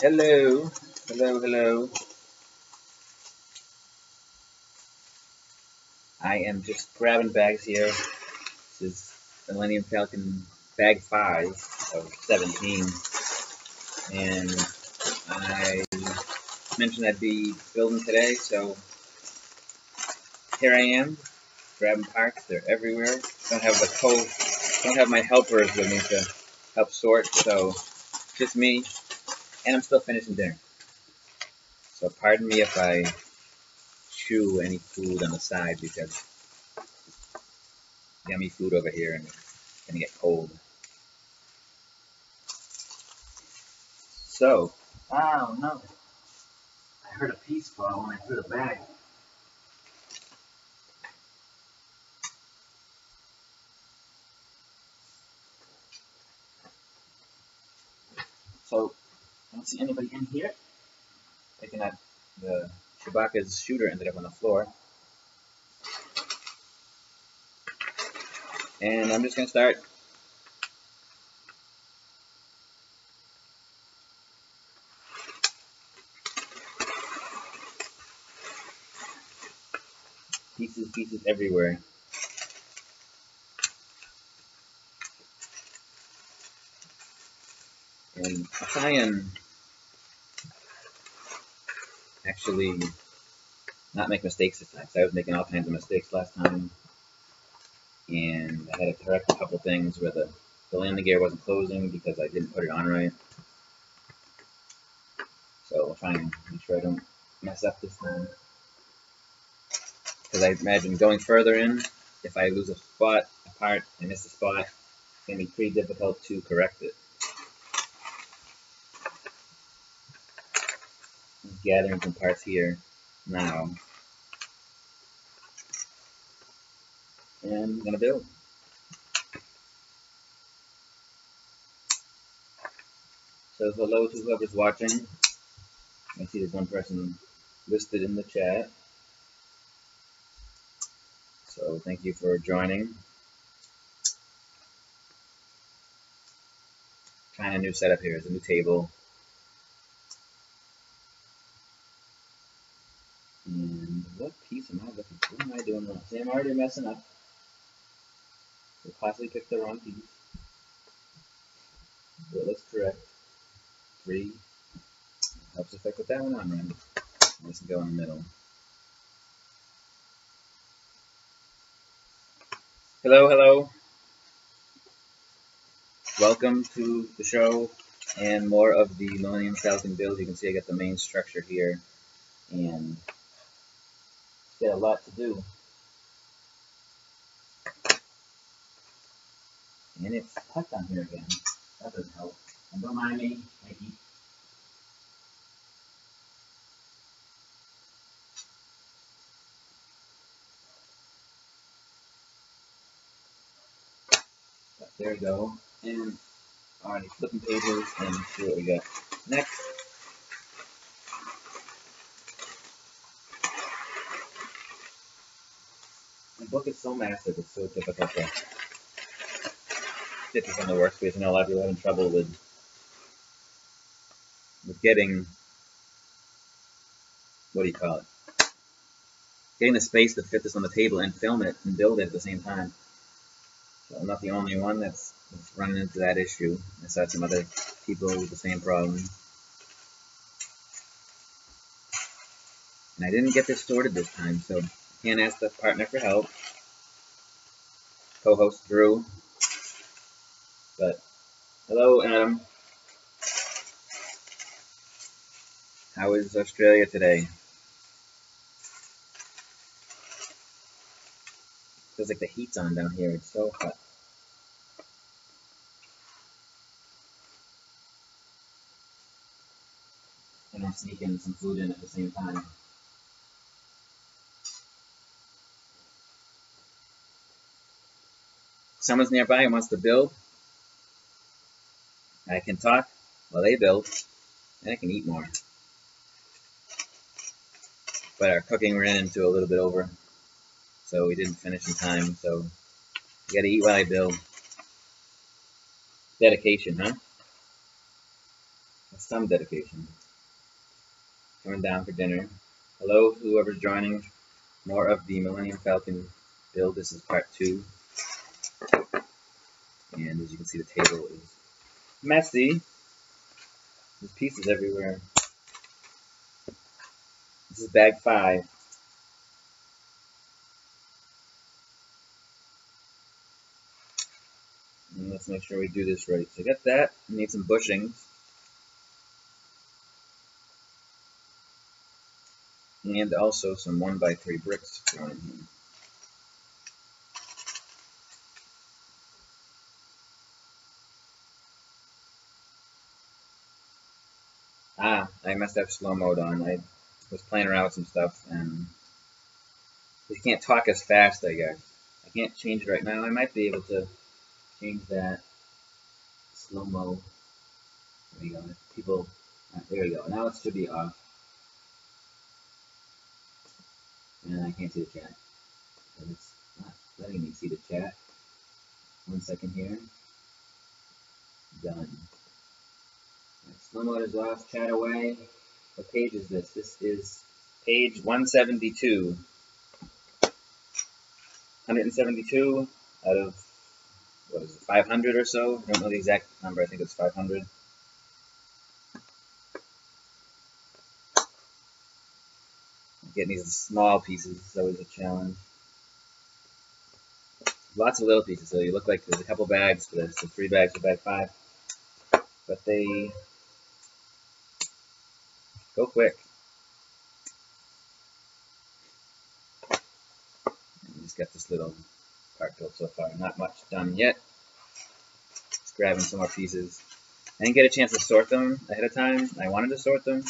Hello, hello, hello. I am just grabbing bags here. This is Millennium Falcon bag 5 of 17. And I mentioned I'd be building today, so here I am, grabbing parts. They're everywhere. Don't have my helpers with me to help sort, so just me, and I'm still finishing dinner. So pardon me if I chew any food on the side because yummy food over here and it's gonna get cold. So, oh no, I heard a piece fall when I threw the bag. So, I don't see anybody in here. Thinking that the Chewbacca's shooter ended up on the floor. And I'm just gonna start. Pieces everywhere. And I'll try and actually not make mistakes this time. So I was making all kinds of mistakes last time. And I had to correct a couple things where the landing gear wasn't closing because I didn't put it on right. So I'll try and make sure I don't mess up this time. Because I imagine going further in, if I lose a spot, a part, I miss a spot, it's going to be pretty difficult to correct it. I'm gathering some parts here now. And I'm going to build. So hello to whoever's watching. I see there's one person listed in the chat. So thank you for joining. Trying a new setup here. It's a new table. And what piece am I looking for? What am I doing wrong? See, I'm already messing up. So possibly picked the wrong piece. But let's correct. 3. Helps if I put that one on right. Let's go in the middle. Hello, hello. Welcome to the show and more of the Millennium Falcon build. You can see I got the main structure here and got a lot to do. And it's tucked on here again. That doesn't help. And don't mind me, Mikey. But there we go. And already flipping pages and see what we got next. The book is so massive, it's so difficult to fit this on the workspace. I know a lot of people are having trouble with getting, what do you call it? Getting the space to fit this on the table and film it and build it at the same time. So I'm not the only one that's running into that issue. I saw some other people with the same problem. And I didn't get this sorted this time, so I can't ask the partner for help. Co-host Drew. But hello, Adam. How is Australia today? Feels like the heat's on down here. It's so hot. And I'm sneaking some food in at the same time. Someone's nearby and wants to build. I can talk while they build, and I can eat more. But our cooking ran into a little bit over, so we didn't finish in time. So you gotta eat while I build. Dedication, huh? with some dedication. Coming down for dinner. Hello, whoever's joining. More of the Millennium Falcon build. This is part 2. And as you can see, the table is messy. There's pieces everywhere. This is bag 5. And let's make sure we do this right. So I got that. I need some bushings. And also some 1x3 bricks thrown in here. I must have slow mode on. I was playing around with some stuff and you can't talk as fast, I guess. I can't change it right now. I might be able to change that slow mo. There we go. People, there we go. Now it should be off. And I can't see the chat. So it's not letting me see the chat. 1 second here. Done. Slow mode is off. Chat away. What page is this? This is page 172. 172 out of, what is it, 500 or so? I don't know the exact number. I think it's 500. Getting these small pieces is always a challenge. Lots of little pieces, so you look like there's a couple bags for this. So 3 bags for bag 5. But they go quick. And just got this little part built so far. Not much done yet. Just grabbing some more pieces. I didn't get a chance to sort them ahead of time. I wanted to sort them.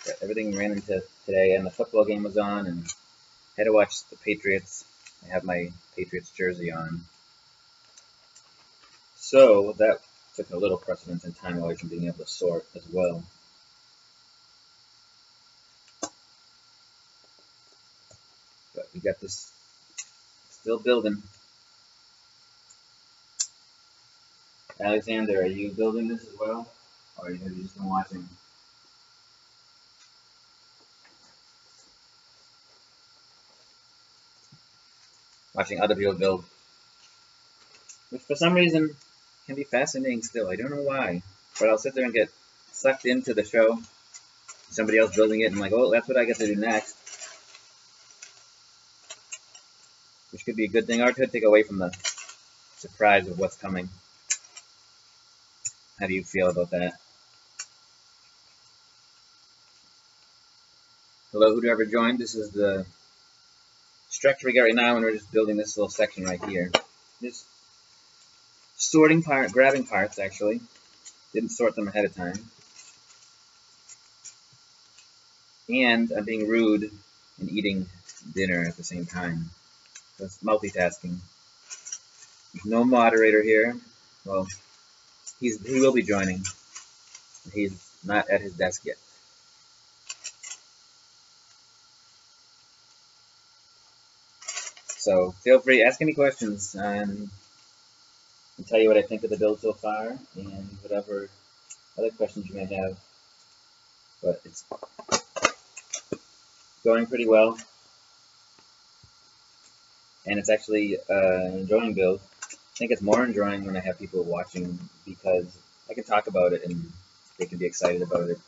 But everything ran into today, and the football game was on, and I had to watch the Patriots. I have my Patriots jersey on. So that took a little precedence in time away from being able to sort as well. But we got this still building. Alexander, are you building this as well? Or have you just been watching? Watching other people build. Which for some reason can be fascinating still. I don't know why. But I'll sit there and get sucked into the show. Somebody else building it and I'm like, oh, that's what I get to do next. Which could be a good thing, or it could take away from the surprise of what's coming. How do you feel about that? Hello, whoever joined. This is the structure we got right now, and we're just building this little section right here. Just sorting grabbing parts actually. Didn't sort them ahead of time. And I'm being rude and eating dinner at the same time. So it's multitasking. There's no moderator here. Well, he will be joining. He's not at his desk yet. So feel free, ask any questions, and I'll tell you what I think of the build so far, and whatever other questions you may have. But it's going pretty well, and it's actually an enjoying build. I think it's more enjoying when I have people watching, because I can talk about it and they can be excited about it,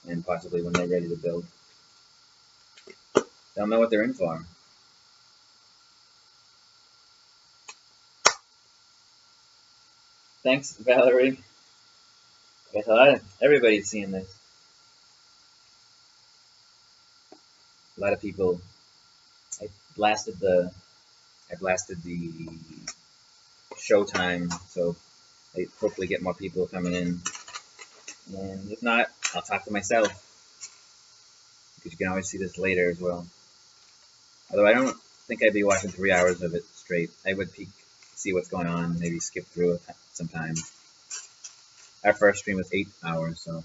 and possibly when they're ready to build, they'll know what they're in for. Thanks, Valerie. I guess everybody's seeing this. A lot of people. I blasted the showtime, so I hopefully get more people coming in. And if not, I'll talk to myself, because you can always see this later as well. Although I don't think I'd be watching 3 hours of it straight. I would peek, see what's going on, maybe skip through it sometime. Our first stream was 8 hours, so.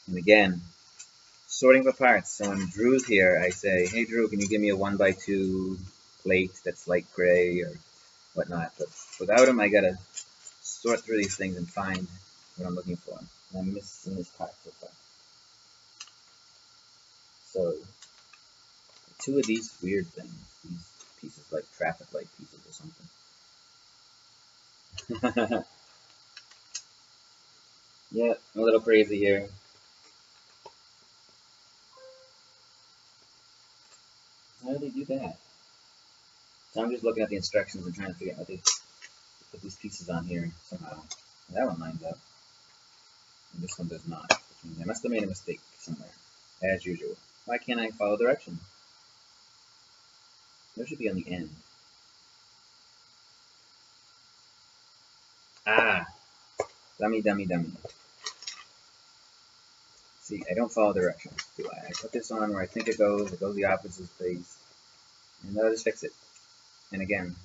And again, sorting for parts. So when Drew's here, I say, hey Drew, can you give me a 1x2 plate that's light gray, or whatnot. But without them, I gotta sort through these things and find what I'm looking for. And I'm missing this part so far. So, two of these weird things, these pieces like traffic light pieces or something. Yeah, a little crazy here. How do they do that? So I'm just looking at the instructions and trying to figure out how they put these pieces on here somehow. And that one lines up. And this one does not. Which means I must have made a mistake somewhere, as usual. Why can't I follow directions? Those should be on the end. Ah! Dummy, dummy, dummy. See, I don't follow directions, do I? I put this on where I think it goes the opposite place, and then I'll just fix it. And again,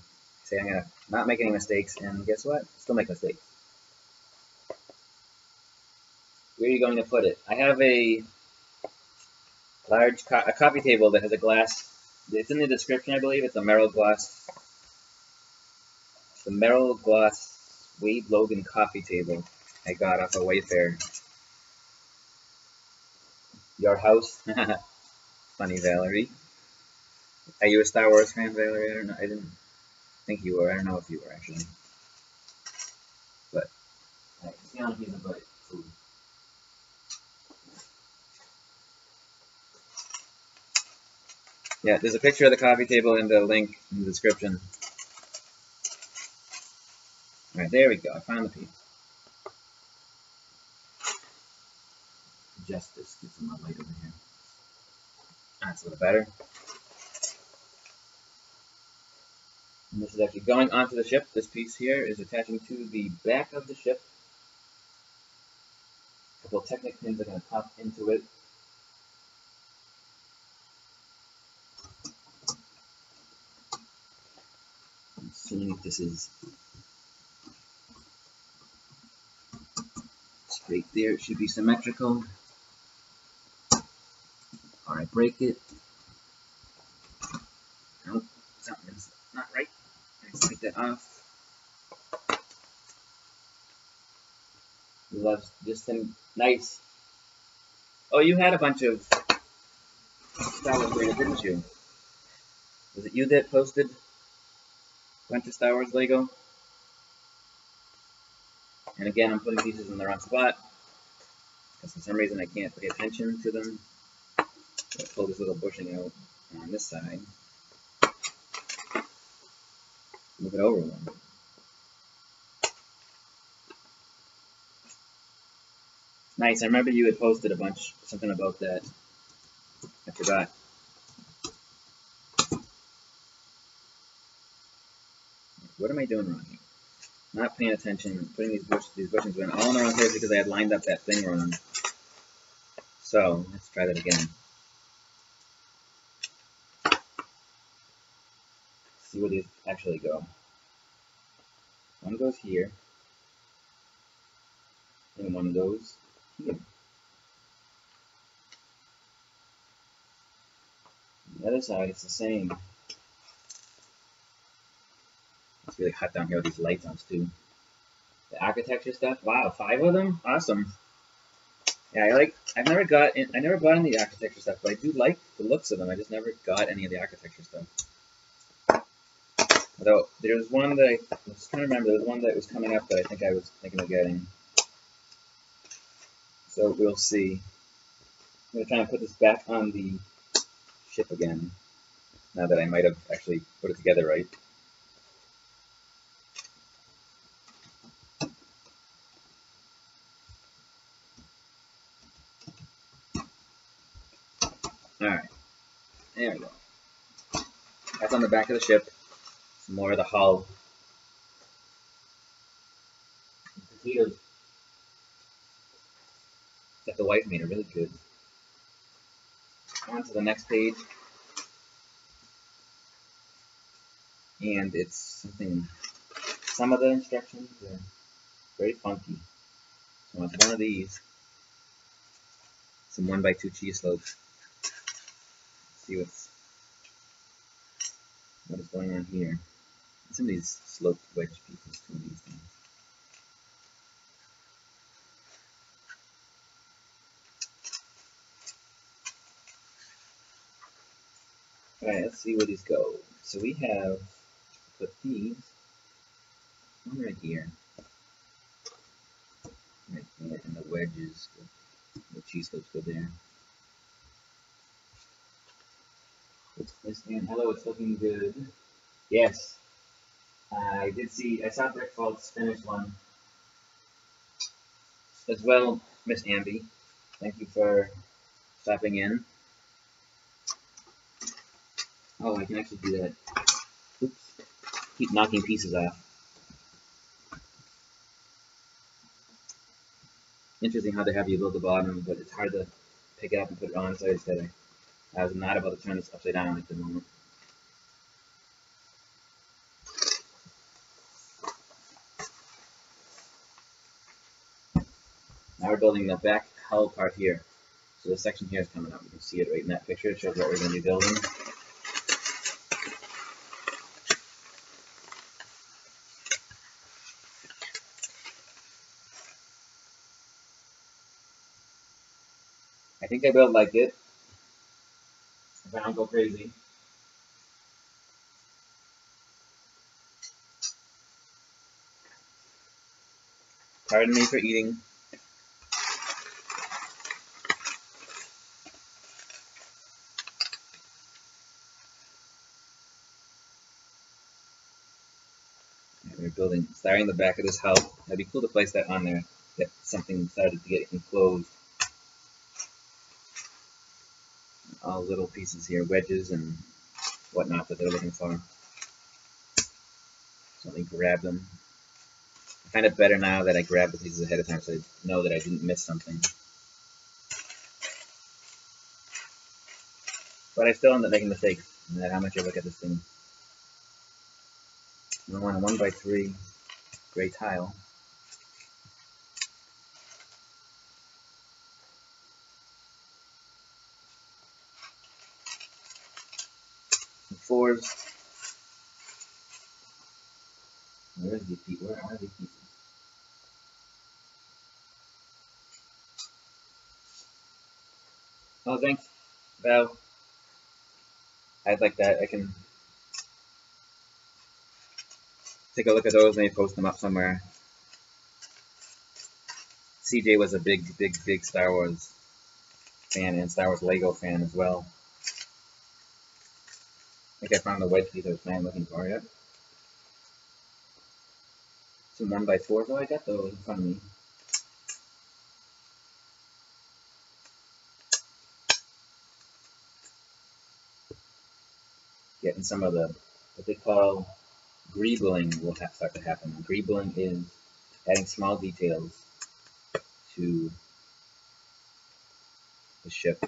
say I'm gonna not make any mistakes, and guess what? Still make mistakes. Where are you going to put it? I have a large a coffee table that has a glass. It's in the description, I believe. It's a Merrill Glass. It's the Merrill Glass Wade Logan coffee table I got off of Wayfair. Your house? Funny, Valerie. Are you a Star Wars fan, Valerie? I don't know. I didn't think you were. I don't know if you were, actually. But, alright, see on a piece of food. Yeah, there's a picture of the coffee table in the link in the description. Alright, there we go. I found the piece. Justice. Get some more light over here. That's a little better. And this is actually going onto the ship. This piece here is attaching to the back of the ship. A couple of Technic pins are going to pop into it. Assuming if this is straight there, it should be symmetrical. Or I break it. Nope, something's not right. Let's take that off. Loves just nice. Oh, you had a bunch of Star Wars Lego, didn't you? Was it you that posted a bunch of Star Wars Lego? And again, I'm putting pieces in the wrong spot because for some reason I can't pay attention to them. So I pull this little bushing out on this side. Move it over one. Nice. I remember you had posted a bunch, something about that. I forgot. What am I doing wrong here? Not paying attention, putting these bushings in all in the wrong place because I had lined up that thing wrong. So, let's try that again. See where these actually go. One goes here, and one goes here. The other side, it's the same. It's really hot down here with these lights on too. The architecture stuff, wow, 5 of them, awesome. Yeah, I've never bought any of the architecture stuff, but I do like the looks of them. I just never got any of the architecture stuff. Although there was one that I was trying to remember. There was one that was coming up that I think I was thinking of getting. So we'll see. I'm gonna try and put this back on the ship again. Now that I might have actually put it together right. Alright, there we go. That's on the back of the ship. Some more of the hull. The potatoes that the wife made are really good. On to the next page. And it's something, some of the instructions are very funky. So it's one of these. Some 1x2 cheese slopes. Let's see what is going on here. Some of these sloped wedge pieces, some of these things. Alright, let's see where these go. So we have put these one right here. Right there, and the wedges, the cheese clips go there. Hello, it's looking good. Yes, I saw Brick Fault's finished one as well, Miss Amby. Thank you for stopping in. Oh, I can actually do that. Oops. Keep knocking pieces off. Interesting how they have you build the bottom, but it's hard to pick it up and put it on, so I said I was not about to turn this upside down at the moment. Now we're building the back hull part here. So this section here is coming up. You can see it right in that picture. It shows what we're going to be building. I think I built like it. If I don't go crazy. Pardon me for eating. We're starting the back of this hull. That'd be cool to place that on there. Get something started to get enclosed. All little pieces here, wedges and whatnot that they're looking for. So let me grab them. I find it better now that I grab the pieces ahead of time so I know that I didn't miss something. But I still end up making mistakes no matter how much I look at this thing. I want a 1x3 gray tile. The 4s. Where are these pieces? Oh, thanks, Val. I'd like that. I can take a look at those and maybe post them up somewhere. CJ was a big Star Wars fan and Star Wars Lego fan as well. I think I found the wedge piece I was looking for yet. Some 1x4s. Oh, I got those in front of me. Getting some of the what they call greebling will start to happen. Greebling is adding small details to the ship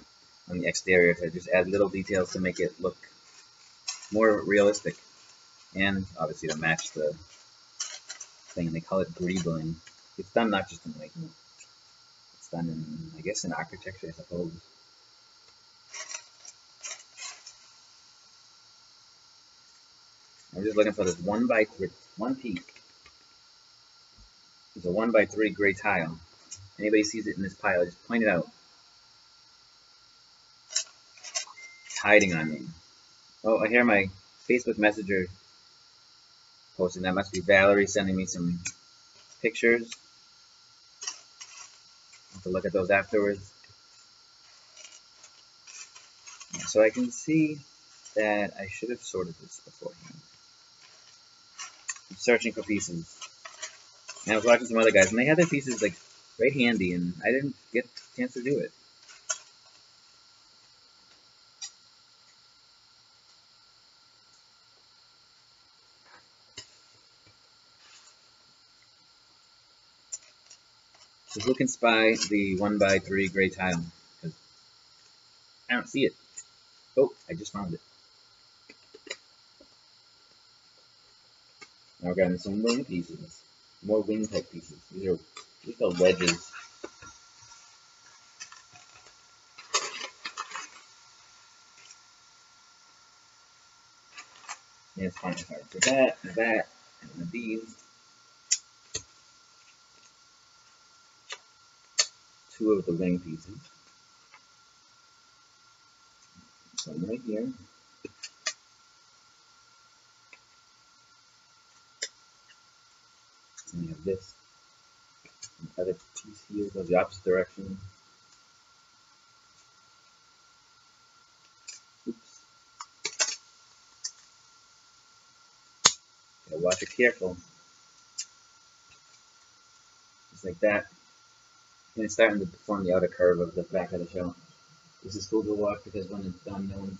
on the exterior to just add little details to make it look more realistic and obviously to match the thing. They call it greebling. It's done not just in Lego. It's done in, I guess, in architecture, I suppose. I'm just looking for this 1x3, one piece. It's a 1x3 gray tile. Anybody sees it in this pile, just point it out. It's hiding on me. Oh, I hear my Facebook Messenger posting. That must be Valerie sending me some pictures. I'll have to look at those afterwards. So I can see that I should have sorted this beforehand. I'm searching for pieces. And I was watching some other guys, and they had their pieces like right handy, and I didn't get a chance to do it. So who can spy the 1x3 gray tile? Because I don't see it. Oh, I just found it. Now we're getting some wing pieces. More wing type pieces. These are called wedges. And it's finding hard for that, and that, and these. Two of the wing pieces. One right here. And you have this. And the other piece here goes the opposite direction. Oops. Gotta watch it careful. Just like that. And it's starting to form the outer curve of the back of the shell. This is cool to watch because when it's done, no one.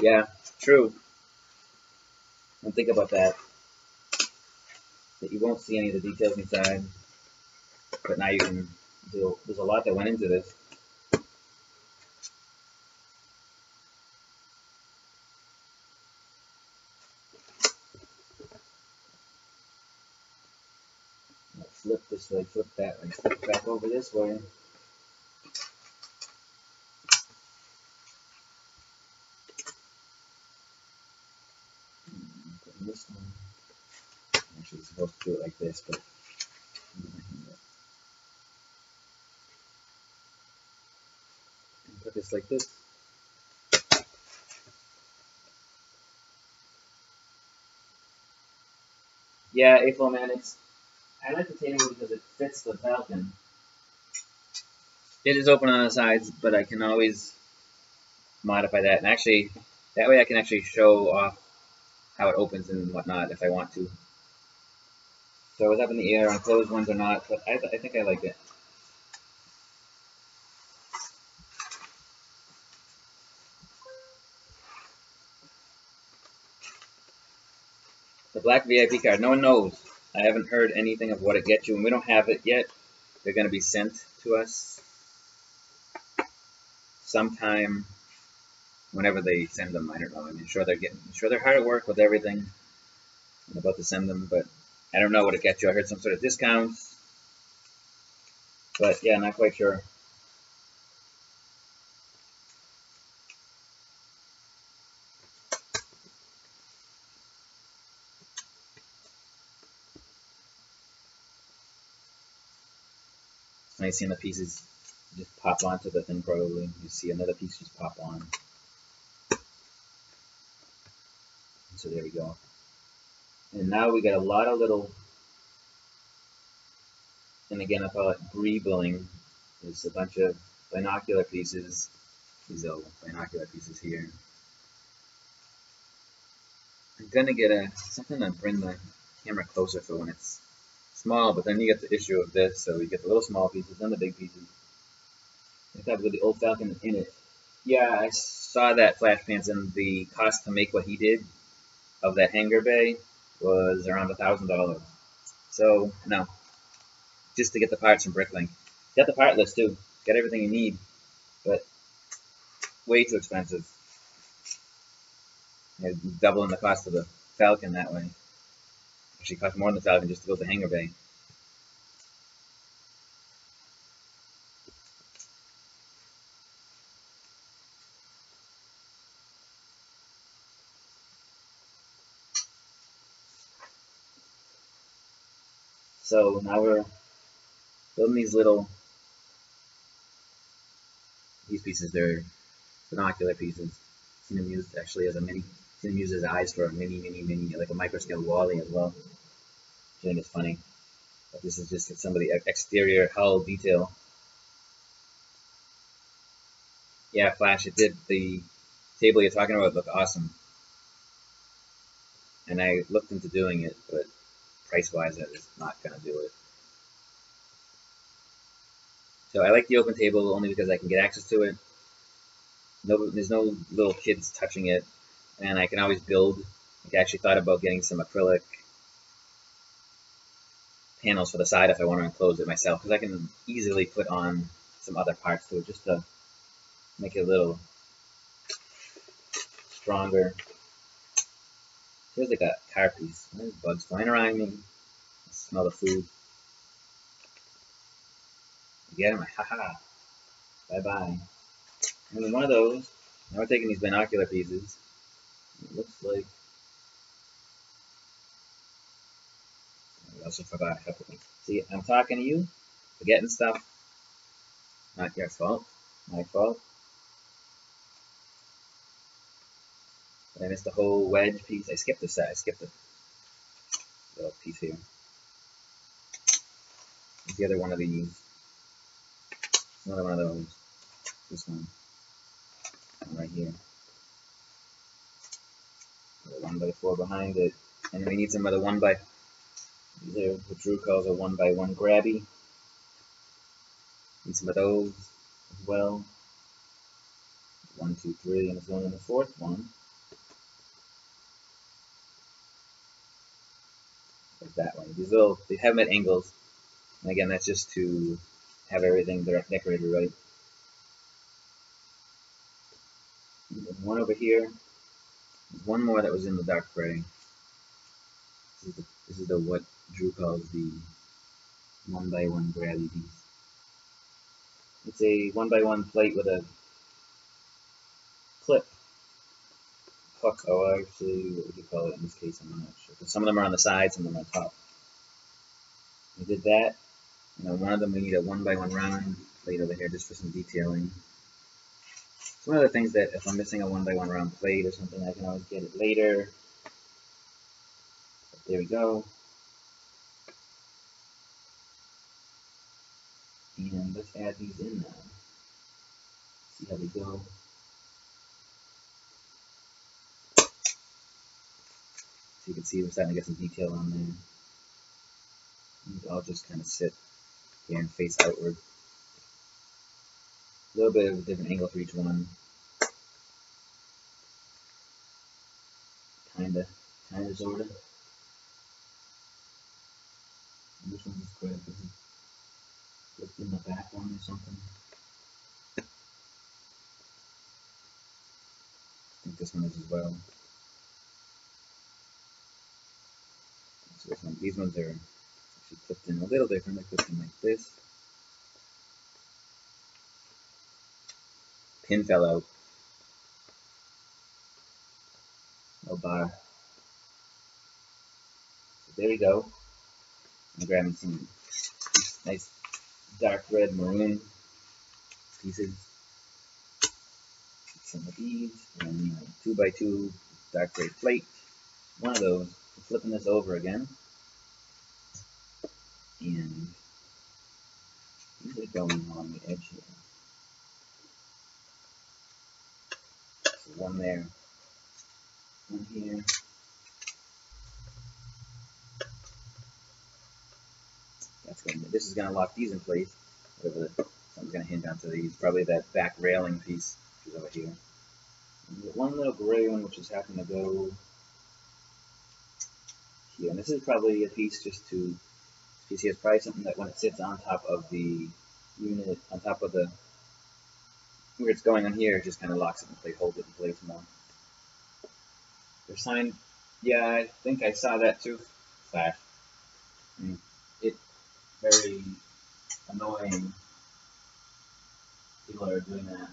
Yeah, true. And think about that. That you won't see any of the details inside. But now you can do. There's a lot that went into this. Flip this way, flip that way, flip back over this way. Put this one. Actually, it's supposed to do it like this, but put this like this. Yeah, A-Flow man, I like the table because it fits the Falcon. It is open on the sides, but I can always modify that. And actually, that way I can actually show off how it opens and whatnot if I want to. So I was up in the air on closed ones or not, but I think I like it. The black VIP card, no one knows. I haven't heard anything of what it gets you, and we don't have it yet. They're going to be sent to us sometime whenever they send them. I don't know. I'm sure they're hard at work with everything. I'm about to send them, but I don't know what it gets you. I heard some sort of discounts, but yeah, not quite sure. It's nice seeing the pieces just pop onto the thing. Probably you see another piece just pop on. So there we go. And now we got a lot of little, and again I call it breebling. There's a bunch of binocular pieces. These little binocular pieces here. I'm gonna get something to bring the camera closer for when it's small, but then you get the issue of this, so you get the little small pieces, then the big pieces. I thought with the old Falcon in it. Yeah, I saw that Flash Pants, and the cost to make what he did of that hangar bay was around $1,000. So no, just to get the parts from Bricklink. Got the part list too. Got everything you need, but way too expensive. Doubling the cost of the Falcon that way. Actually, cost more than the Falcon just to build the hangar bay. So now we're building these pieces. They're binocular pieces. Seen them used actually as a mini. Seen them used as eyes for a mini, like a microscale Wally as well. I think it's funny. But this is just some of the exterior hull detail. Yeah, Flash, it did. The table you're talking about looked awesome. And I looked into doing it, but price-wise, I was not going to do it. So I like the open table only because I can get access to it. There's no little kids touching it, and I can always build. I actually thought about getting some acrylic panels for the side if I want to enclose it myself, because I can easily put on some other parts to it just to make it a little stronger. Feels like a car piece. There's bugs flying around me. I smell the food. Get him, haha. Bye bye. And then one of those. Now we're taking these binocular pieces. It looks like I also forgot a couple things. See, I'm talking to you, forgetting stuff. Not your fault. My fault. But I missed the whole wedge piece. I skipped a set. I skipped a little piece here. What's the other one of these? Another one of those. This one. Right here. 1x4 behind it. And we need some of the 1x. These are what Drew calls a 1x1 grabby. Need some of those as well. 1, 2, 3, and there's one in the fourth one. Like that one. These little, they have them at angles. And again, that's just to have everything decorated right. There's one over here. There's one more that was in the dark gray. This is the what Drew calls the 1x1 grabby piece. It's a 1x1 plate with a clip hook. Oh, actually, what would you call it in this case? I'm not sure. Some of them are on the side, some of them are on top. We did that. And on one of them, we need a 1x1 round plate over here just for some detailing. It's one of the things that if I'm missing a 1x1 round plate or something, I can always get it later. But there we go. And let's add these in now. See how they go. So you can see we're starting to get some detail on there. These all just kind of sit here and face outward. A little bit of a different angle for each one. Kinda, sorta. And this one's just good because it's flipped in the back one or something. I think this one is as well. So these ones are actually flipped in a little different. I flipped in like this. Pin fell out. No bar. So there we go. I'm grabbing some nice dark red maroon pieces. Some of these and 2x2 dark gray plate. One of those. I'm flipping this over again. And these are going along the edge here. So one there. One here. This is going to lock these in place. Something's going to hinge onto these. Probably that back railing piece, which is over here. And get one little gray one, which just happened to go here. And this is probably a piece just to. You see, it's probably something that when it sits on top of the unit, on top of the where it's going on here, it just kind of locks it in place, holds it in place more. Their sign, yeah, I think I saw that too. Flash. It's very annoying. People are doing that.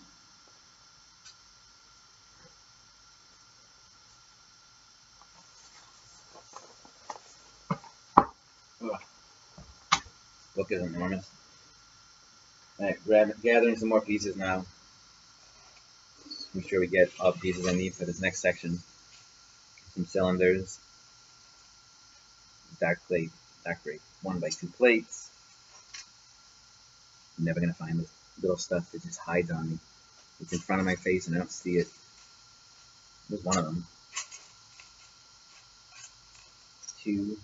Ugh. Book is enormous. Alright, gathering some more pieces now. Make sure we get all the pieces I need for this next section. Some cylinders. Dark plate, dark gray 1x2 plates. I'm never gonna find this little stuff that just hides on me. It's in front of my face and I don't see it. There's one of them. 2.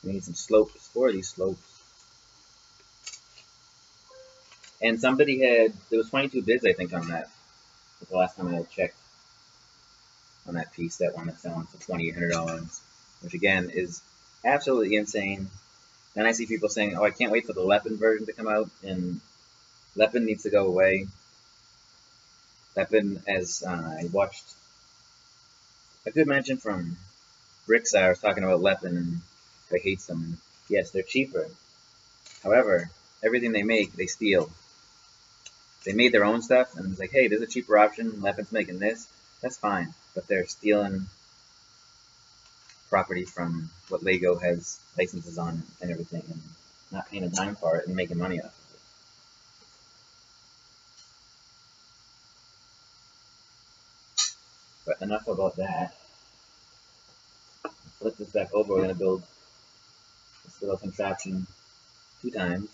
We need some slopes. 4 of these slopes. And somebody had, there was 22 bids I think on that. The last time I checked on that piece, that one that's selling for $2,800, which again is absolutely insane. Then I see people saying, "Oh, I can't wait for the Lepin version to come out," and Lepin needs to go away. Lepin, as I watched a good mention from Brickstar, was talking about Lepin and how he hates them. And yes, they're cheaper. However, everything they make, they steal. They made their own stuff, and it's like, hey, there's a cheaper option. Lepin's making this. That's fine, but they're stealing property from what Lego has licenses on and everything, and not paying a dime for it and making money off of it. But enough about that. Flip this back over. We're going to build this little contraption 2 times.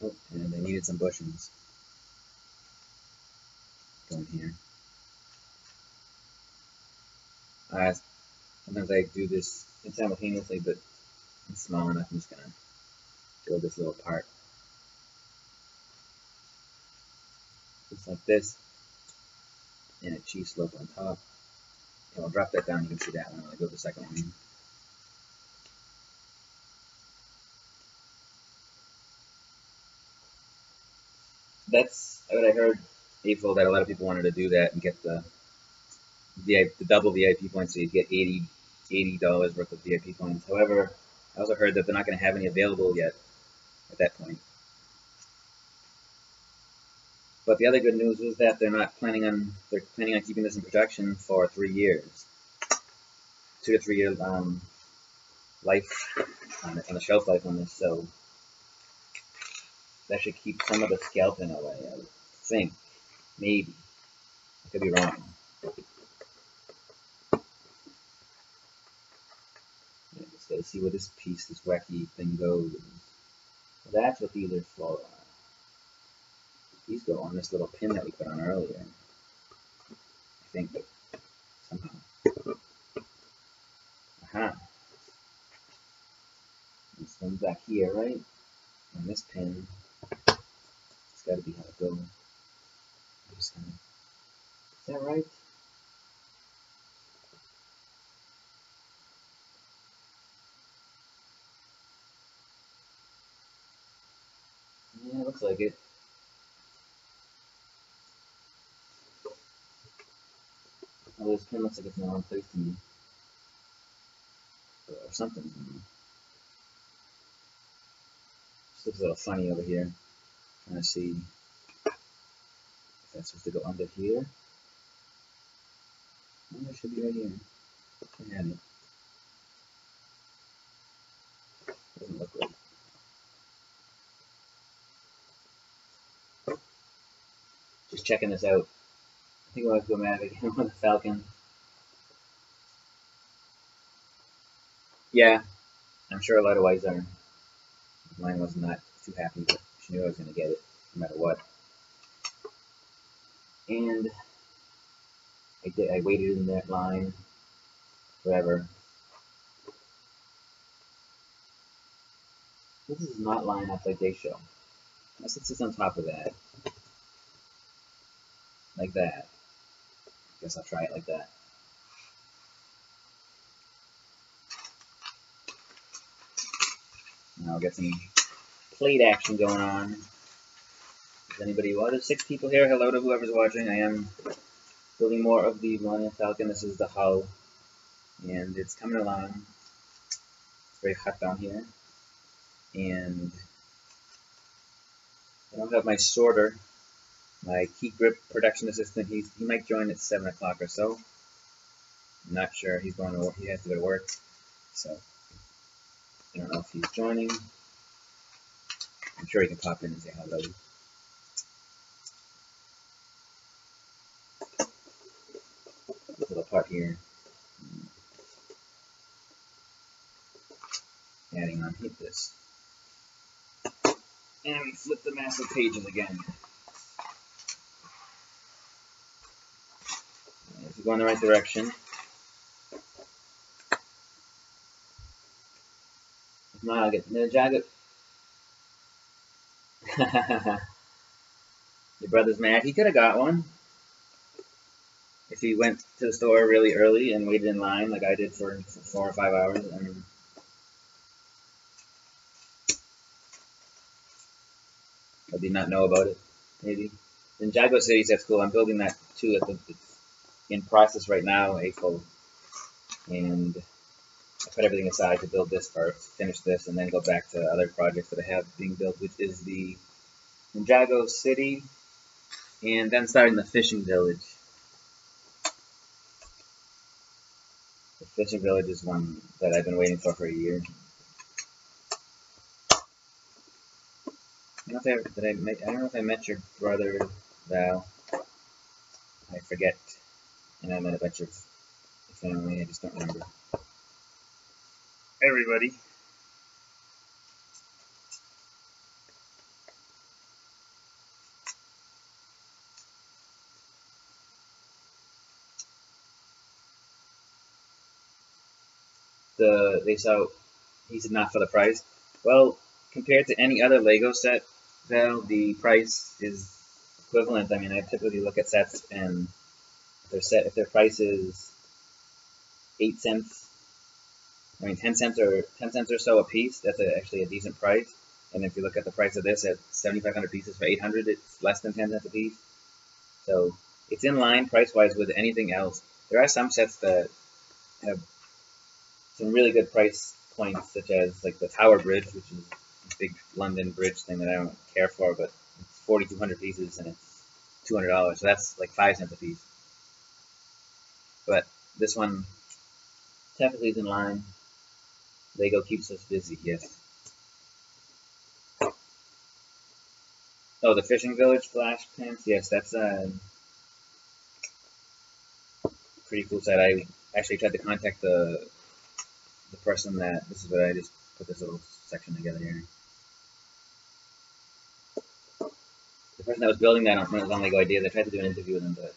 Oh, and I needed some bushings going here. Sometimes I do this simultaneously, but it's small enough. I'm just going to build this little part. Just like this. And a cheese slope on top. And I'll drop that down. You can see that one when I build the second one. That's what I heard, April, that a lot of people wanted to do that and get the double VIP points, so you get $80 worth of VIP points. However, I also heard that they're not going to have any available yet at that point. But the other good news is that they're planning on keeping this in production for 3 years, 2 to 3 year life on the shelf life on this. So that should keep some of the scalping away, I would think. Maybe. I could be wrong. I just gotta see where this wacky thing goes. Well, that's what these are for. These go on this little pin that we put on earlier. I think, somehow. Aha. This one's back here, right? On this pin. It's gotta be how it goes. Is that right? Yeah, it looks like it. Oh, this pin looks like it's in the wrong place to me. Or something. This looks a little funny over here. Trying to see if that's supposed to go under here. Oh, it should be right here. I have it. Doesn't look right. Just checking this out. I think we'll have to go mad again with the Falcon. Yeah, I'm sure a lot of wives are. Mine was not too happy, but she knew I was going to get it, no matter what. And I waited in that line forever. This is not line up like they show. Unless it sits on top of that. Like that. I guess I'll try it like that. Now I'll get some plate action going on. Is anybody? Well, there's 6 people here. Hello to whoever's watching. I am building more of the Millennium Falcon. This is the hull. And it's coming along. It's very hot down here. And I don't have my sorter, my key grip production assistant. He might join at 7 o'clock or so. I'm not sure. He has to go to work, so I don't know if he's joining. I'm sure he can pop in and say hello. This little part here. Adding on, hit this. And we flip the massive pages again. If we go in the right direction. If not, I'll get the jacket. Your brother's mad. He could have got one. If he went to the store really early and waited in line like I did for 4 or 5 hours. I did not know about it, maybe. In Jago City, that's cool. I'm building that too. It's in process right now, April. And I put everything aside to build this first, finish this, and then go back to other projects that I have being built, which is the Ninjago City, and then starting the fishing village. The fishing village is one that I've been waiting for a year. I don't know if I met your brother, Val. I forget. And I met a bunch of family, I just don't remember. Everybody. He said not for the price. Well, compared to any other Lego set, Val, the price is equivalent. I mean, I typically look at sets, and if their price is 8 cents, I mean 10 cents or so a piece, that's actually a decent price. And if you look at the price of this at 7,500 pieces for 800, it's less than 10 cents a piece. So it's in line price-wise with anything else. There are some sets that have some really good price points, such as like the Tower Bridge, which is a big London bridge thing that I don't care for, but it's 4,200 pieces and it's $200, so that's like 5 cents a piece. But this one technically is in line. Lego keeps us busy, yes. Oh, the Fishing Village flash pants, yes, that's a pretty cool set. I actually tried to contact the person that, this is what I just put this little section together here. The person that was building that on Lego Ideas, I tried to do an interview with him, but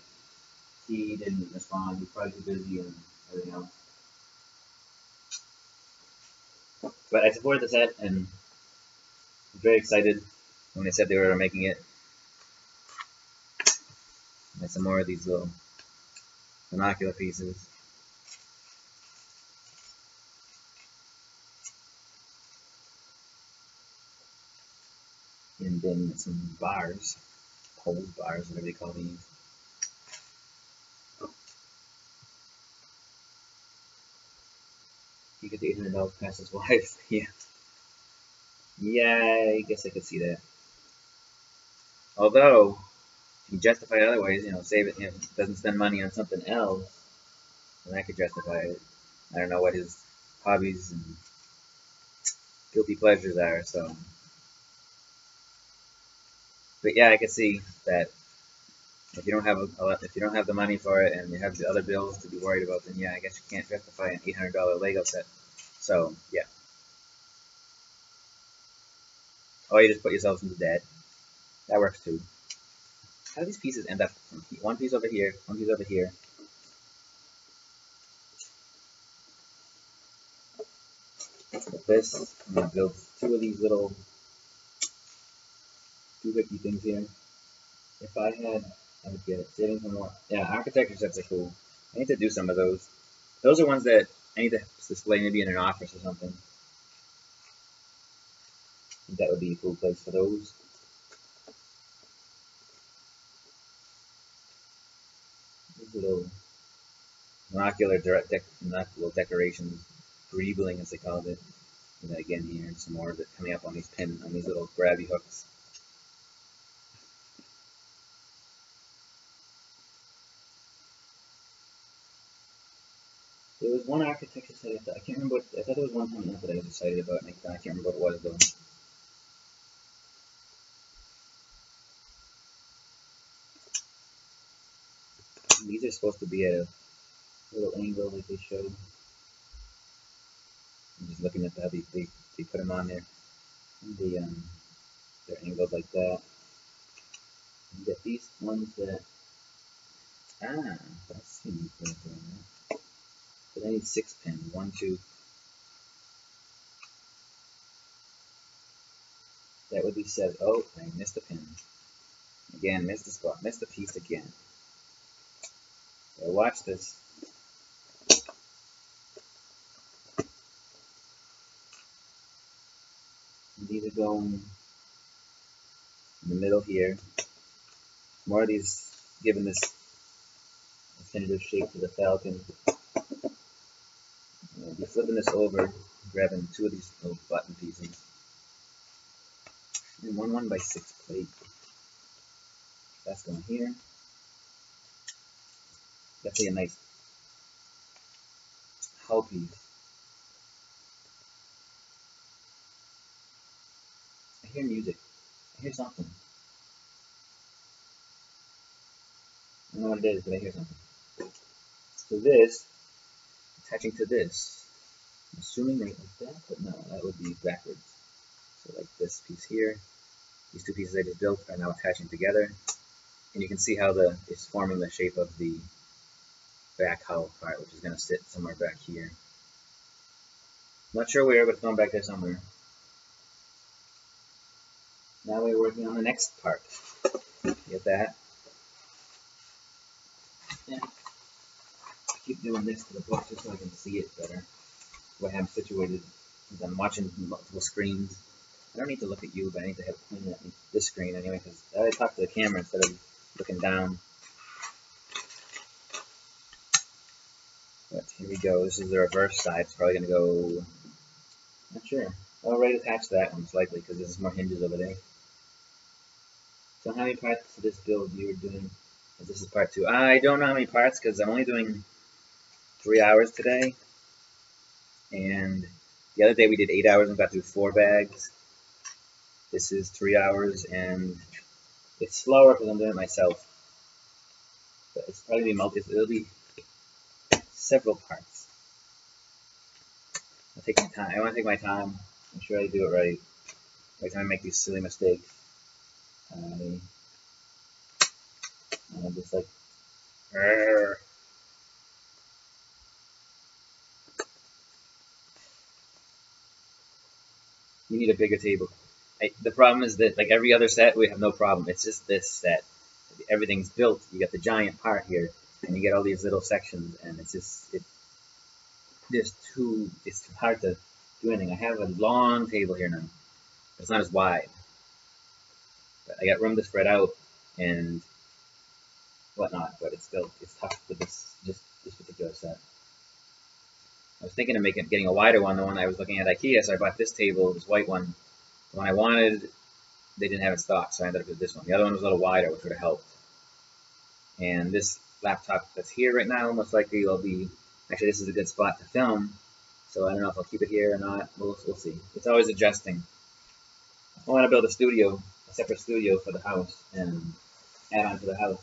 he didn't respond. He was probably too busy and everything else. But I supported the set and was very excited when they said they were making it. And some more of these little binocular pieces. And then some bars, pole bars, whatever they call these. He got the $800 past his wife. Yeah. Yeah, I guess I could see that. Although, if you justify it otherwise, save it, doesn't spend money on something else, then I could justify it. I don't know what his hobbies and guilty pleasures are, so. But yeah, I could see that if you don't have the money for it and you have the other bills to be worried about, then yeah, I guess you can't justify an $800 Lego set. So yeah. Or you just put yourselves into debt. That works too. How do these pieces end up? One piece over here, one piece over here. With this, I'm going to build two of these little doohickey things here. If I had, I would get it. Saving some more. Yeah, architecture sets are cool. I need to do some of those. Those are ones that I need to display maybe in an office or something. I think that would be a cool place for those. These little monocular decorations, greebling as they called it. And then again here, some more of it coming up on these little grabby hooks. There was one architecture set I can't remember what, I thought there was one coming up that I was excited about, and I can't remember what it was though. These are supposed to be at a little angle like they showed. I'm just looking at how they put them on there. They're angled like that. You get these ones that, that's unique way of doing that. But I need 6 pins, 1, 2. That would be 7. Oh, I missed a pin. Again, missed the spot, missed the piece again. So watch this. And these are going in the middle here. More of these giving this definitive shape to the Falcon. I'll be flipping this over, grabbing 2 of these little button pieces. And one 1x6 plate. That's going here. Definitely a nice hull piece. I hear music. I hear something. I don't know what it is, but I hear something. So this, attaching to this, I'm assuming like that, but no, that would be backwards. So like this piece here, these two pieces I just built are now attaching together. And you can see how it's forming the shape of the back hull part, which is going to sit somewhere back here. Not sure where, but it's going back there somewhere. Now we're working on the next part. Get that? Yeah. Keep doing this to the book just so I can see it better. So I have situated, since I'm watching multiple screens. I don't need to look at you, but I need to have it pointed at this screen anyway, because I talk to the camera instead of looking down. But here we go. This is the reverse side. It's probably going to go, not sure. I'll already attach that one, most likely, because there's more hinges over there. So how many parts to this build you were doing? This is part 2. I don't know how many parts, because I'm only doing 3 hours today. And the other day we did 8 hours and got through 4 bags. This is 3 hours, and it's slower because I'm doing it myself. But it's probably it'll be several parts. I'll take my time. I want to take my time. I'm sure I do it right. Every time I make these silly mistakes, I'm just like, Arr. You need a bigger table. The problem is that, like every other set, we have no problem. It's just this set. Everything's built. You got the giant part here, and you get all these little sections, and it's just it's too hard to do anything. I have a long table here now. It's not as wide, but I got room to spread out and whatnot. But it's tough with this particular set. I was thinking of getting a wider one. The one I was looking at IKEA, so I bought this table, this white one. The one I wanted, they didn't have it stocked, so I ended up with this one. The other one was a little wider, which would have helped. And this laptop that's here right now, most likely will be, actually this is a good spot to film, so I don't know if I'll keep it here or not. We'll see. It's always adjusting. I want to build a separate studio for the house, and add on to the house.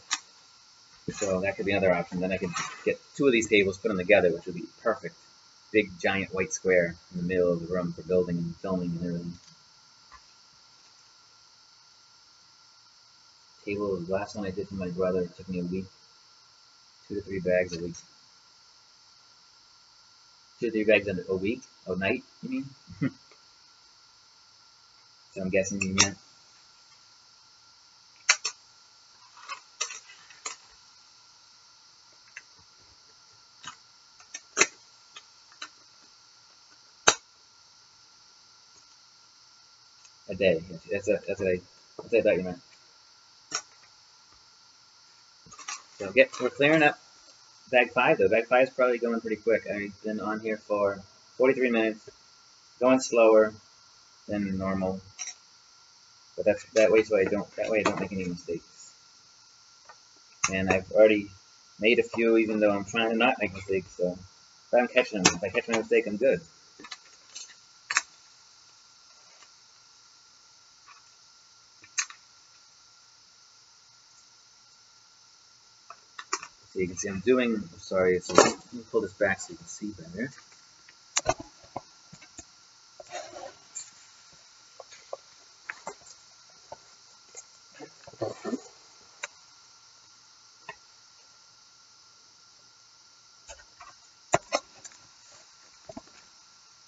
So that could be another option. Then I could get 2 of these tables, put them together, which would be perfect. Big giant white square in the middle of the room for building and filming and everything. Table, the last one I did for my brother, it took me a week. 2 to 3 bags a week. 2 to 3 bags a week? A night, you mean? So I'm guessing you meant. A day. That's what I thought you meant. So we're clearing up bag 5 though. Bag 5 is probably going pretty quick. I've been on here for 43 minutes, going slower than normal. But that way I don't make any mistakes. And I've already made a few, even though I'm trying to not make mistakes. So if I'm catching them, if I catch my mistake, I'm good. So you can see I'm doing. Sorry, so let me pull this back so you can see better.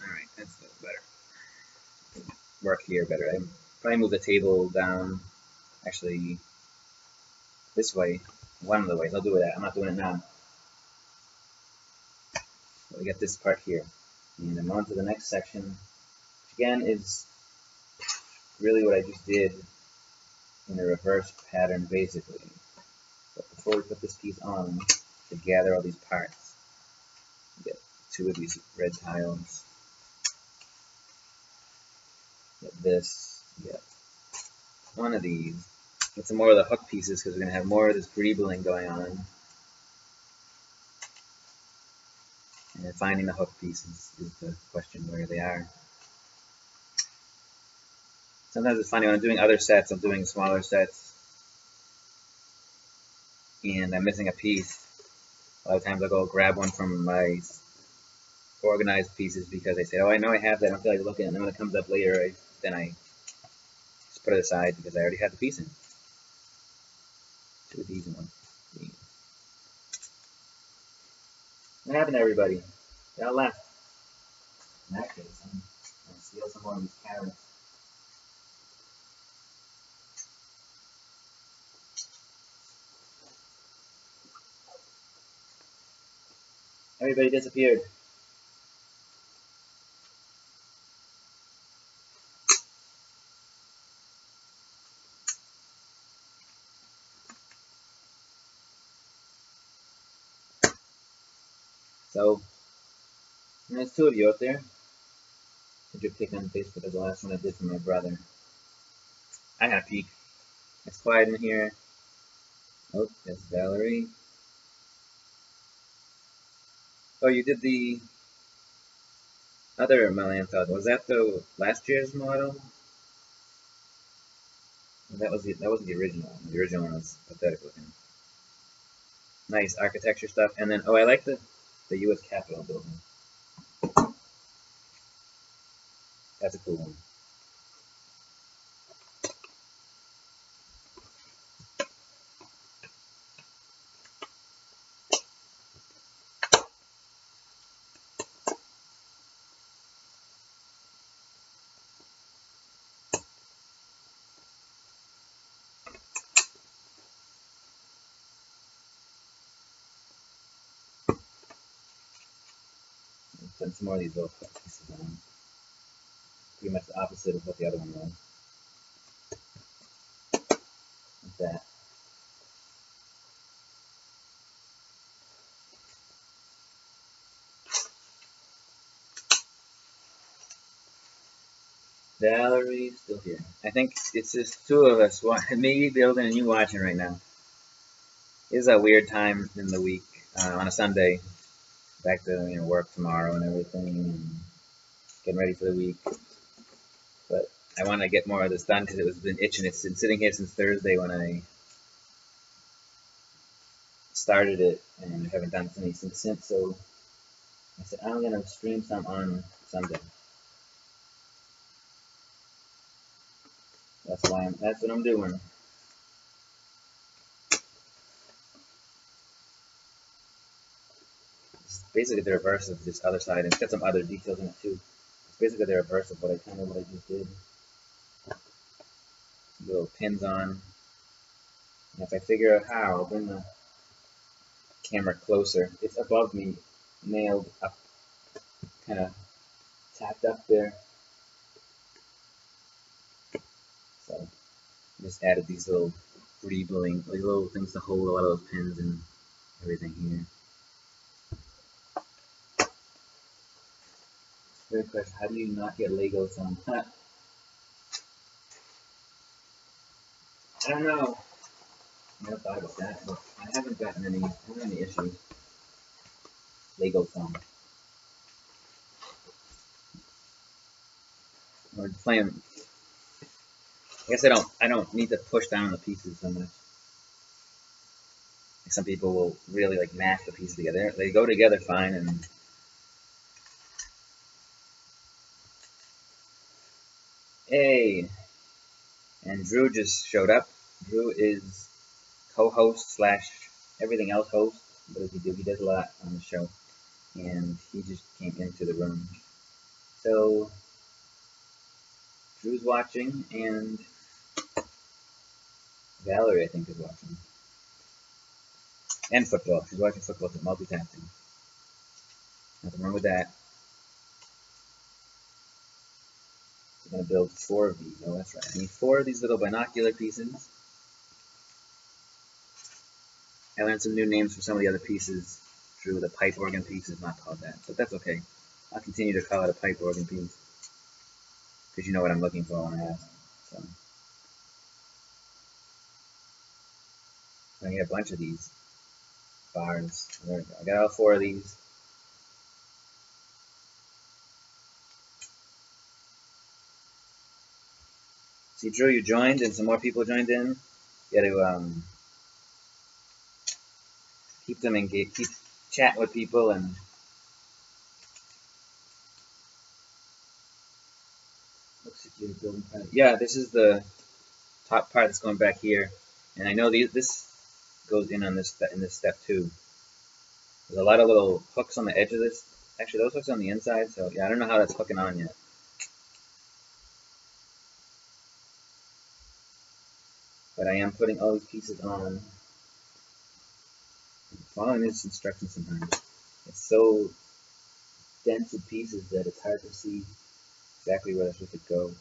Alright, that's a little better. Work here better. I probably move the table down, actually, this way. One of the ways. I'll do that. I'm not doing it now. So we got this part here. And I'm on to the next section, which again is really what I just did in a reverse pattern, basically. But before we put this piece on, to gather all these parts, we get 2 of these red tiles. Get this. Get one of these. Get some more of the hook pieces because we're going to have more of this greebling going on. And then finding the hook pieces is the question where they are. Sometimes it's funny when I'm doing other sets, I'm doing smaller sets, and I'm missing a piece. A lot of times I'll go grab one from my organized pieces because I say, oh, I know I have that, I don't feel like looking, and then when it comes up later, then I just put it aside because I already had the piece in. Two of these and one. What happened to everybody? They all left. In that case, I'm going to steal some more of these carrots. Everybody disappeared. So, there's two of you out there. Did you pick on Facebook as the last one I did for my brother? I gotta peek. It's quiet in here. Oh, there's Valerie. Oh, you did the other Millennium Falcon. Was that the last year's model? That wasn't the original one. The original one was pathetic looking. Nice architecture stuff. And then, oh, I like the U.S. Capitol building. That's a cool one. Putting some more of these little pieces on. Pretty much the opposite of what the other one was. Like that. Valerie's still here. I think it's just two of us, me building and you watching right now. It is a weird time in the week on a Sunday. Back to work tomorrow and everything, and getting ready for the week. But I want to get more of this done because it was been itching. It's been sitting here since Thursday when I started it, and I haven't done anything since. So I said I'm gonna stream some on Sunday. That's what I'm doing. It's basically the reverse of this other side. It's got some other details in it too. It's basically the reverse of what I just did. Little pins on. And if I figure out how, I'll bring the camera closer. It's above me, nailed up, kind of tacked up there. So I just added these little greebling, like little things to hold a lot of those pins and everything here. Good question. How do you not get Legos on? I don't know. I never thought about that, but I haven't gotten any issues. Lego phone. We're playing. I guess I don't need to push down the pieces so much. Like some people will really like mash the pieces together. They go together fine, and hey, and Drew just showed up. Drew is co-host / everything else host. What does he do? He does a lot on the show, and he just came into the room. So Drew's watching, and Valerie, I think, is watching. And football. She's watching football, so multitasking. Nothing wrong with that. I'm going to build 4 of these. Oh, that's right. I need 4 of these little binocular pieces. I learned some new names for some of the other pieces. Drew, the pipe organ piece is not called that, but that's okay. I'll continue to call it a pipe organ piece. Because you know what I'm looking for when I ask. So. I get a bunch of these bars. There we go. I got all 4 of these. See, Drew, you joined, and some more people joined in. You got to keep them engaged, keep chatting with people, and looks like you're building part. Yeah, this is the top part that's going back here, and I know this goes in on this step too. There's a lot of little hooks on the edge of this. Actually, those hooks on the inside. So yeah, I don't know how that's hooking on yet. But I am putting all these pieces on. Following this instruction sometimes. It's so dense with pieces that it's hard to see exactly where they're supposed to go.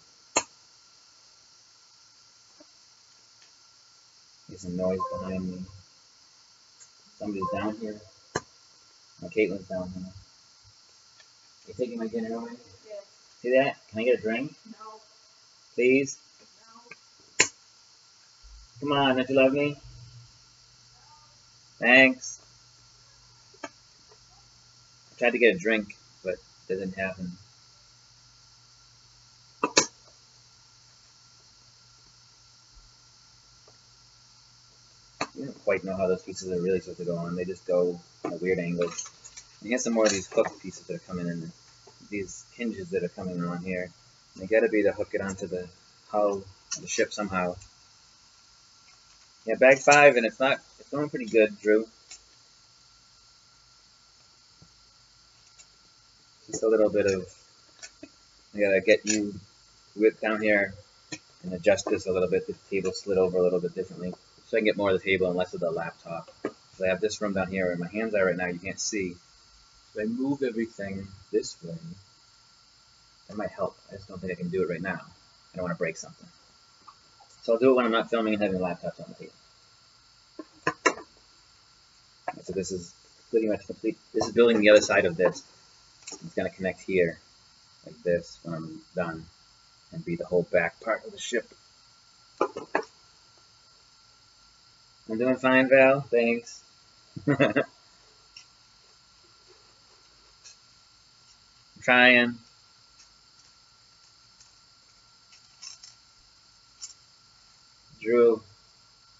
There's some noise behind me. Somebody's down here. My Caitlin's down here. Are you taking my dinner away? Yeah. See that? Can I get a drink? No. Please? No. Come on, don't you love me? No. Thanks. I tried to get a drink, but it didn't happen. You don't quite know how those pieces are really supposed to go on. They just go at weird angles. And here's some more of these hook pieces that are coming in. These hinges that are coming on here. They gotta be to hook it onto the hull of the ship somehow. Yeah, bag 5, and it's going pretty good, Drew. Just a little bit of, I gotta get you whipped down here and adjust this a little bit. The table slid over a little bit differently, so I can get more of the table and less of the laptop. So I have this room down here where my hands are right now, you can't see. So I move everything this way. That might help. I just don't think I can do it right now. I don't want to break something. So I'll do it when I'm not filming and having laptops on the table. So this is pretty much complete. This is building the other side of this. It's going to connect here, like this, when I'm done, and be the whole back part of the ship. I'm doing fine, Val. Thanks. I'm trying. Drew,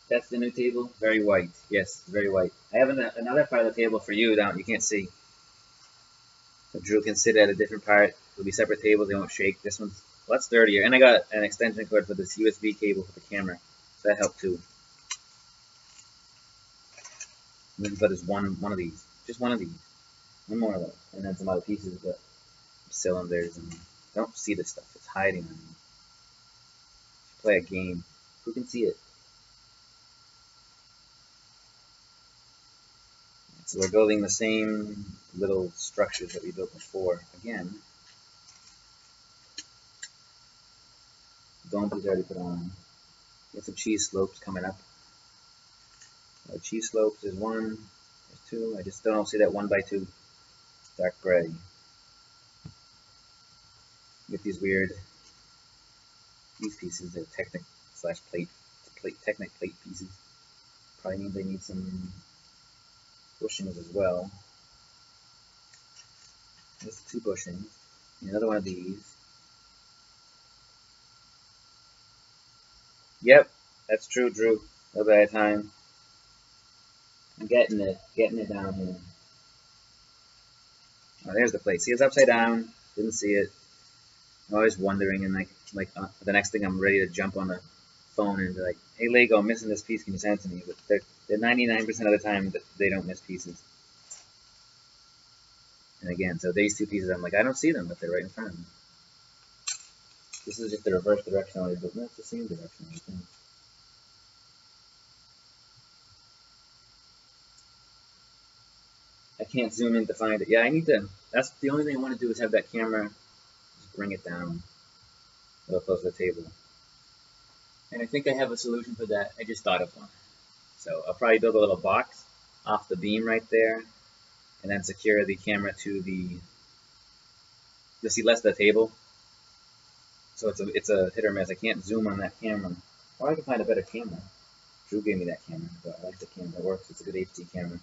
that's the new table. Very white. Yes, very white. I have another part of the table for you down. You can't see. So Drew can sit at a different part. It'll be separate tables. They won't shake. This one's lots dirtier. And I got an extension cord for this USB cable for the camera. So that helped too. But there's one of these. Just one of these. One more of those. And then some other pieces, but cylinders. And don't see this stuff. It's hiding on you. Play a game. Who can see it? So we're building the same little structures that we built before. Again, dome is already put on. Get some cheese slopes coming up. Cheese slopes is 1, there's 2. I just still don't see that 1x2 dark gray. Get these weird, these pieces are Technic / plate, Technic plate pieces. Probably means they need some bushings as well. There's 2 bushings. Another one of these. Yep, that's true, Drew. No bad time. I'm getting it down here. Oh, there's the plate. See, it's upside down. Didn't see it. I'm always wondering, and like the next thing I'm ready to jump on the phone and be like, "Hey Lego, I'm missing this piece. Can you send it to me?" But they're 99% of the time that they don't miss pieces. And again, so these 2 pieces, I'm like, I don't see them, but they're right in front of me. This is just the reverse direction I but that's the same direction, I think. I can't zoom in to find it. Yeah, I need to. That's the only thing I want to do is have that camera just bring it down a little closer to the table. And I think I have a solution for that. I just thought of one. So I'll probably build a little box off the beam right there, and then secure the camera to the. You'll see less of the table. So it's a hit or miss. I can't zoom on that camera. Or I can find a better camera. Drew gave me that camera, but I like the camera. It works. It's a good HD camera.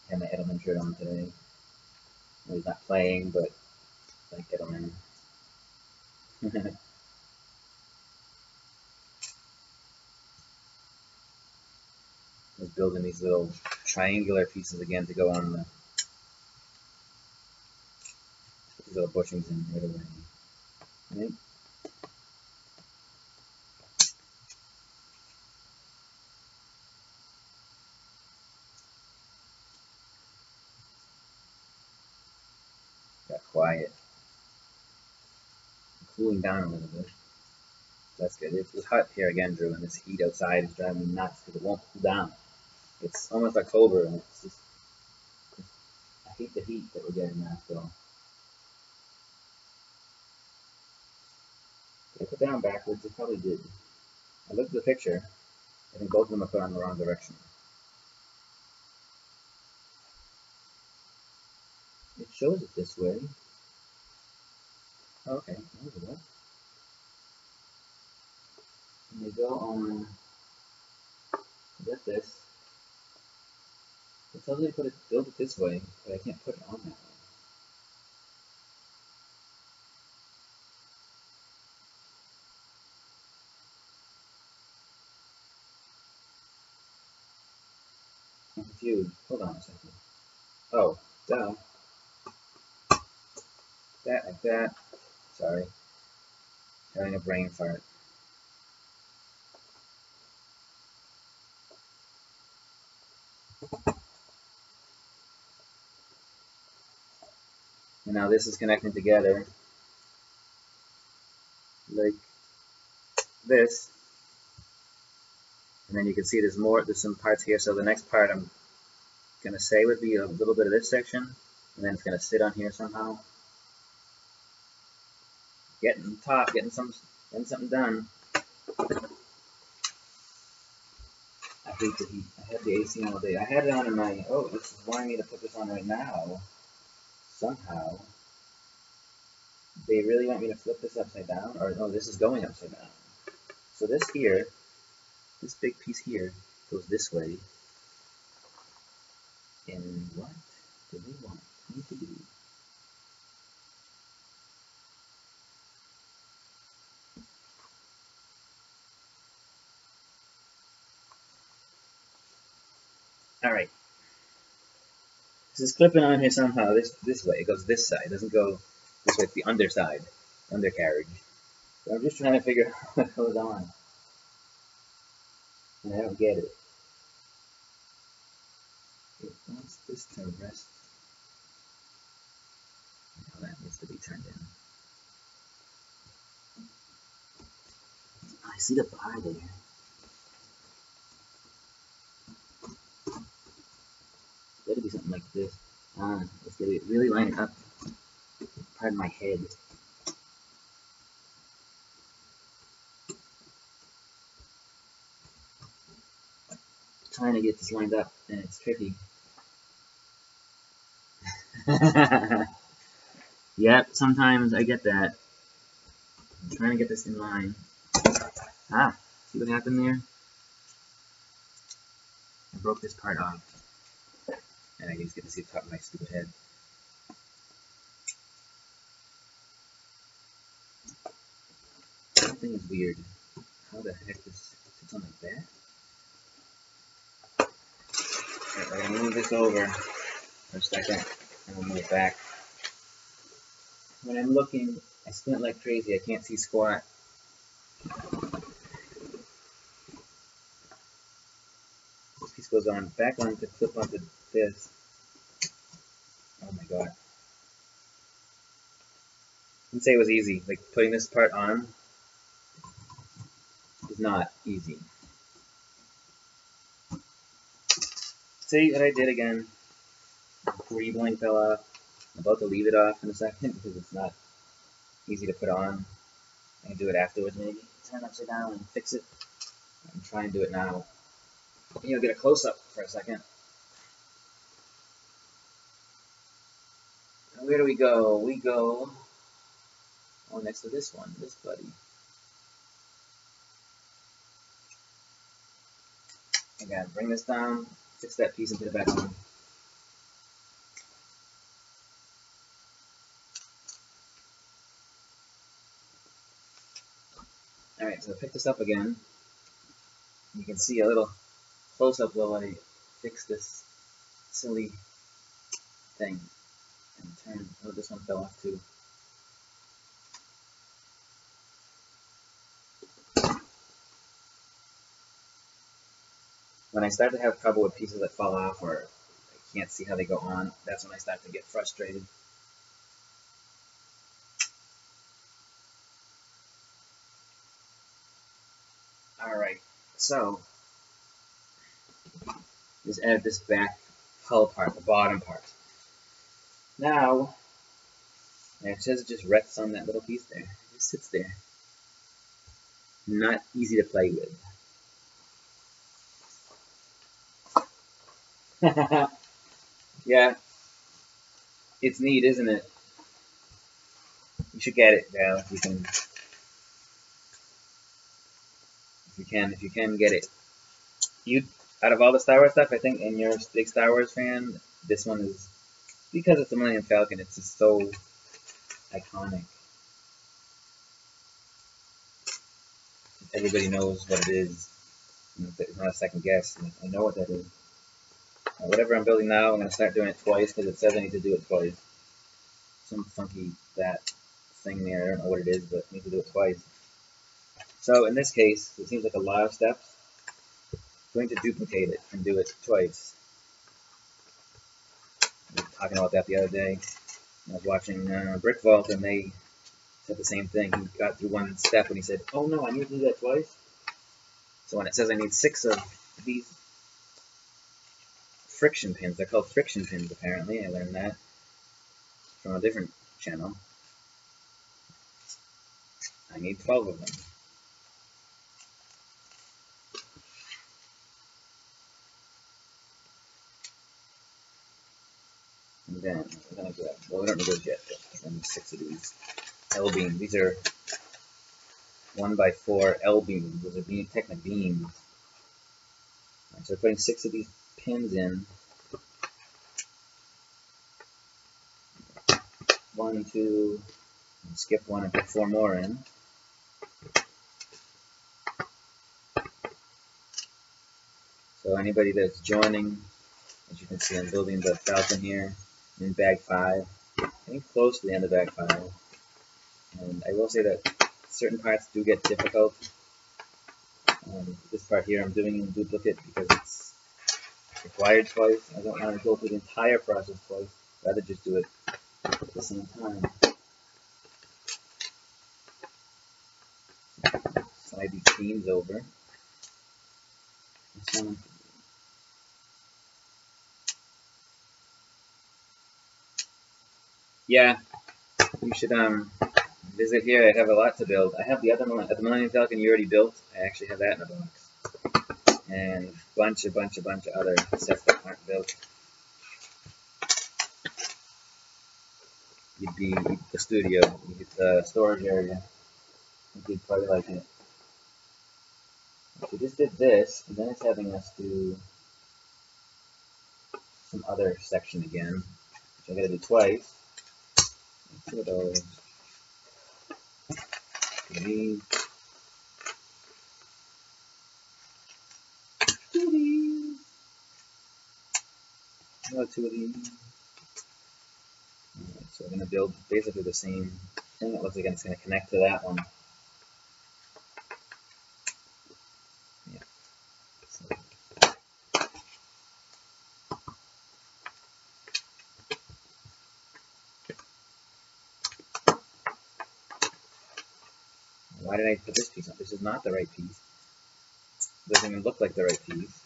I have my Edelman shirt on today. Well, he's not playing, but like Edelman. I was building these little triangular pieces again to go on the these little bushings in right away. Right? Got quiet. I'm cooling down a little bit. That's good. It was hot here again, Drew, and this heat outside is driving me nuts because it won't cool down. It's almost October, and it's just, I hate the heat that we're getting now, so. Did I put down backwards? It probably did. I looked at the picture. I think both of them are put on the wrong direction. It shows it this way. Oh, okay, there we go. And they go on, get this. It tells me to build it this way, but I can't put it on that way. I'm confused. Hold on a second. Oh, duh. That like that. Sorry. Having a brain fart. And now this is connecting together like this. And then you can see there's some parts here. So the next part I'm gonna say would be a little bit of this section, and then it's gonna sit on here somehow. Getting something done. I hate the heat. I had the AC on all day. I had it on in my, oh, this is wanting me to put this on right now. Somehow. They really want me to flip this upside down? Or no, this is going upside down. So this here, this big piece here, goes this way. And what do they want me to do? Alright. This is clipping on here somehow, this way. It goes this side. It doesn't go this way. It's the underside, undercarriage. So I'm just trying to figure out what goes on. And I don't get it. It wants this to rest. Now that needs to be turned in. I see the bar there. It's gotta be something like this. It's gonna really line it up. Pardon my head. Trying to get this lined up, and it's tricky. Yep, sometimes I get that. I'm trying to get this in line. Ah, see what happened there? I broke this part off. And I just get to see the top of my stupid head. That thing is weird. How the heck this sits on like that? Alright, we're gonna move this over for a second, and we'll move it back. When I'm looking, I squint like crazy. I can't see squat. This piece goes on. Back one to flip onto this. Oh my god. I'd say it was easy. Like putting this part on is not easy. See what I did again? Pre-blank fell off. I'm about to leave it off in a second because it's not easy to put on. I can do it afterwards maybe. Turn it upside down and fix it. I'm trying to do it now. You'll get a close-up for a second. And where do we go? We go next to this one, this buddy. I gotta bring this down, fix that piece and put it back on. Alright, so I picked this up again. You can see a little close-up while I fix this silly thing. And turn, oh, this one fell off too. When I start to have trouble with pieces that fall off or I can't see how they go on, that's when I start to get frustrated. Alright, so just add this back hull part, the bottom part. Now, it says it just rests on that little piece there. It just sits there. Not easy to play with. Yeah, it's neat, isn't it? You should get it now if you can. If you can get it. Out of all the Star Wars stuff, I think, and you're a big Star Wars fan, this one is, because it's the Millennium Falcon, it's just so iconic. Everybody knows what it is. It's not a second guess. I know what that is. Whatever I'm building now, I'm going to start doing it twice because it says I need to do it twice. Some funky that thing there, I don't know what it is, but I need to do it twice. So in this case, it seems like a lot of steps. I'm going to duplicate it and do it twice. I was talking about that the other day. I was watching Brick Vault and they said the same thing. He got through one step and he said, oh no, I need to do that twice. So when it says I need 6 of these friction pins, they're called friction pins apparently, I learned that from a different channel. I need 12 of them. And then we're going to grab, well, we don't need those yet, but I need 6 of these L-beams. These are 1x4 L-beams. Those are Technic beams. Right, so we're putting 6 of these pins in. 1, 2, skip 1 and put 4 more in. So anybody that's joining, as you can see, I'm building the Falcon here in bag 5. Getting close to the end of bag 5. And I will say that certain parts do get difficult. This part here I'm doing in duplicate because it's required twice. I don't want to go through the entire process twice. I'd rather just do it at the same time. Slide these beams over. Yeah, you should visit here. I have a lot to build. I have the other the Millennium Falcon you already built. I actually have that in a box, and a bunch of other sets that aren't built. You'd be the studio, the storage area. I think you'd probably like it. We just did this, and then it's having us do some other section again, which I'm gonna do twice. 2 of those. These. 2 of these. Another 2 of these. Alright, so we're going to build basically the same thing. It looks like it's going to connect to that one. Yeah. So. Why did I put this piece on? This is not the right piece. It doesn't even look like the right piece.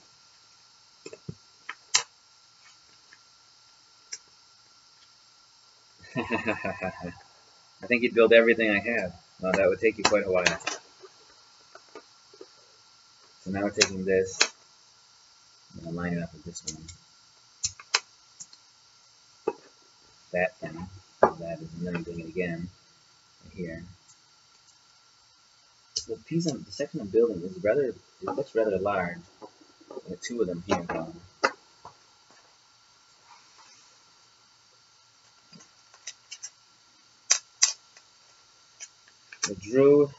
I think you'd build everything I have. Well, that would take you quite a while. So now we're taking this, I'm going to line it up with this one. That thing, that is, and then I'm doing it again right here. The piece, the section I'm building is rather, it looks rather large. I got 2 of them here. So Drew,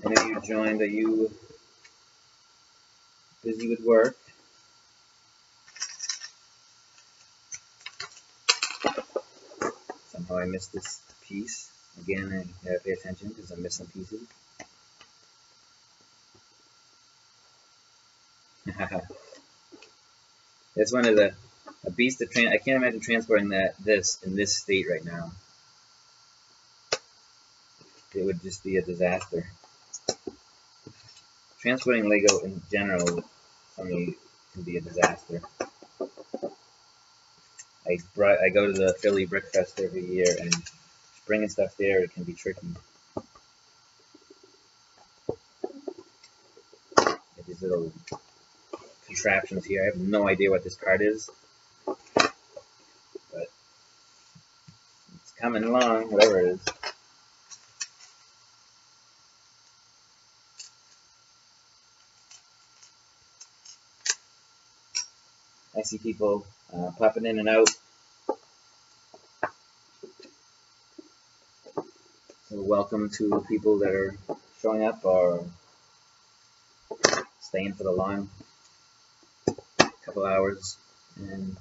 I know you joined. Are you busy with work? Somehow I missed this piece. Again, I gotta pay attention because I'm missing pieces. This one is a beast of I can't imagine transporting this in this state right now. It would just be a disaster. Transporting Lego in general, for me, can be a disaster. I go to the Philly Brick Fest every year, and bringing stuff there, it can be tricky. These little contraptions here. I have no idea what this card is, but it's coming along, whatever it is. I see people popping in and out. So welcome to people that are showing up or staying for the long couple hours. And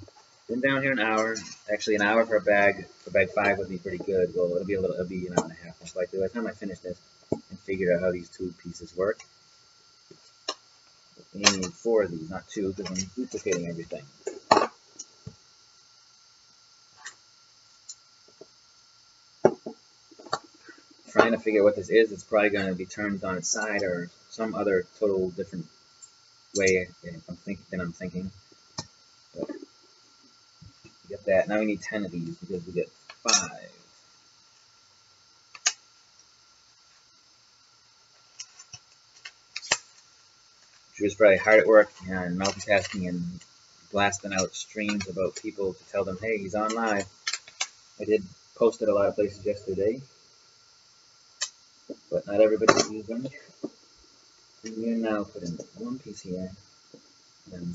been down here an hour. Actually, an hour for bag 5 would be pretty good. Well, it'll be an hour and a half most likely by the time I finish this and figure out how these 2 pieces work. You need 4 of these, not 2, because I'm duplicating everything. Trying to figure out what this is. It's probably going to be turned on its side or some other total different way I'm thinking. But we get that. Now we need 10 of these because we get 5. She was probably hard at work and multitasking and blasting out streams about people to tell them, hey, he's on live. I did post it a lot of places yesterday, but not everybody sees them. And we're now putting 1 piece here and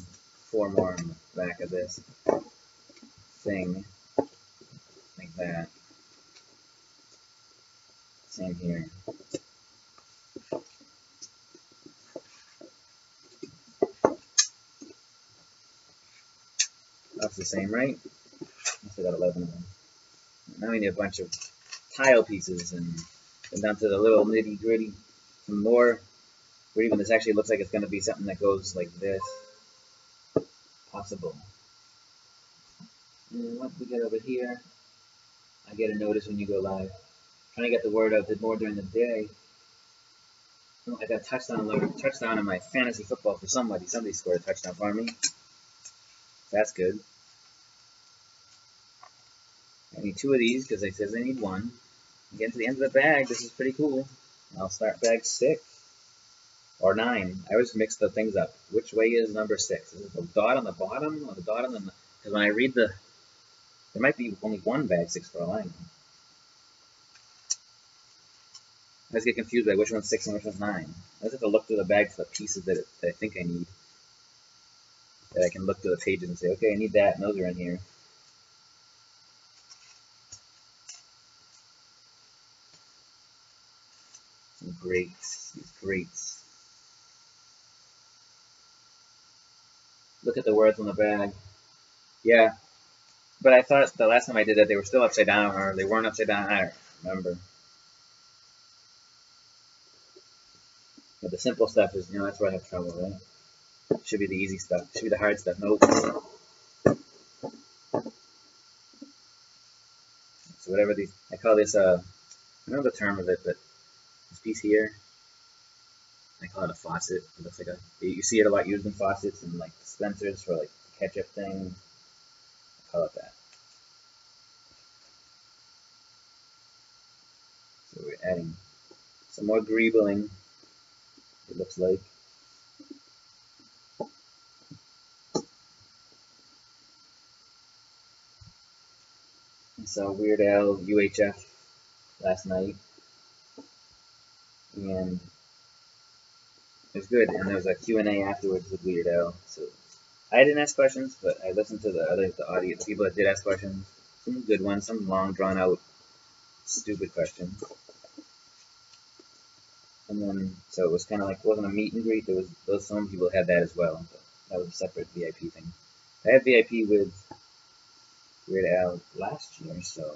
4 more on the back of this thing, like that. Same here. That's the same, right? I still got 11 of them. Now we need a bunch of tile pieces and down to the little nitty gritty. Some more. Or even this actually looks like it's going to be something that goes like this. Possible. And what we get over here, I get a notice when you go live. Trying to get the word out, did more during the day. Oh, I got a touchdown in my fantasy football for somebody. Somebody scored a touchdown for me. That's good. I need 2 of these because it says I need 1. Getting to the end of the bag, this is pretty cool. I'll start bag 6 or 9. I always mix the things up. Which way is number 6? Is it the dot on the bottom or the dot on the? Because when I read there might be only 1 bag 6 for all I know. I always get confused by which one's 6 and which one's 9. I just have to look through the bag for the pieces that I think I need. That I can look through the pages and say, okay, I need that, and those are in here. Some grates, these grates. Look at the words on the bag. Yeah, but I thought the last time I did that they were still upside down, or they weren't upside down. I don't remember. But the simple stuff is, that's where I have trouble, right? Should be the easy stuff. Should be the hard stuff. Nope. So whatever these, I call this, I don't know the term of it, but this piece here, I call it a faucet. It looks like you see it a lot used in faucets and like dispensers for like ketchup thing. I call it that. So we're adding some more greebling, it looks like. I saw Weird Al UHF last night, and it was good, and there was a Q&A afterwards with Weird Al. So I didn't ask questions, but I listened to the audience, the people that did ask questions. Some good ones, some long, drawn out, stupid questions. And then, so it was kind of like, it wasn't a meet and greet. There was some people had that as well, but that was a separate VIP thing. I had VIP with Weird Al last year, so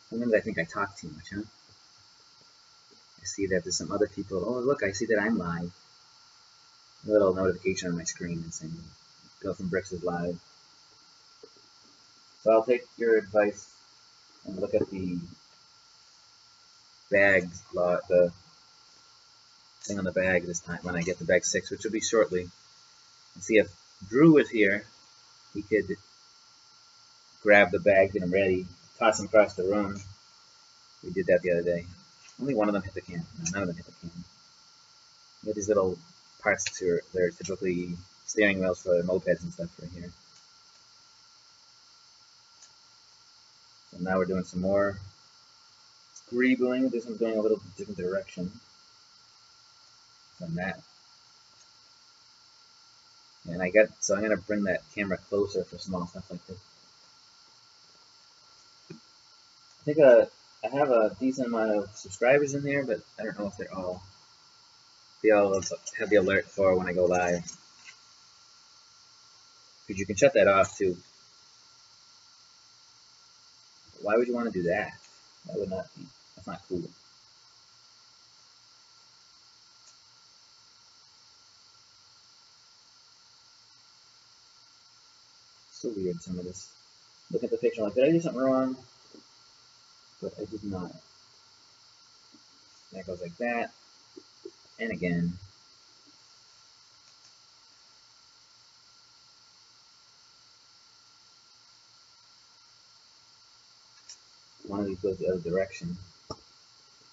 sometimes I think I talk too much, huh? I see that there's some other people. Oh, look, I see that I'm live. A little notification on my screen is saying Bill from Bricks is live. So I'll take your advice and look at the bags, the thing on the bag this time when I get the bag 6, which will be shortly. And see if Drew was here, he could grab the bags, get them ready, toss them across the room. We did that the other day. Only one of them hit the can. No, none of them hit the can. You have these little parts they're typically steering wheels for mopeds and stuff right here. So now we're doing some more scribbling. This one's going a little different direction than that. And so I'm gonna bring that camera closer for small stuff like this. I think I have a decent amount of subscribers in there, but I don't know if they all have the alert for when I go live. Because you can shut that off too. Why would you want to do that? That would not be. That's not cool. So weird, some of this. Look at the picture, like, did I do something wrong? But I did not. That goes like that. And again. One of these goes the other direction.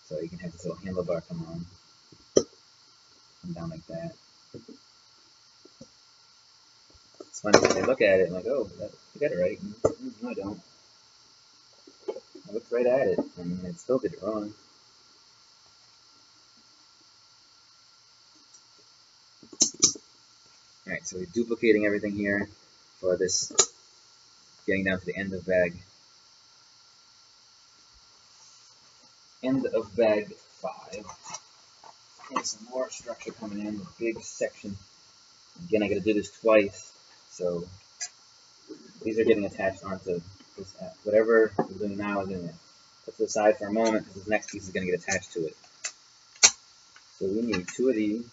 So you can have this little handlebar come on. Come down like that. It's funny when I look at it, I'm like, oh, you got it right. No, I don't. I looked right at it, and I still did it wrong. Alright, so we're duplicating everything here for this, getting down to the end of bag. End of bag 5. And some more structure coming in, a big section. Again, I gotta do this twice, so these are getting attached onto this, whatever we're doing now is going to put to the side for a moment because this next piece is going to get attached to it. So we need 2 of these,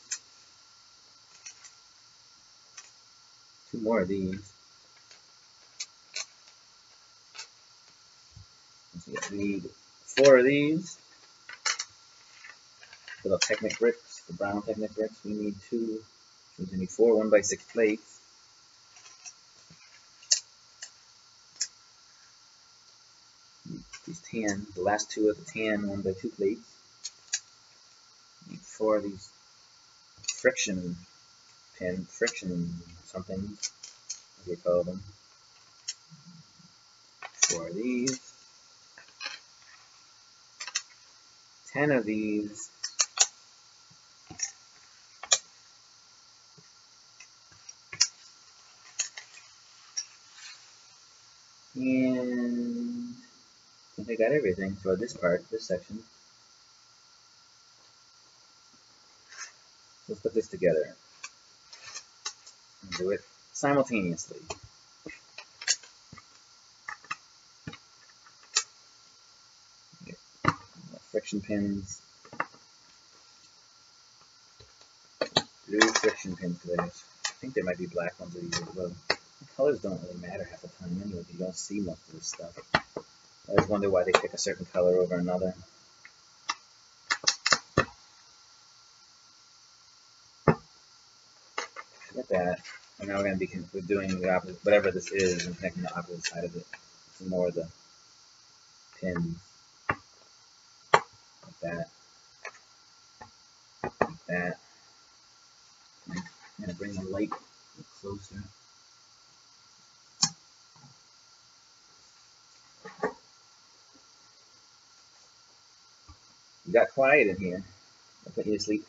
2 more of these. We need 4 of these, little Technic bricks, the brown Technic bricks. We need 2, which means we need 4 1x6 plates. These tan, the last 2 of the tan 1x2 plates. Need 4 of these friction something, as they call them. 4 of these. 10 of these. And I think I got everything for this part, this section. Let's put this together and do it simultaneously. Friction pins, blue friction pins today. I think there might be black ones of these as well. The colors don't really matter half the time anyway. You don't see most of this stuff. I always wonder why they pick a certain color over another. Get that. And now we're doing the opposite, whatever this is, and connecting the opposite side of it. Some more of the pins. Like that. Like that. I'm going to bring the light a little closer. You got quiet in here. I'll put you to sleep.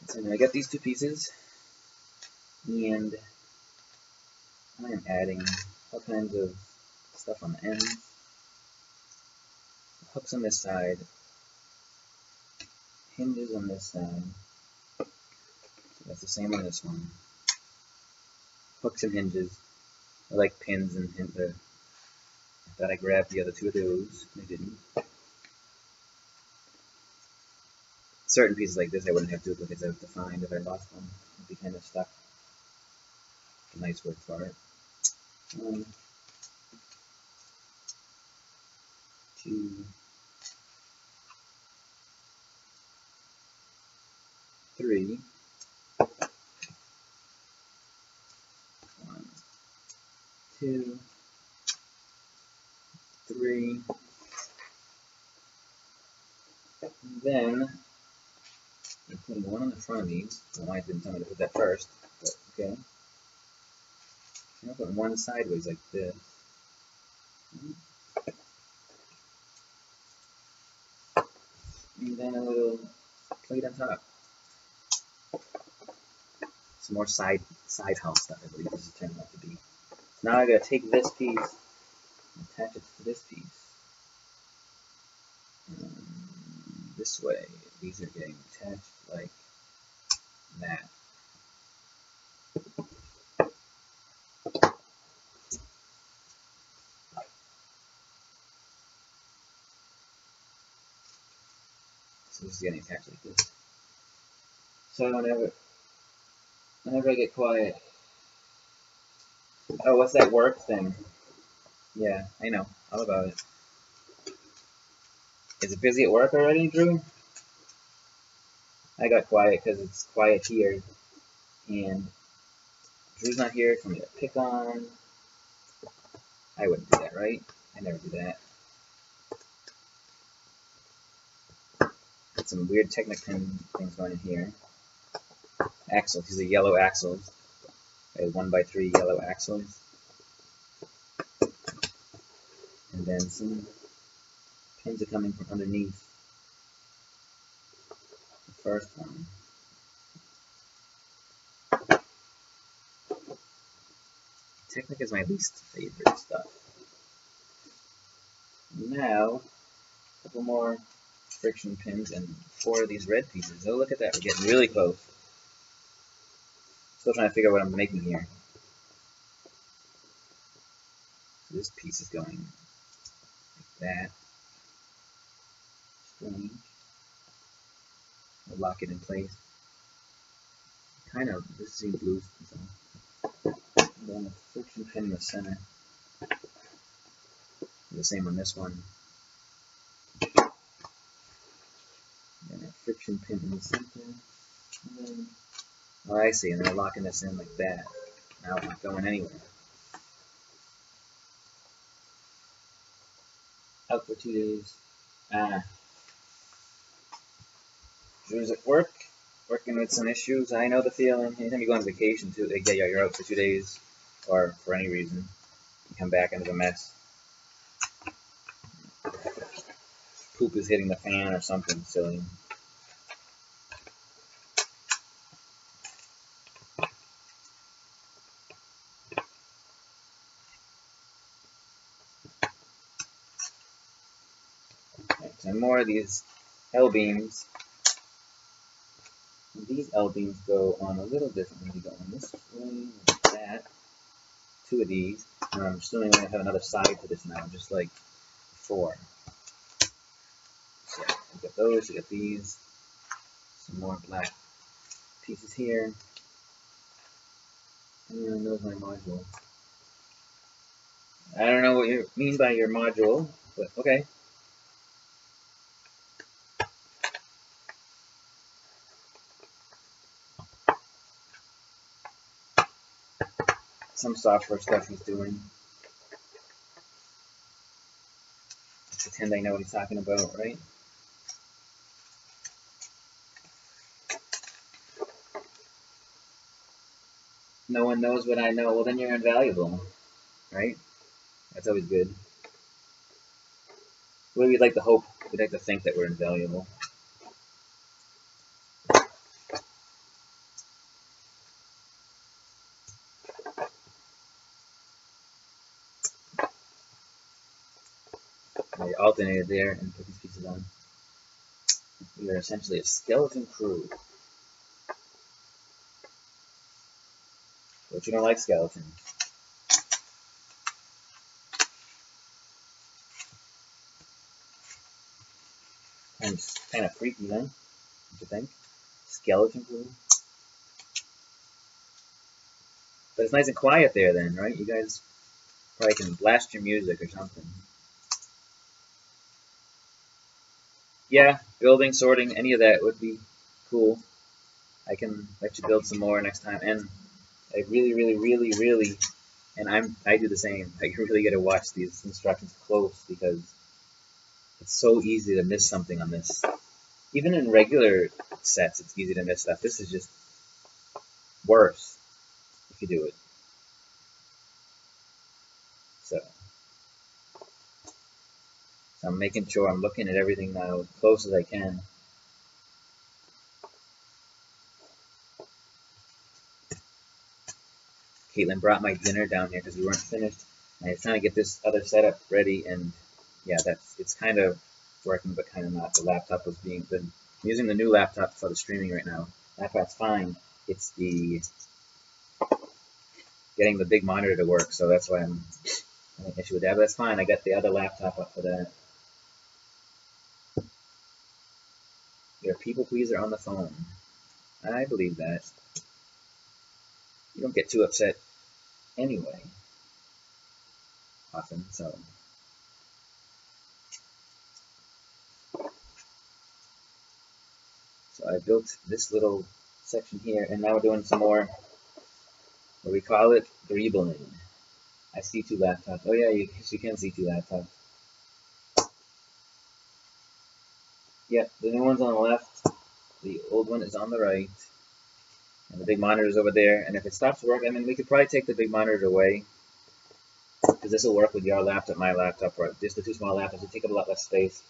So now I got these two pieces, and I am adding all kinds of stuff on the ends. Hooks on this side, hinges on this side. So that's the same on this one. Hooks and hinges. I like pins and hinges. I thought I grabbed the other two of those. I didn't. Certain pieces like this I wouldn't have duplicates I have to find if I lost one. I'd be kind of stuck. A nice word for it. 1, 2, 3. 1, 2, 3. And then I'm putting one on the front of these. I don't know why it didn't tell me to put that first, but okay. I'm going to put one sideways like this. And then a little plate on top. Some more side house stuff, I believe this is turning out to be. So now I gotta take this piece and attach it to this piece. This way, these are getting attached like that. So this is getting attached like this. So whenever I get quiet, oh, what's that work thing? Yeah, I know, all about it. Is it busy at work already, Drew? I got quiet because it's quiet here, and Drew's not here for me to pick on. I wouldn't do that, right? I never do that. Got some weird Technic-pin things going in here. Axles, these are yellow axles. I had 1x3 yellow axles. And then some pins are coming from underneath the first one. Technic is my least favorite stuff. Now, a couple more friction pins and 4 of these red pieces. Oh, look at that, we're getting really close. Still trying to figure out what I'm making here. So this piece is going like that. Strange. I'll lock it in place. Kind of, this seems loose. So. And then a friction pin in the center. The same on this one. And a friction pin in the center. And then, oh, I see, and then I'm locking this in like that. Now it's not going anywhere. Out for 2 days. Drew's at work, working with some issues. I know the feeling. Anytime you go on vacation, too, yeah, you're out for 2 days, or for any reason, you come back into a mess. Poop is hitting the fan or something silly. Right, so more of these L-beams. These L-beams go on a little differently. They go on this way, like that. 2 of these. And I'm assuming we're going to have another side to this now, just like before. So we got those, we got these. Some more black pieces here. And there's my module. I don't know what you mean by your module, but okay. Some software stuff he's doing. Pretend I know what he's talking about, right? No one knows what I know. Well, then you're invaluable, right? That's always good. we'd like to hope, we'd like to think that we're invaluable. I alternated there and put these pieces on. We are essentially a skeleton crew. But you don't like skeletons. Kind of freaky, huh? Don't you think? Skeleton crew. But it's nice and quiet there then, right? You guys probably can blast your music or something. Yeah, building, sorting, any of that would be cool. I can let you build some more next time. And I really, and I do the same. I really got to watch these instructions close because it's so easy to miss something on this. Even in regular sets, it's easy to miss stuff. This is just worse if you do it. So I'm making sure I'm looking at everything now as close as I can. Caitlin brought my dinner down here because we weren't finished. And I was trying to get this other setup ready, and yeah, it's kind of working, but kind of not. The laptop was I'm using the new laptop for the streaming right now. Laptop's fine. It's the getting the big monitor to work, so that's why I'm having an issue with that. But that's fine. I got the other laptop up for that. You're a people pleaser on the phone. I believe that. You don't get too upset anyway, often, so. So I built this little section here, and now we're doing some more, what we call it, greebling. I see 2 laptops. Oh yeah, you can see 2 laptops. Yep, the new one's on the left, the old one is on the right, and the big monitor is over there. And if it stops working, I mean, we could probably take the big monitor away, because this will work with your laptop, my laptop, or just the 2 small laptops. It take up a lot less space.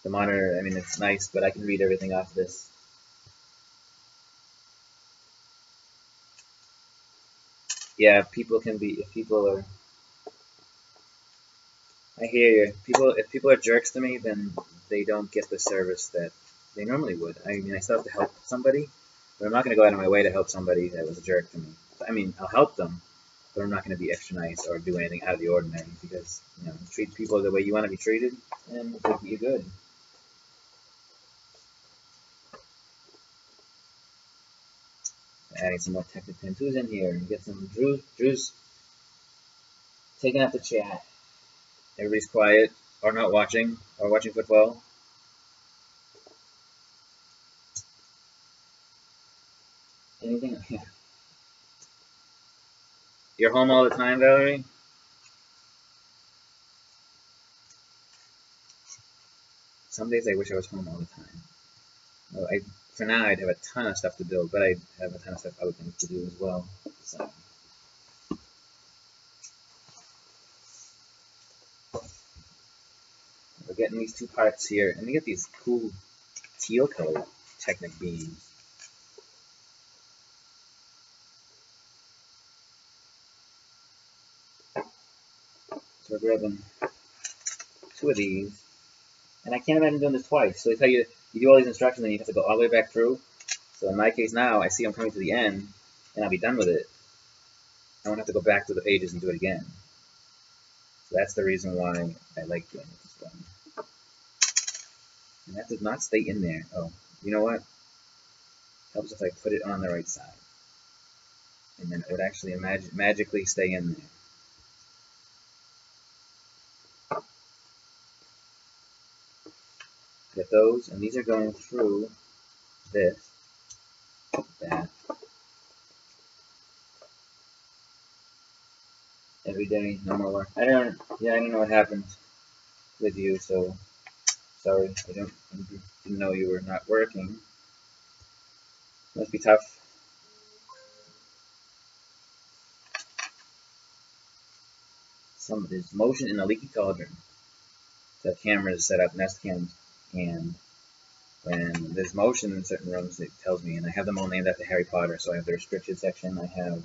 The monitor, I mean, it's nice, but I can read everything off this. Yeah, people can be, if people are, I hear you. If people are jerks to me, then they don't get the service that they normally would. I mean, I still have to help somebody, but I'm not going to go out of my way to help somebody that was a jerk to me. I mean, I'll help them, but I'm not going to be extra nice or do anything out of the ordinary, because, you know, treat people the way you want to be treated, and you're good. Adding some more Technic pins. Who's in here? Get some Drew's taking out the chat. Everybody's quiet, or not watching, or watching football. Anything? You're home all the time, Valerie? Some days I wish I was home all the time. Well, for now, I'd have a ton of stuff to build, but I'd have a ton of other things to do as well. So. We're getting these 2 parts here, and we get these cool teal color Technic beams. So we're grabbing 2 of these, and I can't imagine doing this twice. So they tell you do all these instructions, and you have to go all the way back through. So in my case now, I see I'm coming to the end, and I'll be done with it. I won't have to go back to the pages and do it again. So that's the reason why I like doing it this way. And that does not stay in there. Oh, you know what? Helps if I put it on the right side. And then it would actually magically stay in there. Get those, and these are going through this, that. Every day, no more work. I don't know what happened with you, so sorry. I didn't know you were not working. Must be tough. There's motion in a leaky cauldron. to have cameras set up, nest cams, and when there's motion in certain rooms, it tells me, and I have them all named after Harry Potter. So I have the restricted section, I have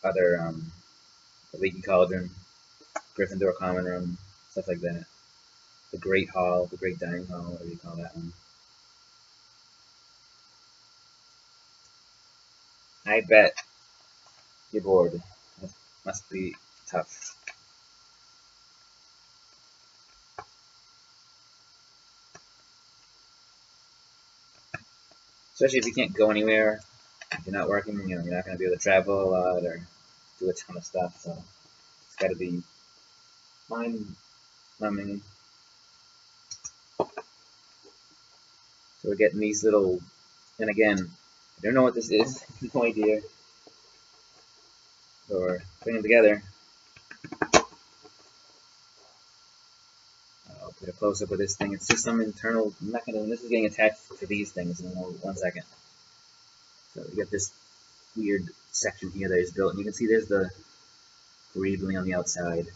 other, the Leaky Cauldron, Gryffindor Common Room, stuff like that. The Great Hall, the Great Dining Hall, whatever you call that one. I bet you're bored. That must be tough. Especially if you can't go anywhere, if you're not working, you know, you're not going to be able to travel a lot or do a ton of stuff, so it's got to be mind-numbing. So we're getting these little, and again, I don't know what this is, no idea. So we're putting them together. I'll put a close-up of this thing. It's just some internal mechanism. This is getting attached to these things in 1 second. So we get this weird section here that is built, and you can see there's the greebling on the outside.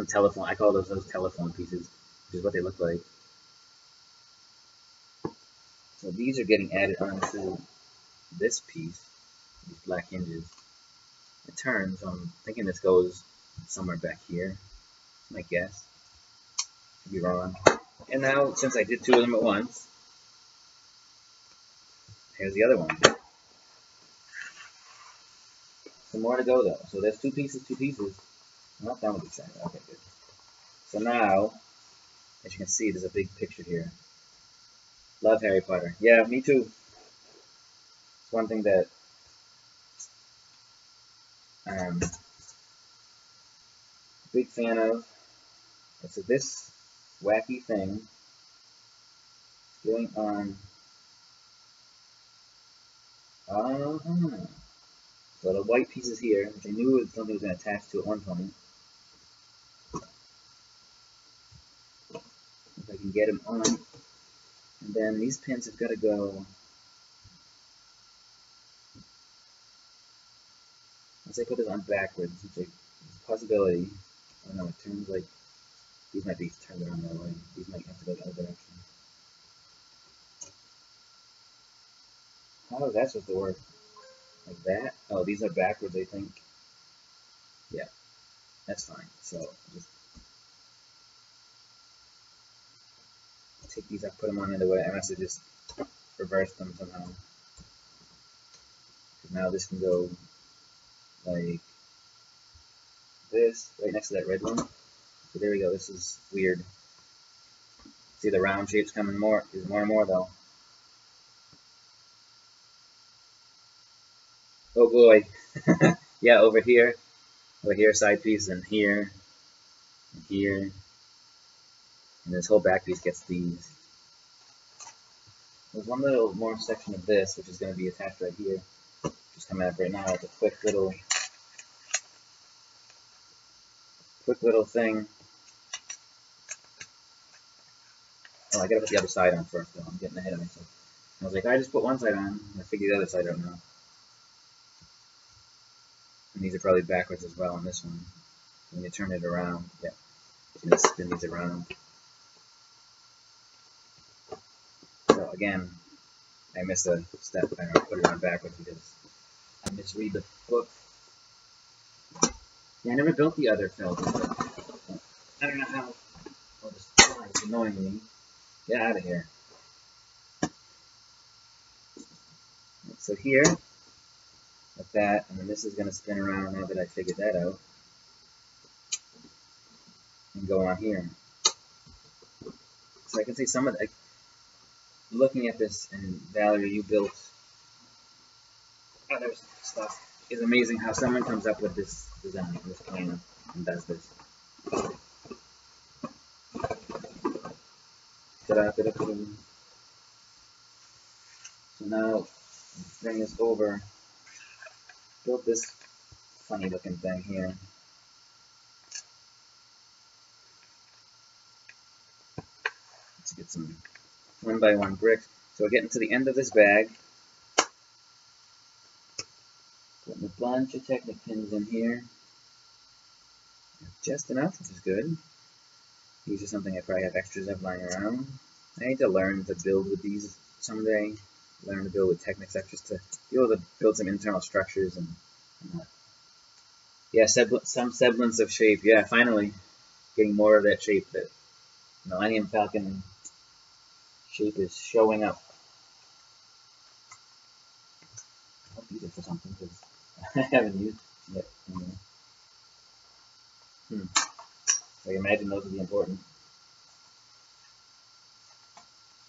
Telephone. I call those telephone pieces, which is what they look like. So these are getting added onto this piece, these black hinges. It turns. So I'm thinking this goes somewhere back here. My guess. Could be wrong. And now, since I did 2 of them at once, here's the other one. Some more to go though. So there's 2 pieces, 2 pieces. I'm not done with the side. Okay, good. So now, as you can see, there's a big picture here. Love Harry Potter. Yeah, me too. It's one thing that big fan of. And so this wacky thing is going on. So the white pieces here, which I knew was something was going to attach to at one point. If I can get them on. And then these pins have got to go. Once I put this on backwards, which is a possibility. I don't know, it turns like, these might be turned around that way. These might have to go the other direction. How is that supposed to work? Like that? Oh, these are backwards, I think. Yeah, that's fine. So, just take these up, put them on the other way. I must have just reversed them somehow. Now this can go like this, right next to that red one. So there we go. This is weird. See the round shapes coming more. There's more and more though. Oh boy. Yeah, over here, side piece, and here, and here, and this whole back piece gets these. There's one little more section of this, which is going to be attached right here. Just coming up right now. It's a quick little thing. Oh, I gotta put the other side on first, though. I'm getting ahead of myself. I was like, I just put one side on, and I figured the other side out now. And these are probably backwards as well on this one. When you turn it around, yeah, you can spin these around. So again, I missed a step. I put it on backwards because I misread the book. Yeah, I never built the other felt. I don't know how. Oh, this car is annoying me. Get out of here. So here, like that, and then this is going to spin around now that I figured that out. And go on here. So I can see some of the, looking at this, and Valerie, you built other stuff. It's amazing how someone comes up with this design, this plan, and does this. So now, bring this over. Built this funny looking thing here. Let's get some 1x1 bricks. So we're getting to the end of this bag. Putting a bunch of Technic pins in here. just enough, which is good. These are something I probably have extras of lying around. I need to learn to build with these someday. Learn to build with Technics extras to be able to build some internal structures and yeah, some semblance of shape. Yeah, finally getting more of that shape. That Millennium Falcon shape is showing up. I hope these are for something because I haven't used it yet. I imagine those would be important.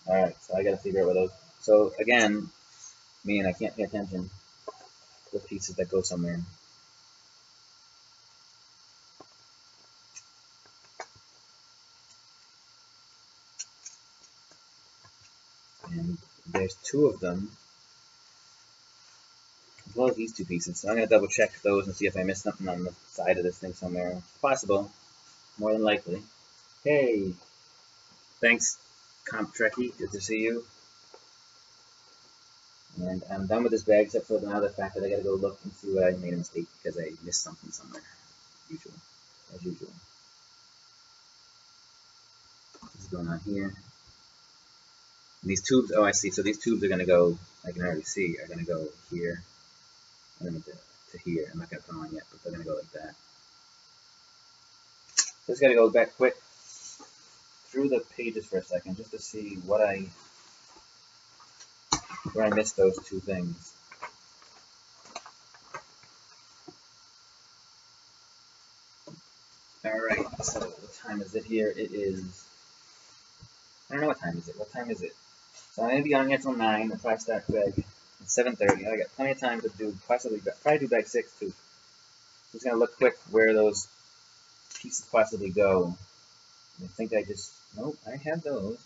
Alright, so I gotta figure out what those. So again, I can't pay attention to the pieces that go somewhere. And there's two of them, as well as these two pieces. So I'm gonna double check those and see if I missed something on the side of this thing somewhere. It's possible, more than likely. Hey, thanks, Comp Trekkie. Good to see you. And I'm done with this bag, except for now the fact that I gotta go look and see what I made a mistake because I missed something somewhere. As usual. What's going on here? And these tubes, oh I see, so these tubes are gonna go, I can already see, are gonna go here, and then to here. I'm not gonna put them on yet, but they're gonna go like that. Just gotta go back quick through the pages for a second, just to see what where I missed those two things. Alright, so what time is it here? It is, I don't know what time is it. What time is it? So I'm going to be on here till 9. I'll probably start bag at 7:30. I got plenty of time to do, probably do bag 6 too. Just going to look quick where those pieces possibly go. I think I just, nope, I have those.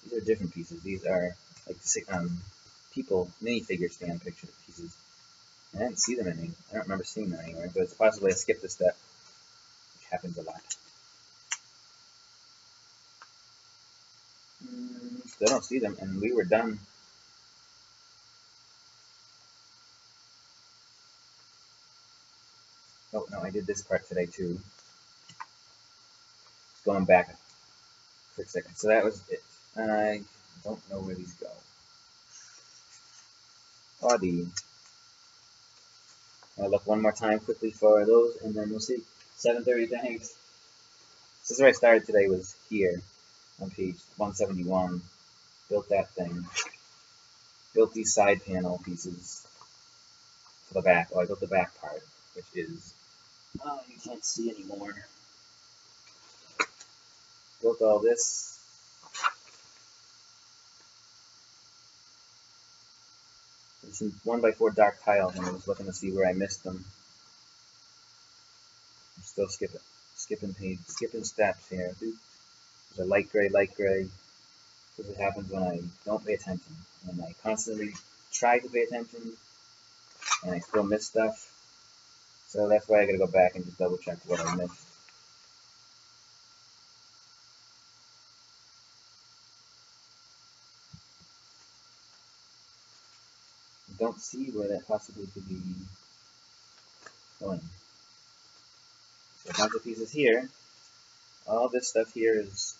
These are different pieces. These are like people, minifigure stand picture pieces. I didn't see them anywhere. I don't remember seeing them anywhere, but it's possibly I skipped a step, which happens a lot. Still don't see them, and we were done. Oh no, I did this part today too. Just going back a quick second. So that was it. I don't know where these go. Oddie. I'll look one more time quickly for those, and then we'll see. 7:30, thanks. This is where I started today, was here on page 171. Built that thing. Built these side panel pieces for the back. Oh, I built the back part, which is, oh, you can't see anymore. Built all this. There's some 1x4 dark tiles, and I was looking to see where I missed them. I'm still skipping steps here. There's a light gray, because it happens when I don't pay attention. And I constantly try to pay attention, and I still miss stuff. So that's why I gotta go back and just double check what I missed. I don't see where that possibly could be going. So a bunch of pieces here. All this stuff here is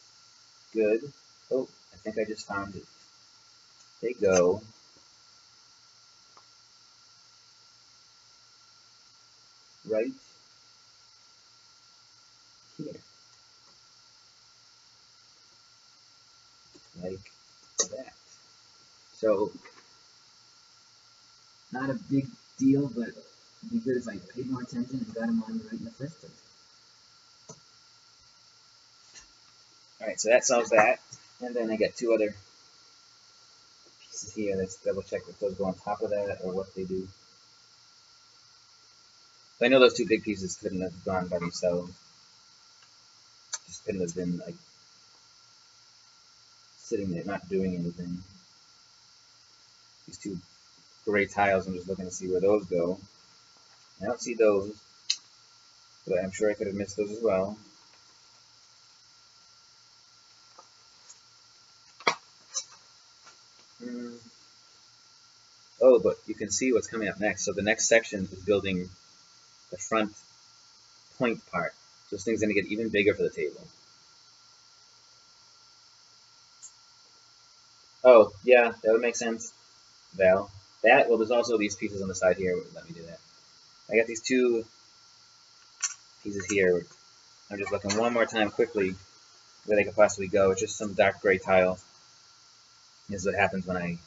good. Oh, I think I just found it. They go right here. Like that. So, not a big deal, but it'd be good if I paid more attention and got them on right in the first place. Alright, so that solves that. And then I got two other pieces here. Let's double check if those go on top of that or what they do. But I know those two big pieces couldn't have gone by themselves. Just couldn't have been like sitting there not doing anything. These two gray tiles, I'm just looking to see where those go. I don't see those, but I'm sure I could have missed those as well. Oh, but you can see what's coming up next. So the next section is building the front point part. So this thing's going to get even bigger for the table. Oh, yeah, that would make sense, Val. Well, there's also these pieces on the side here. Let me do that. I got these two pieces here. I'm just looking one more time quickly where they could possibly go. It's just some dark gray tile. This is what happens when I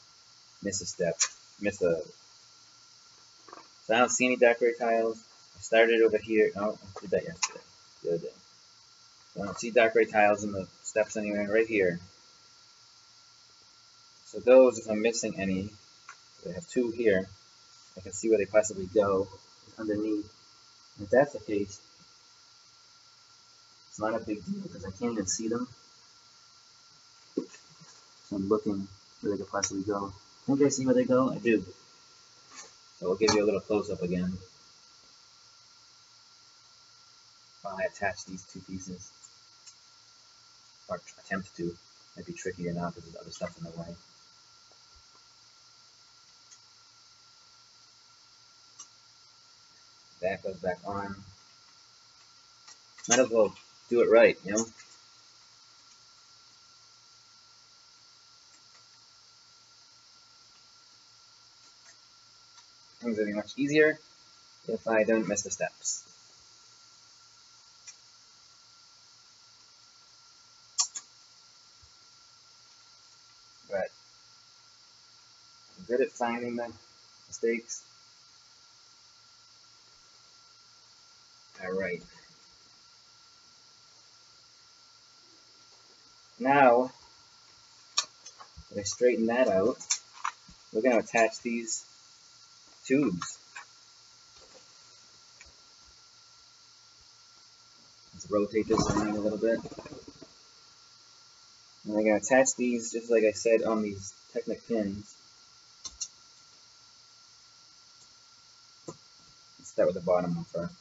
miss a step. So I don't see any dark gray tiles. I started over here. Oh, I did that yesterday, the other day. So I don't see dark gray tiles in the steps anywhere. Right here. So those, if I'm missing any, I have two here. I can see where they possibly go underneath. And if that's the case, it's not a big deal because I can't even see them. So I'm looking where they could possibly go. Think I see where they go? I do. So I'll give you a little close-up again while I attach these two pieces. Or attempt to. Might be trickier now because there's other stuff in the way. That goes back on. Might as well do it right, you know? Things will be much easier if I don't miss the steps. But I'm good at finding the mistakes. Alright. Now, that I straighten that out, we're going to attach these tubes. Let's rotate this around a little bit. And I'm going to attach these, just like I said, on these Technic pins. Let's start with the bottom one first.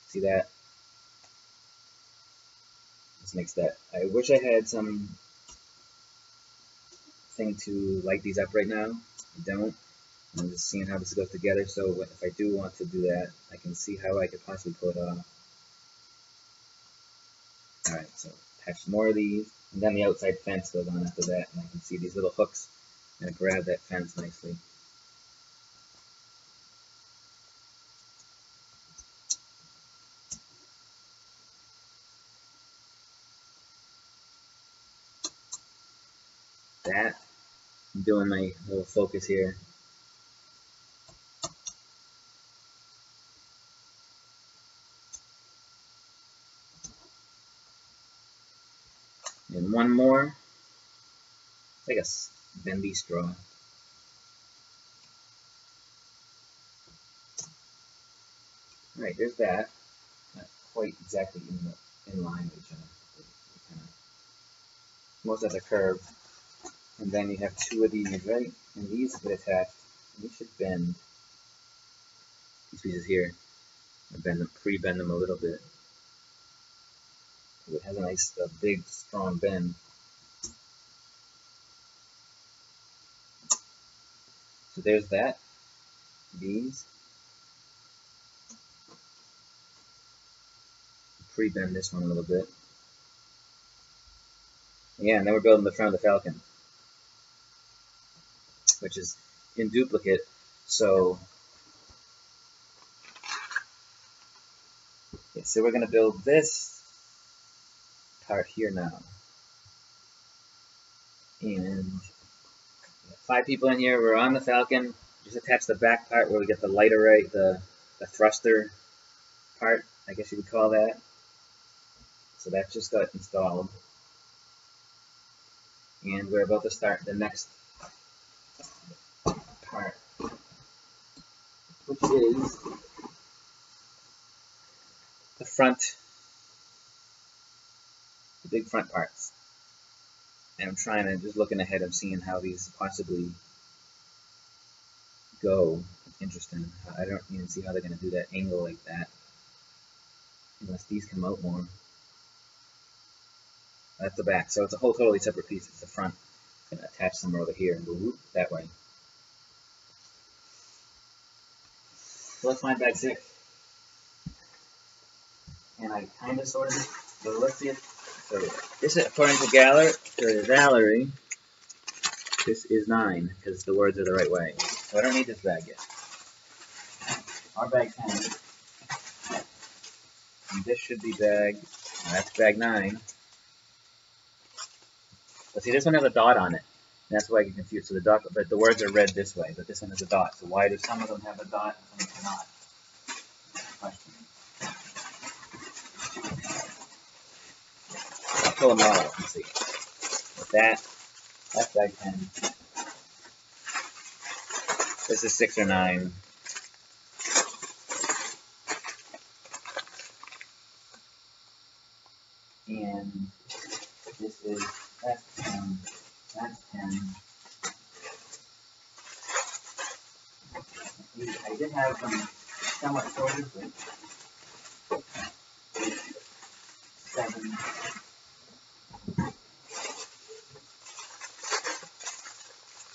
See that? This makes that. I wish I had some thing to light these up right now. I don't. I'm just seeing how this goes together, so if I do want to do that, I can see how I could possibly pull it off. Alright, so attach more of these, and then the outside fence goes on after that, and I can see these little hooks and grab that fence nicely. That, I'm doing my little focus here. And one more, like a bendy straw. Alright, there's that. Not quite exactly in line with each other. Kind of, most of the curve. And then you have two of these, right? And these get attached. And these should bend. These pieces here. Bend them, pre-bend them a little bit. It has a nice, big, strong bend. So there's that. These. Pre-bend this one a little bit. Yeah, and then we're building the front of the Falcon, which is in duplicate. So, yeah, so we're going to build this part here now. And 5 people in here. We're on the Falcon. Just attach the back part where we get the light array, the thruster part, I guess you would call that. So that just got installed. And we're about to start the next part, which is the front, the big front parts. And I'm trying to, just looking ahead, I'm seeing how these possibly go. It's interesting. I don't even see how they're going to do that angle like that, unless these come out more. That's the back, so it's a whole totally separate piece. It's the front. I'm going to attach somewhere over here and go whoop that way. So let's find bag 6. And I kind of sorted it. So let's see it. So this is according to Valerie. This is 9 because the words are the right way. So I don't need this bag yet. Our bag 10. And this should be bag. That's bag 9. But see, this one has a dot on it. And that's why I get confused. So the dot, but the words are read this way, but this one has a dot. So why do some of them have a dot and some do not? Question. I'll pull them all out and see. With that's bag 10. This is 6 or 9. And this is, that's 10. That's 10. I did have some somewhat sorted, but 7.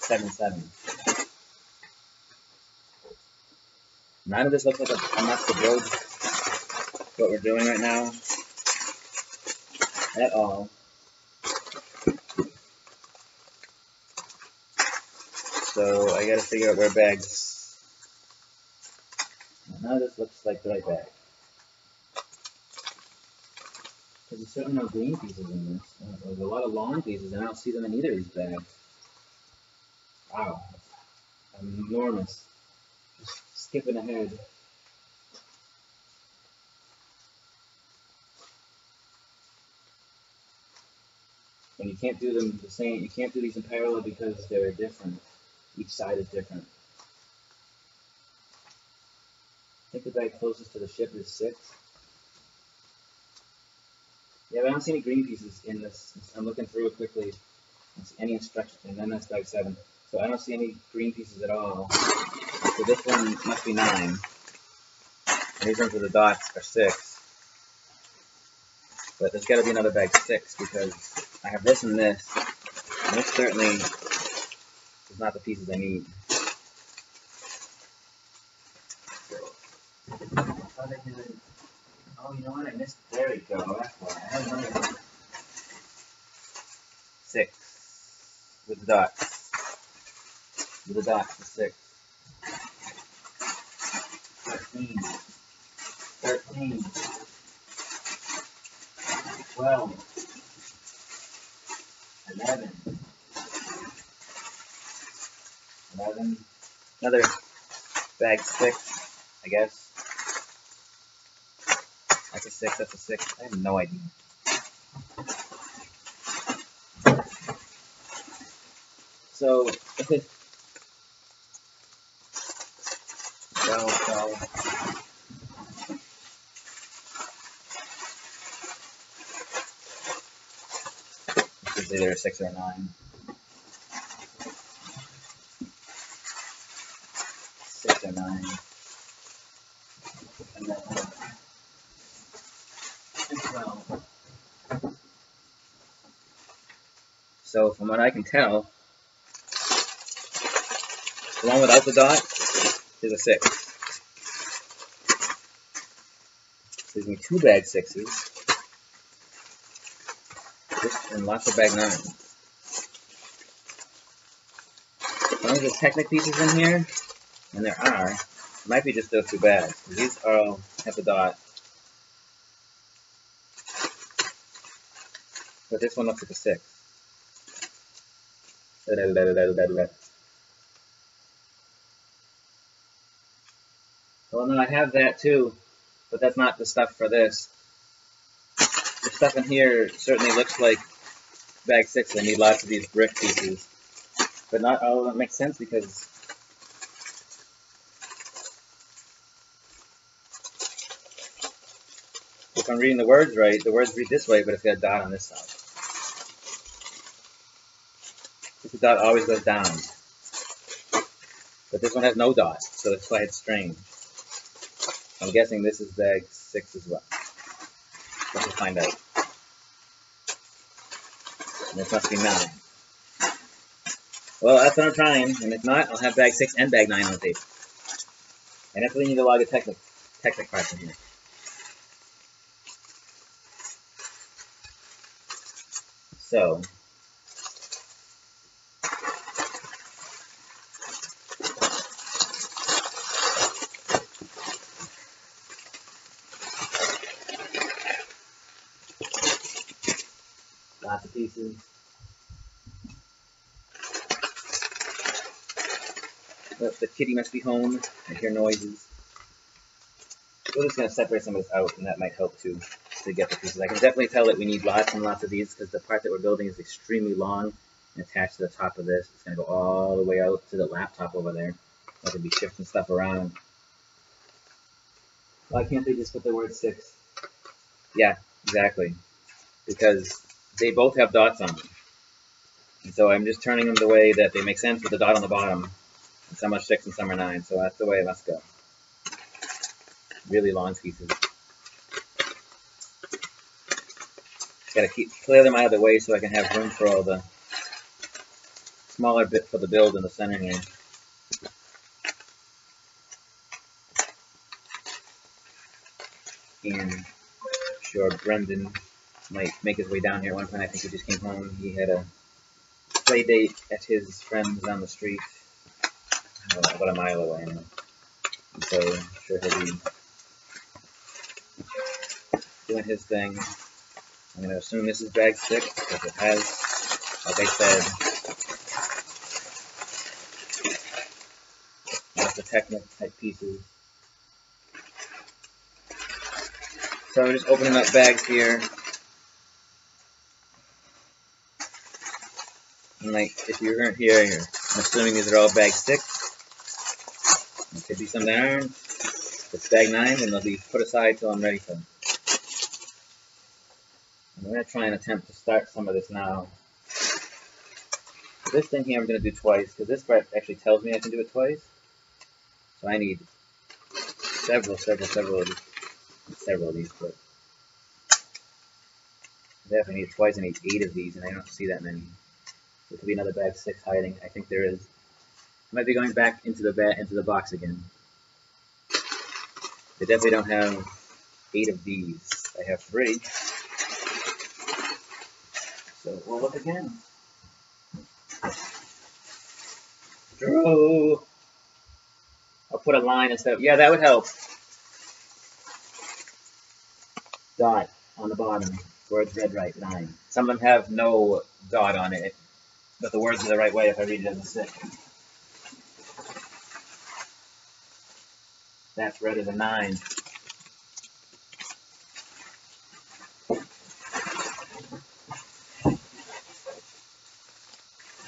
7, 7. None of this looks like enough to build what we're doing right now at all. So I gotta figure out where bags. None of this looks like the right bag. Because there's certainly no green pieces in this. There's a lot of long pieces, and I don't see them in either of these bags. Wow, that's enormous. Just skipping ahead. And you can't do them the same. You can't do these in parallel because they're different. Each side is different. I think the bag closest to the ship is 6. Yeah, but I don't see any green pieces in this. I'm looking through it quickly. I don't see any instructions, and then that's bag 7. So I don't see any green pieces at all. So this one must be 9. And these ones with the dots are 6. But there's got to be another bag 6 because I have this and this. And this certainly is not the pieces I need. Oh, you know what? I missed. There we go. That's why. I have another 6 with the dots. With the dots, the 6. 13. 13. 12. 11. 11. Another bag 6, I guess. That's a 6, that's a 6. I have no idea. So, if it... Well. It's either a 6 or a 9. 6 or 9. And then 12. So from what I can tell, the one without the dot is a 6. So there's me 2 bag 6s. And lots of bag 9s. As long as there's Technic pieces in here, and there are, it might be just those 2 bags. These all have the dot. But this one looks like a 6. Well, no, I have that too, but that's not the stuff for this. The stuff in here certainly looks like bag 6. I need lots of these brick pieces. But not all of them make sense because if I'm reading the words right, the words read this way, but it's got a dot on this side. This dot always goes down. But this one has no dot, so that's why it's strange. I'm guessing this is bag 6 as well. Let's just find out. And this must be 9. Well, that's what I'm trying, and if not, I'll have bag 6 and bag 9 on the table. I definitely need a lot of Technic parts in here. So, lots of pieces. Oh, the kitty must be home. I hear noises. We're just going to separate some of this out, and that might help too, to get the pieces. I can definitely tell that we need lots and lots of these, because the part that we're building is extremely long and attached to the top of this. It's going to go all the way out to the laptop over there. I could be shifting stuff around. Why can't they just put the word 6? Yeah, exactly. Because they both have dots on them. And so I'm just turning them the way that they make sense with the dot on the bottom. And some are 6 and some are 9, so that's the way it must go. Really long pieces. Gotta clear them out of the way so I can have room for all the smaller bit for the build in the center here. And I'm sure Brendan might make his way down here. One time I think he just came home. He had a play date at his friend's on the street, about a mile away now. And so I'm sure he'll be doing his thing. I'm going to assume this is bag 6 because it has, like I said, lots of Technic type pieces. So I'm just opening up bags here. And like, if you weren't here, I'm assuming these are all bag 6. There could be some that aren't. If it's bag 9, then they'll be put aside till I'm ready for them. I'm going to try and attempt to start some of this now. This thing here I'm going to do twice, because this part actually tells me I can do it twice. So I need several of these. Several of these, but I definitely need it twice. I need 8 of these, and I don't see that many. There could be another bag 6 hiding. I think there is. I might be going back into the box again. They definitely don't have 8 of these. I have 3. So we'll look again. Drew! I'll put a line instead of, yeah, that would help. Dot on the bottom. Words read right, 9. Some of them have no dot on it, but the words are the right way if I read it as a 6. That's read as a 9.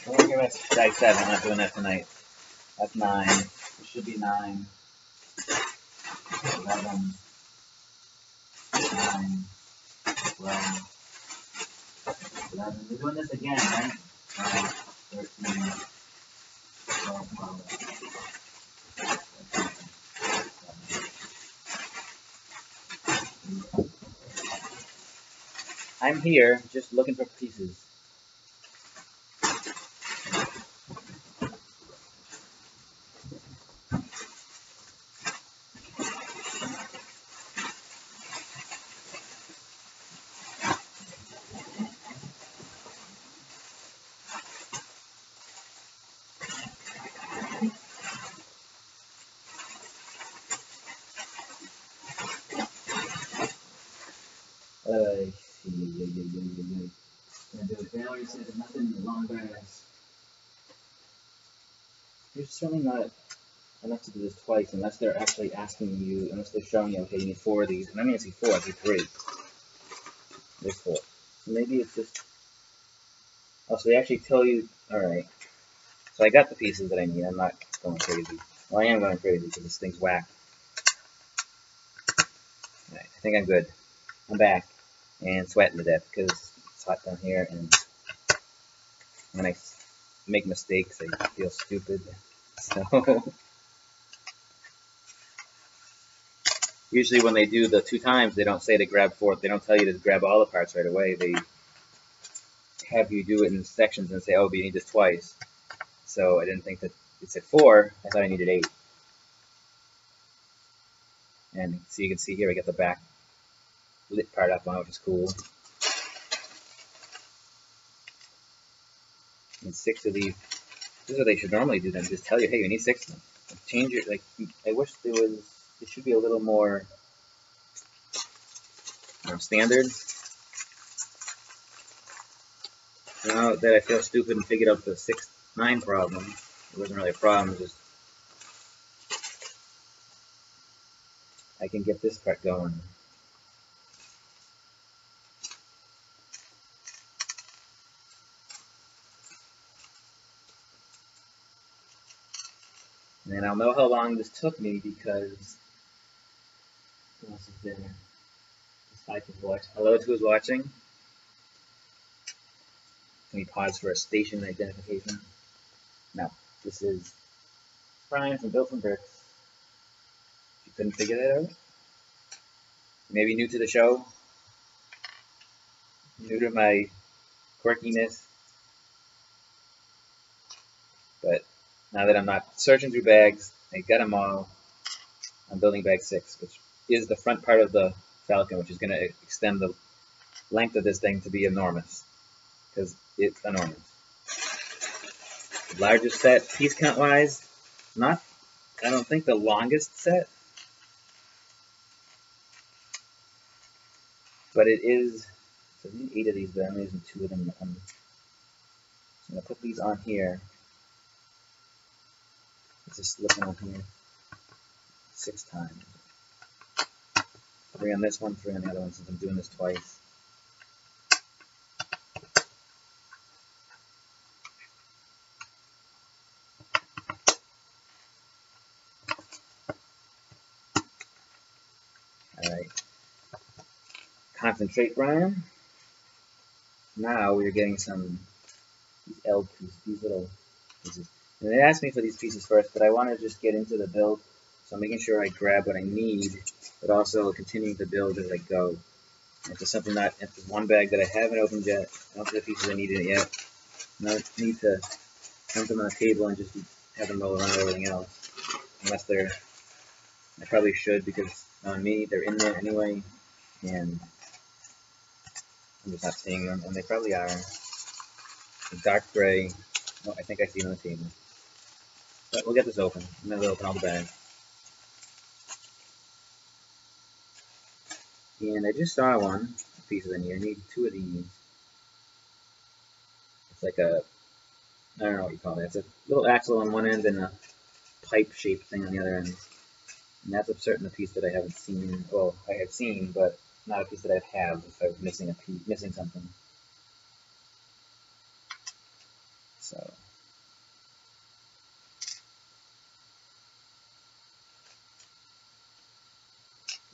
We'll give us bag 7. I'm not doing that tonight. That's 9. It should be 9. 11. 9. 12. 11. We're doing this again, right? 13. 12. I'm here just looking for pieces. Gonna do it now. You said there's nothing in the long grass. There's certainly not enough to do this twice unless they're actually asking you, unless they're showing you, okay, you need 4 of these. And I'm going to see 4, I see 3. There's 4. So maybe it's just, oh, so they actually tell you, alright. So I got the pieces that I need. I'm not going crazy. Well, I am going crazy because this thing's whacked. Alright, I think I'm good. I'm back and sweating to death because it's hot down here, and when I make mistakes, I feel stupid. So usually when they do the 2 times, they don't say to grab 4. They don't tell you to grab all the parts right away. They have you do it in sections and say, oh, but you need this twice. So I didn't think that it said 4. I thought I needed 8. And so you can see here, I got the back lit part up on, which is cool. And 6 of these. This is what they should normally do then, just tell you, hey, you need 6 of them. Change it, like, I wish there should be a little more standard. Now that I feel stupid and figured out the 6-9 problem, it wasn't really a problem, it was just I can get this part going. And then I'll know how long this took me because who else is there? This guy can watch. Hello to who's watching. Can we pause for a station identification? No. This is Brian from Built from Bricks. You couldn't figure that out? Maybe new to the show? New to my quirkiness? But now that I'm not searching through bags, I got them all. I'm building bag 6, which is the front part of the Falcon, which is going to extend the length of this thing to be enormous, because it's enormous. The largest set, piece count wise, not, I don't think the longest set, but it is, so I need 8 of these, but I'm using 2 of them. So I'm going to put these on here. Just looking on here, 6 times. 3 on this one, 3 on the other one, since I'm doing this twice. Alright. Concentrate, Brian. Now we're getting some L pieces, these little pieces. And they asked me for these pieces first, but I want to just get into the build. So I'm making sure I grab what I need, but also continuing to build as I go. If there's something if there's one bag that I haven't opened yet, I don't have the pieces I need in it yet. And I need to dump them on the table and just have them roll around everything else. Unless I probably should, because on me, they're in there anyway, and I'm just not seeing them, and they probably are. The dark gray, oh, I think I see them on the table. But we'll get this open, and then we'll open all the bags. And I just saw one piece I need. I need 2 of these. It's like I don't know what you call it. It's a little axle on one end and a pipe-shaped thing on the other end. And that's certain a piece that I haven't seen. Well, I have seen, but not a piece that I have if I was missing a piece, missing something. So.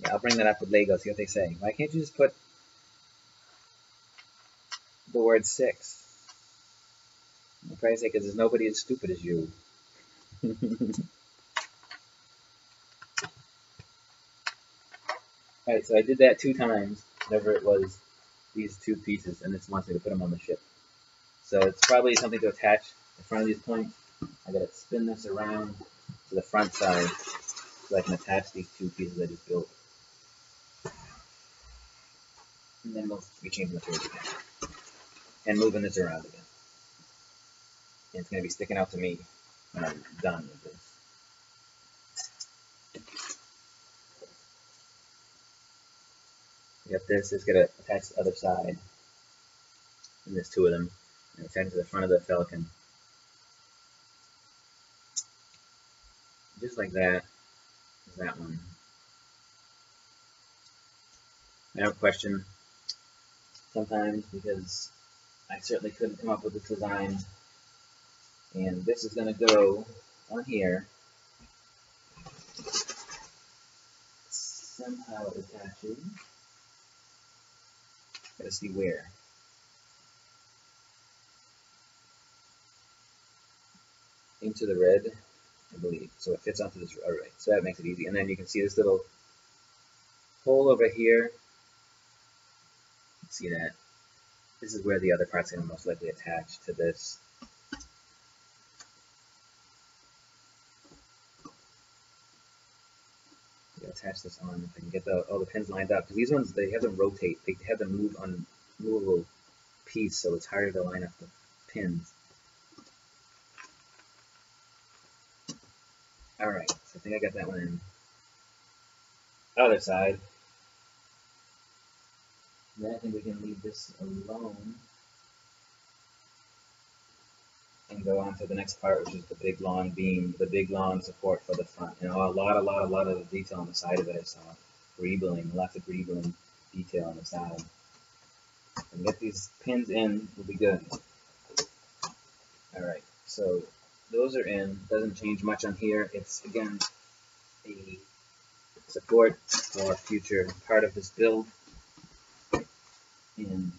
Yeah, I'll bring that up with Lego, see what they say. Why can't you just put the word 6? I'm trying to say, because there's nobody as stupid as you. Alright, so I did that 2 times, whenever it was these 2 pieces, and this wants me to put them on the ship. So it's probably something to attach the front of these points. I gotta spin this around to the front side so I can attach these 2 pieces I just built. And then we'll be changing the materials again. And moving this around again. And it's going to be sticking out to me when I'm done with this. We got this, it's going to attach to the other side. And there's 2 of them. And attach to the front of the Falcon. Just like that. Is that one. I have a question sometimes because I certainly couldn't come up with this design. And this is going to go on here. Somehow attaching. Gotta see where. Into the red, I believe. So it fits onto this. Alright, so that makes it easy. And then you can see this little hole over here. See that? This is where the other part's going to most likely attach to this. attach this on if I can get all the pins lined up. Because these ones, they have them rotate. They have them move on movable piece, so it's harder to line up the pins. Alright, so I think I got that one in. Other side. Then I think we can leave this alone and go on to the next part, which is the big long beam, the big long support for the front. And a lot of the detail on the side of it I saw. Greebling, lots of greebling detail on the side. And get these pins in, will be good. Alright, so those are in. Doesn't change much on here. It's, again, a support for future part of this build. And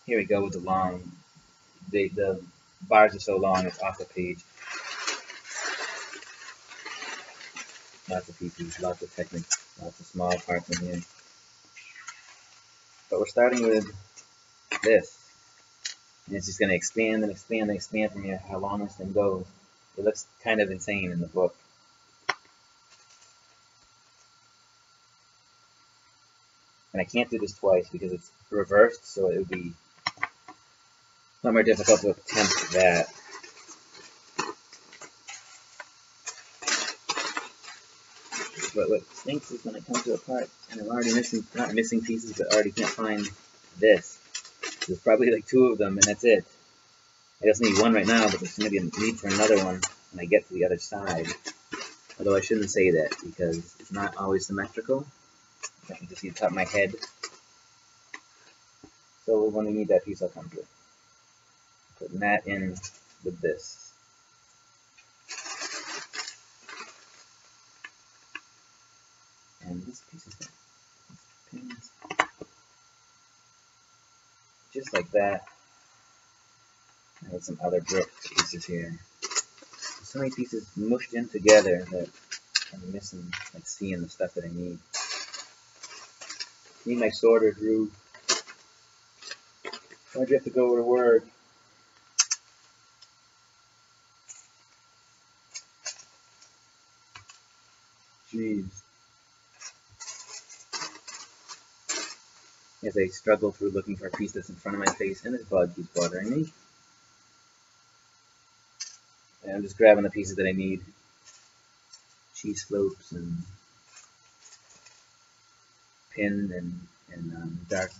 here we go with the long. The bars are so long, it's off the page. Lots of pieces, lots of techniques, lots of small parts in here. But we're starting with this. And it's just going to expand and expand and expand from here, how long this thing goes. It looks kind of insane in the book. And I can't do this twice because it's reversed, so it would be a lot more difficult to attempt that. But what stinks is when it comes to a part and I'm already missing, not missing pieces, but already can't find this. There's probably like 2 of them and that's it. I just need one right now, but there's going to be a need for another one when I get to the other side. Although I shouldn't say that because it's not always symmetrical. I can just see the top of my head. So when we need that piece, I'll come to it. Putting that in with this. And this piece is there. Pins. Just like that. I have some other brick pieces here. So many pieces mushed in together that I'm missing, like seeing the stuff that I need. Need my sorter, Drew. Why'd you have to go to work? Jeez. As I struggle through looking for a piece that's in front of my face, and this bug keeps bothering me. And I'm just grabbing the pieces that I need. Cheese slopes and pin and dark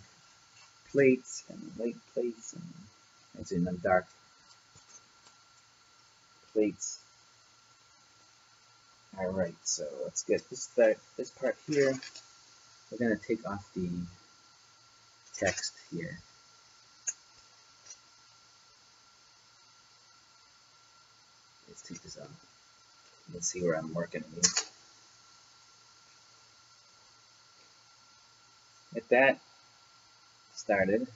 plates and light plates and it's in them dark plates. Alright, so let's get this part here. We're going to take off the text here. Let's take this off. Let's see where I'm working. Get that started.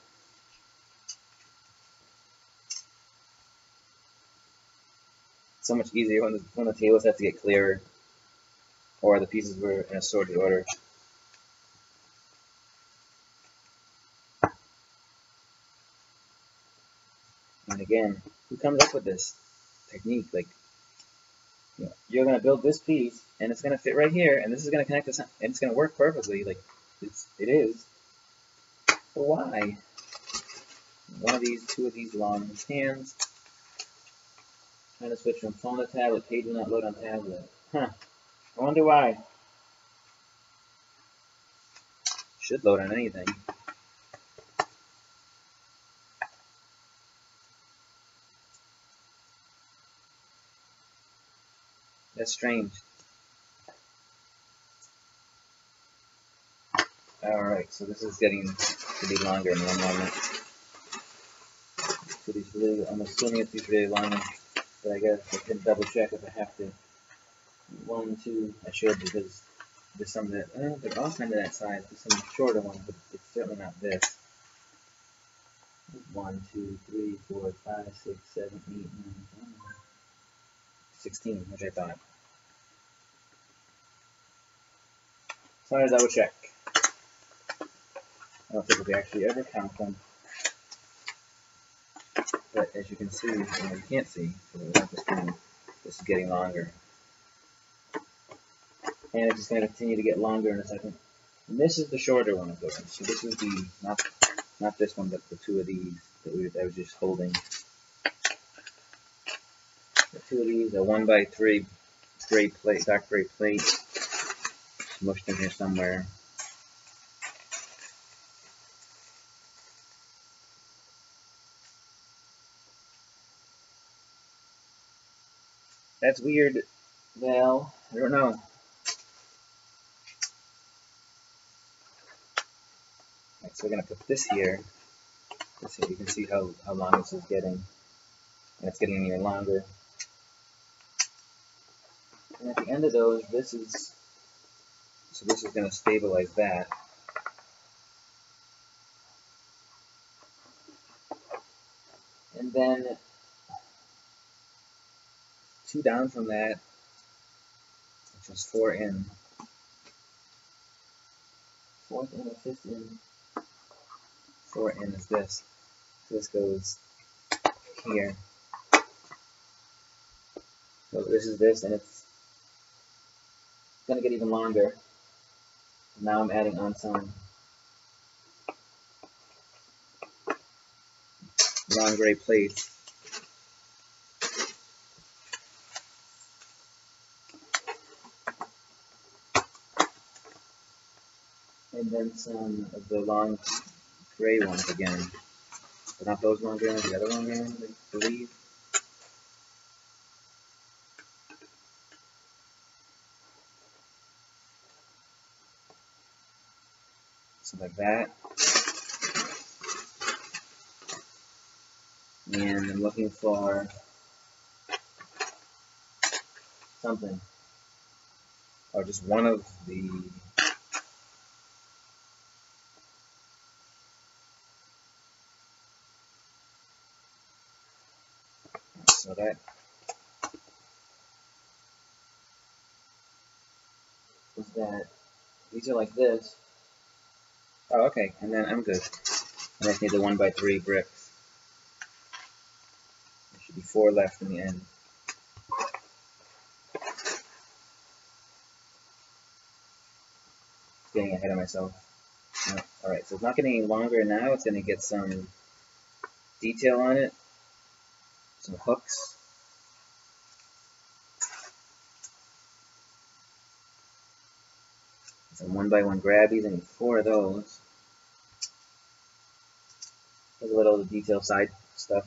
So much easier when the tables have to get clearer or the pieces were in a sorted order. And again, who comes up with this technique? Like, you know, you're going to build this piece and it's going to fit right here and this is going to connect to something and it's going to work perfectly. Like, it is. But why? One of these, 2 of these long hands. Trying to switch from phone to tablet, page will not load on tablet. Huh. I wonder why. Should load on anything. That's strange. Alright, so this is getting to be longer in one moment. So these really, I'm assuming it's these really long, but I guess I can double check if I have to. 1, 2, I should because there's some that, they're all kind of that size. There's some shorter ones, but it's certainly not this. 1, 2, 3, 4, 5, 6, 7, 8, 9, 10, 16, which I thought. So I double check. I don't think we actually ever count them. But as you can see, well, you can't see, so without the screen, This is getting longer. And it's just going to continue to get longer in a second. And this is the shorter one of those. So this is the, not this one, but the two of these that I was just holding. The two of these, a 1x3 gray plate, dark gray plate, smushed in here somewhere. That's weird. Well, I don't know. Right, so we're gonna put this here. This here, you can see how long this is getting, and it's getting even longer. And at the end of those, this is going to stabilize that. And then 2 down from that, which was 4 in. 4th in or 5th in. 4 in is this. So this goes here. So this is this, and it's going to get even longer. Now I'm adding on some long gray plates. And then some of the long gray ones again. But not those long gray ones, the other long gray ones, I believe. So like that. And I'm looking for something. Or just one of the so that is that. These are like this. Oh, okay, and then I'm good. And I just need the 1x3 bricks. There should be 4 left in the end. Getting ahead of myself. Alright, so it's not getting any longer now. It's going to get some detail on it. Some hooks. Some 1x1 grabbies. I need 4 of those. There's a little detail side stuff.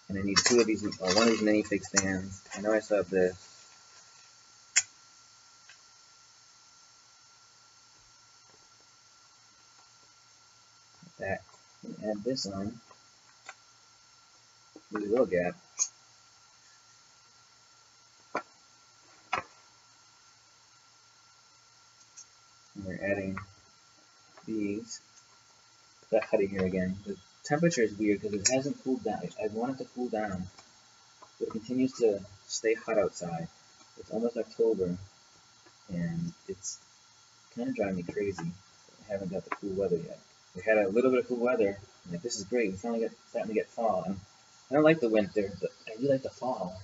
And I need 2 of these, or 1 of these minifig stands. I know I still have this. That. And add this on. There's a little gap. And we're adding these. That cutting here again. The temperature is weird because it hasn't cooled down. I want it to cool down, but it continues to stay hot outside. It's almost October, and it's kind of driving me crazy. I haven't got the cool weather yet. We had a little bit of cool weather. I'm like, this is great. We're finally starting to get fall. And I don't like the winter, but I really like the fall.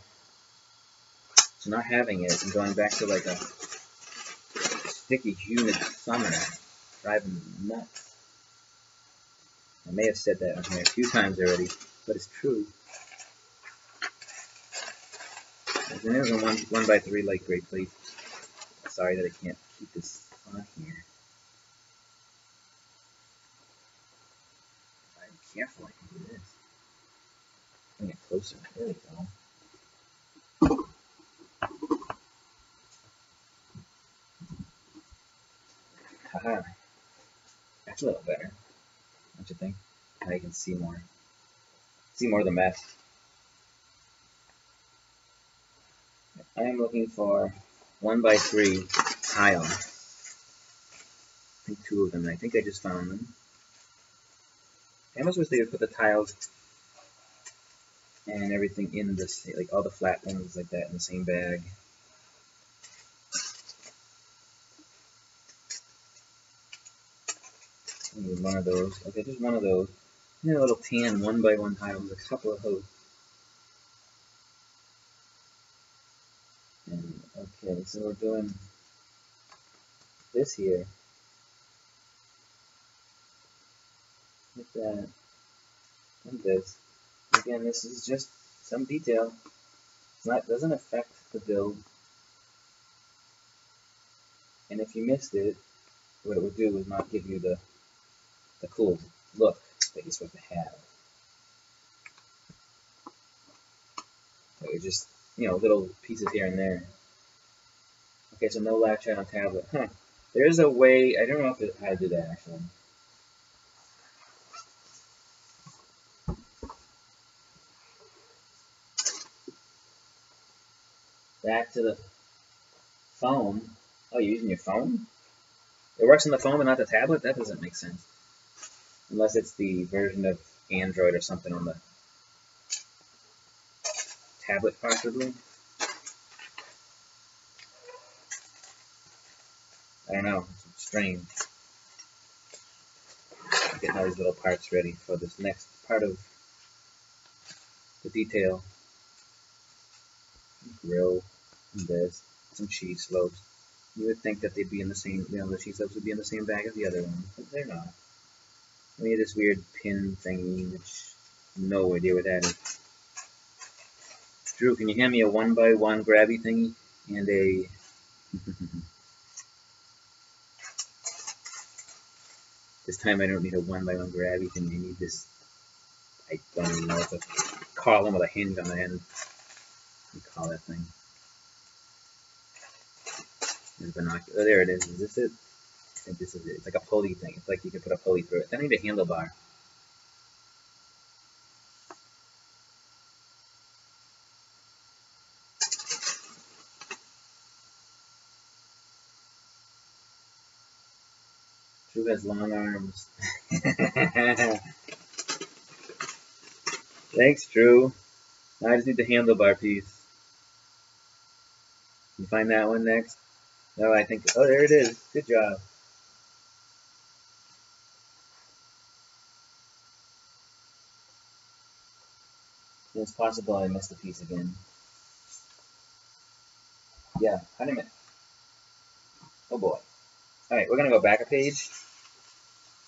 So not having it and going back to like a sticky, humid summer, driving me nuts. I may have said that on here a few times already, but it's true. And there's a 1x3 light gray plate. Sorry that I can't keep this on here. If I'm careful, I can do this. Bring it closer. There we go. Haha. That's a little better. Don't you think? Now you can see more. See more of the mess. I am looking for 1x3 tile. I think 2 of them. I think I just found them. I almost wish they would put the tiles and everything in this, like all the flat ones like that in the same bag. I need one of those. Okay, just one of those. And a little tan 1x1 tile with a couple of hooks. Okay, so we're doing this here. Like that. And this. Again, this is just some detail. Doesn't affect the build. And if you missed it, what it would do is not give you the cool look that you're supposed to have. So it's just, little pieces here and there. Okay, so no latch on tablet. Huh. There's a way, I don't know how to do that actually. Back to the phone. Oh, you're using your phone? It works on the phone but not the tablet? That doesn't make sense. Unless it's the version of Android or something on the tablet, possibly. I don't know. It's strange. Getting all these little parts ready for this next part of the detail. Grill, and this, some cheese slopes. You would think that they'd be in the same, the cheese slopes would be in the same bag as the other one, but they're not. We have this weird pin thingy, which no idea what that is. Drew, can you hand me a 1x1 grabby thingy and a this time I don't need a 1x1 grabby thing. I need this. I don't even know. It's a column with a hinge on the end. What do you call that thing? There's binocular. Oh, there it is. Is this it? I think this is it. It's like a pulley thing. It's like you can put a pulley through it. I need a handlebar. Drew has long arms. Thanks, Drew. Now I just need the handlebar piece. Can you find that one next? No, I think. Oh, there it is. Good job. It's possible I missed a piece again. Yeah, honey minute. Oh boy. Alright, we're gonna go back a page.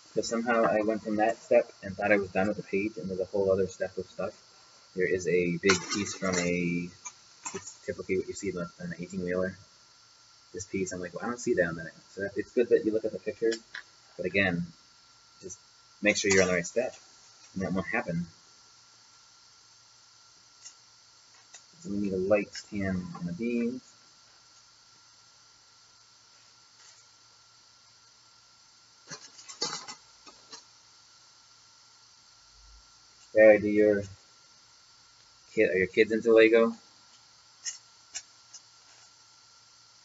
Because somehow I went from that step and thought I was done with the page, and there's a whole other step of stuff. There is a big piece from it's typically what you see on an 18-wheeler. This piece, I'm like, well, I don't see that on that. So it's good that you look at the picture, but again, just make sure you're on the right step, and that won't happen. So we need a light tan and a beam. Barry, are your kids into Lego?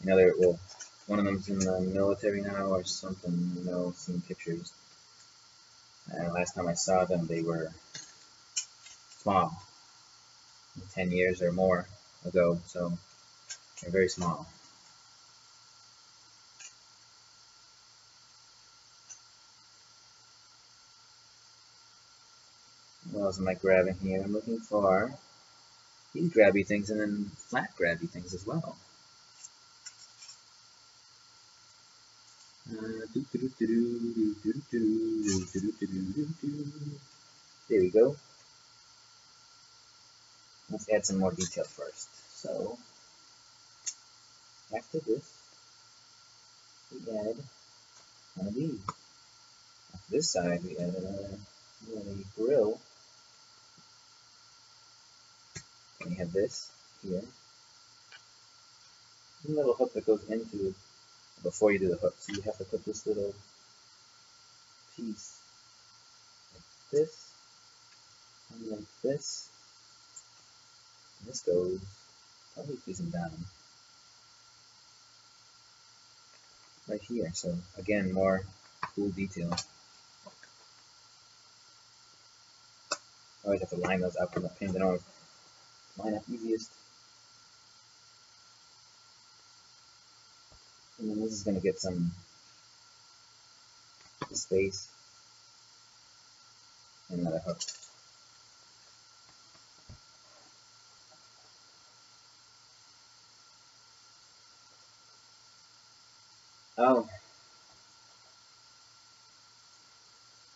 I know well, one of them's in the military now or something, seeing pictures. Last time I saw them, they were small, 10 years or more ago, so they're very small. What else am I grabbing here? I'm looking for these grabby things and then flat grabby things as well. There we go. Let's add some more detail first. So, after this, we add one of these. After this side, we add another grill. And we have this here. A little hook that goes into it before you do the hook. So you have to put this little piece like this, and like this. And this goes probably facing down right here. So again, more cool detail. I always have to line those up with the pins. I don't always line up easiest. And then this is going to get some space and another hook. Oh.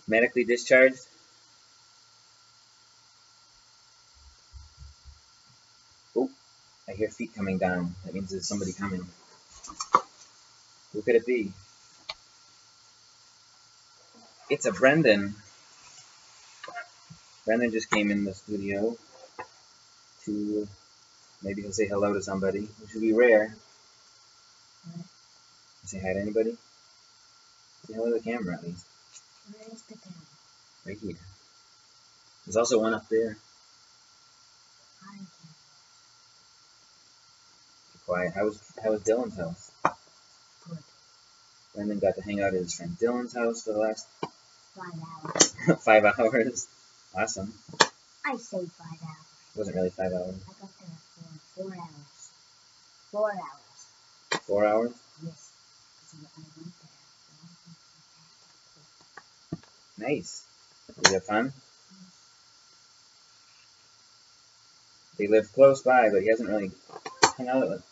Medically discharged? Oh, I hear feet coming down. That means there's somebody coming. Who could it be? It's a Brendan. Brendan just came in the studio to maybe he'll say hello to somebody, which would be rare. Say hi to anybody? Say hello to the camera at least. Where's the camera? Right here. There's also one up there. Hi, camera. Be quiet. How was Dylan's house? Good. Brendan got to hang out at his friend Dylan's house for the last 5 hours. 5 hours. Awesome. I say 5 hours. It wasn't really 5 hours. I got there for 4 hours. 4 hours. 4 hours? Yes. Because I went there. Nice. Did you have fun? They live close by, but he hasn't really hung out with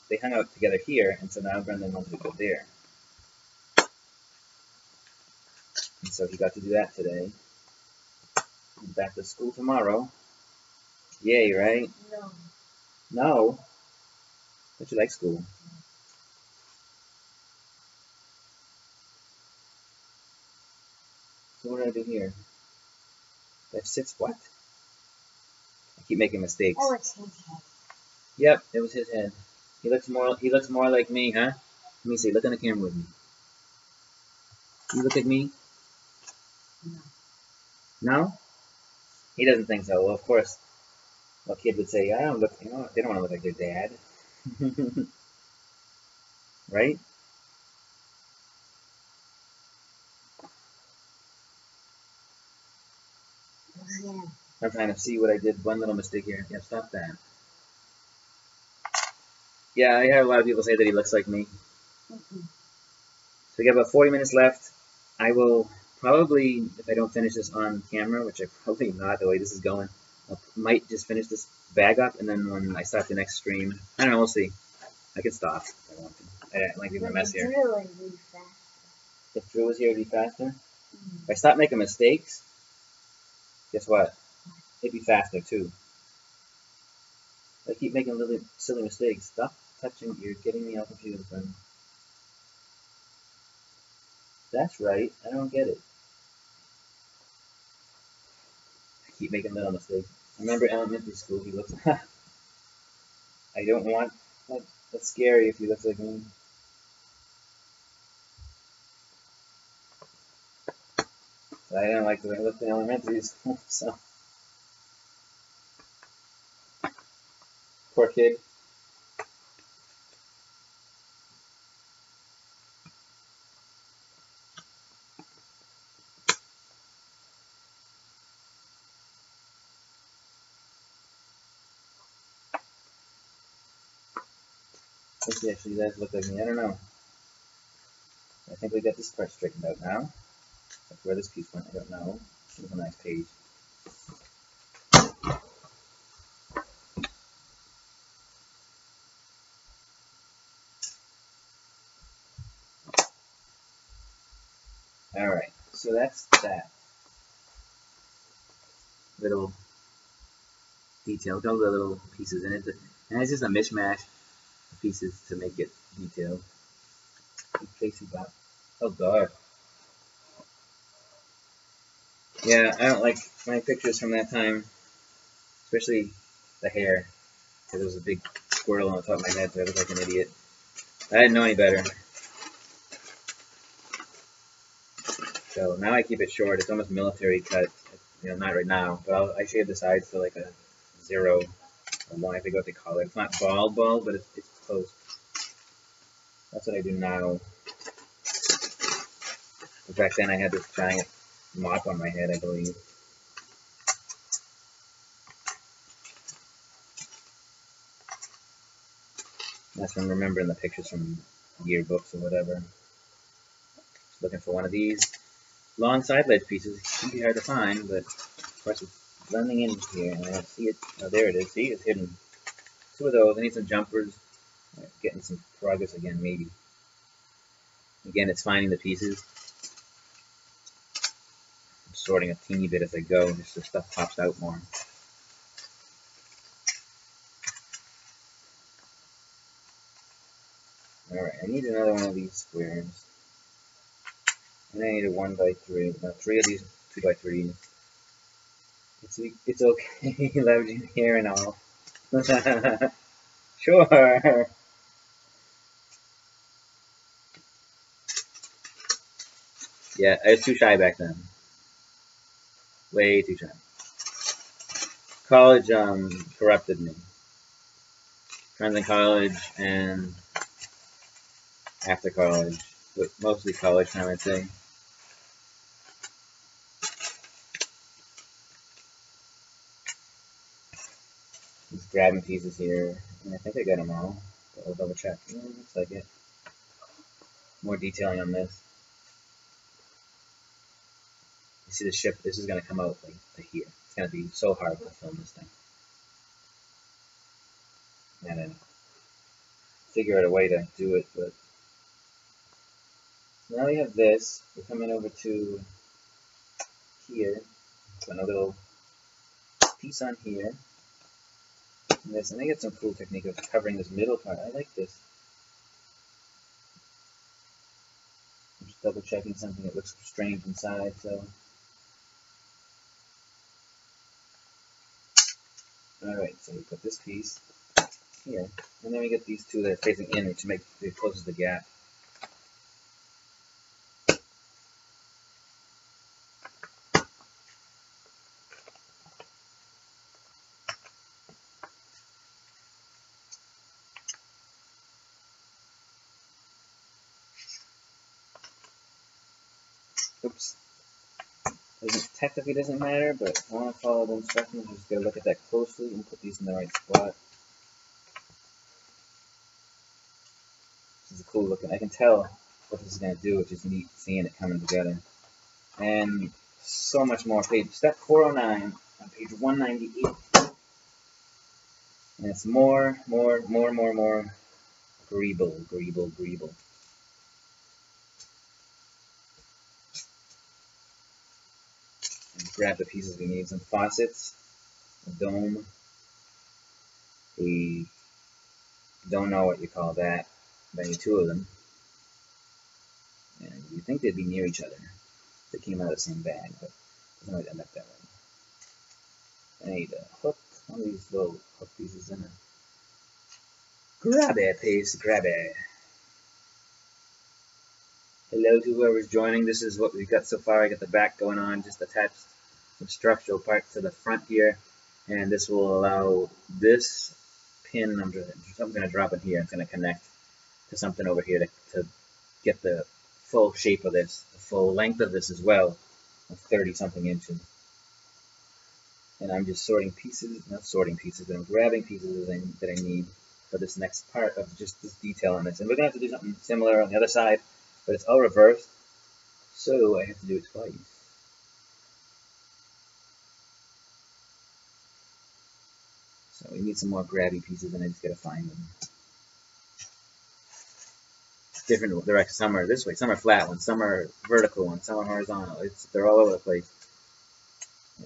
they hung out together here, and so now Brendan wants to go there. And so he got to do that today. He's back to school tomorrow. Yay, right? No. No? Don't you like school? So what did I do here? F6 what? I keep making mistakes. Oh, it's his head. Yep, it was his head. He looks more like me, huh? Let me see, look on the camera with me. You look like me? No. No? He doesn't think so. Well, of course, a kid would say, I don't look, they don't want to look like their dad. Right? Yeah. I'm trying to see what I did. One little mistake here. Yeah, stop that. Yeah, I heard a lot of people say that he looks like me. So we got about 40 minutes left. I will probably, if I don't finish this on camera, which I probably not the way this is going, I might just finish this bag up, and then when I start the next stream, I don't know, we'll see. I can stop if I want to. I don't like leaving a mess here. Drew would be faster. If Drew was here, it'd be faster. If I stop making mistakes, guess what? It'd be faster too. I keep making little silly mistakes. Stop touching. You're getting me all confused, friend. That's right. I don't get it. I keep making little mistakes. I remember elementary school. He looks. I don't want. That's scary if he looks like me. So I didn't like the way I looked in elementary school. So poor kid. If he actually does look like me, I don't know. I think we got this part straightened out now. That's where this piece went, I don't know. It was a nice page. Alright, so that's that. Little detail. Look at all the little pieces in it. And it's just a mishmash of pieces to make it detailed. Casey Bob. Oh god. Yeah, I don't like my pictures from that time. Especially the hair. Because there was a big squirrel on the top of my head, so I looked like an idiot. I didn't know any better. So now I keep it short. It's almost military cut. You know, not right now, but I shave the sides to like a 0 or 1. I forget what they call it. It's not bald, but it's close. That's what I do now. But back then I had this giant mop on my head, I believe. That's from remembering the pictures from yearbooks or whatever. Just looking for one of these long side ledge pieces. It can be hard to find, but of course it's blending in here, and I don't see it. Oh, there it is. See, it's hidden. 2 of those. I need some jumpers. Getting some progress again, maybe. Again, it's finding the pieces. I'm sorting a teeny bit as I go, just so stuff pops out more. Alright, I need another one of these squares. And I need a 1x3. Now 3 of these 2x3s. It's okay, leveraging here and all. Sure. Yeah, I was too shy back then. Way too shy. College corrupted me. Friends in college and after college, but mostly college time, I'd say. Just grabbing pieces here, and I think I got them all, but I'll double check. Yeah, looks like it. More detailing on this. You see the ship, this is going to come out like to here. It's going to be so hard to film this thing. And then figure out a way to do it, but now we have this. We're coming over to here. Put a little piece on here. And this, and I get some cool technique of covering this middle part. I like this. I'm just double checking something that looks strange inside, so. Alright, so we put this piece here. And then we get these two that are facing in, which it closes the gap. Oops. Technically doesn't matter, but I want to follow the instructions. Just gotta look at that closely and put these in the right spot. This is cool looking. I can tell what this is gonna do, which is neat seeing it coming together. And so much more. Step 409 on page 198. And it's more greeble. And grab the pieces we need. Some faucets, a dome, don't know what you call that, but I need 2 of them. And you think they'd be near each other. They came out of the same bag, but it doesn't always end up that way. I need a hook, one of these little hook pieces in it. Grab it, please, grab it. Hello to whoever's joining. This is what we've got so far. I got the back going on, just attached some structural parts to the front here, and this will allow this pin, I'm going to drop it here, it's going to connect to something over here to get the full shape of this, the full length of this as well, of 30 something inches. And I'm just sorting pieces, not sorting pieces, but I'm grabbing pieces that I need for this next part of just this detail on this. And we're going to have to do something similar on the other side, but it's all reversed, so I have to do it twice. So we need some more grabby pieces, and I just got to find them. Different directions. Some are this way, some are flat ones, some are vertical ones, some are horizontal. They're all over the place.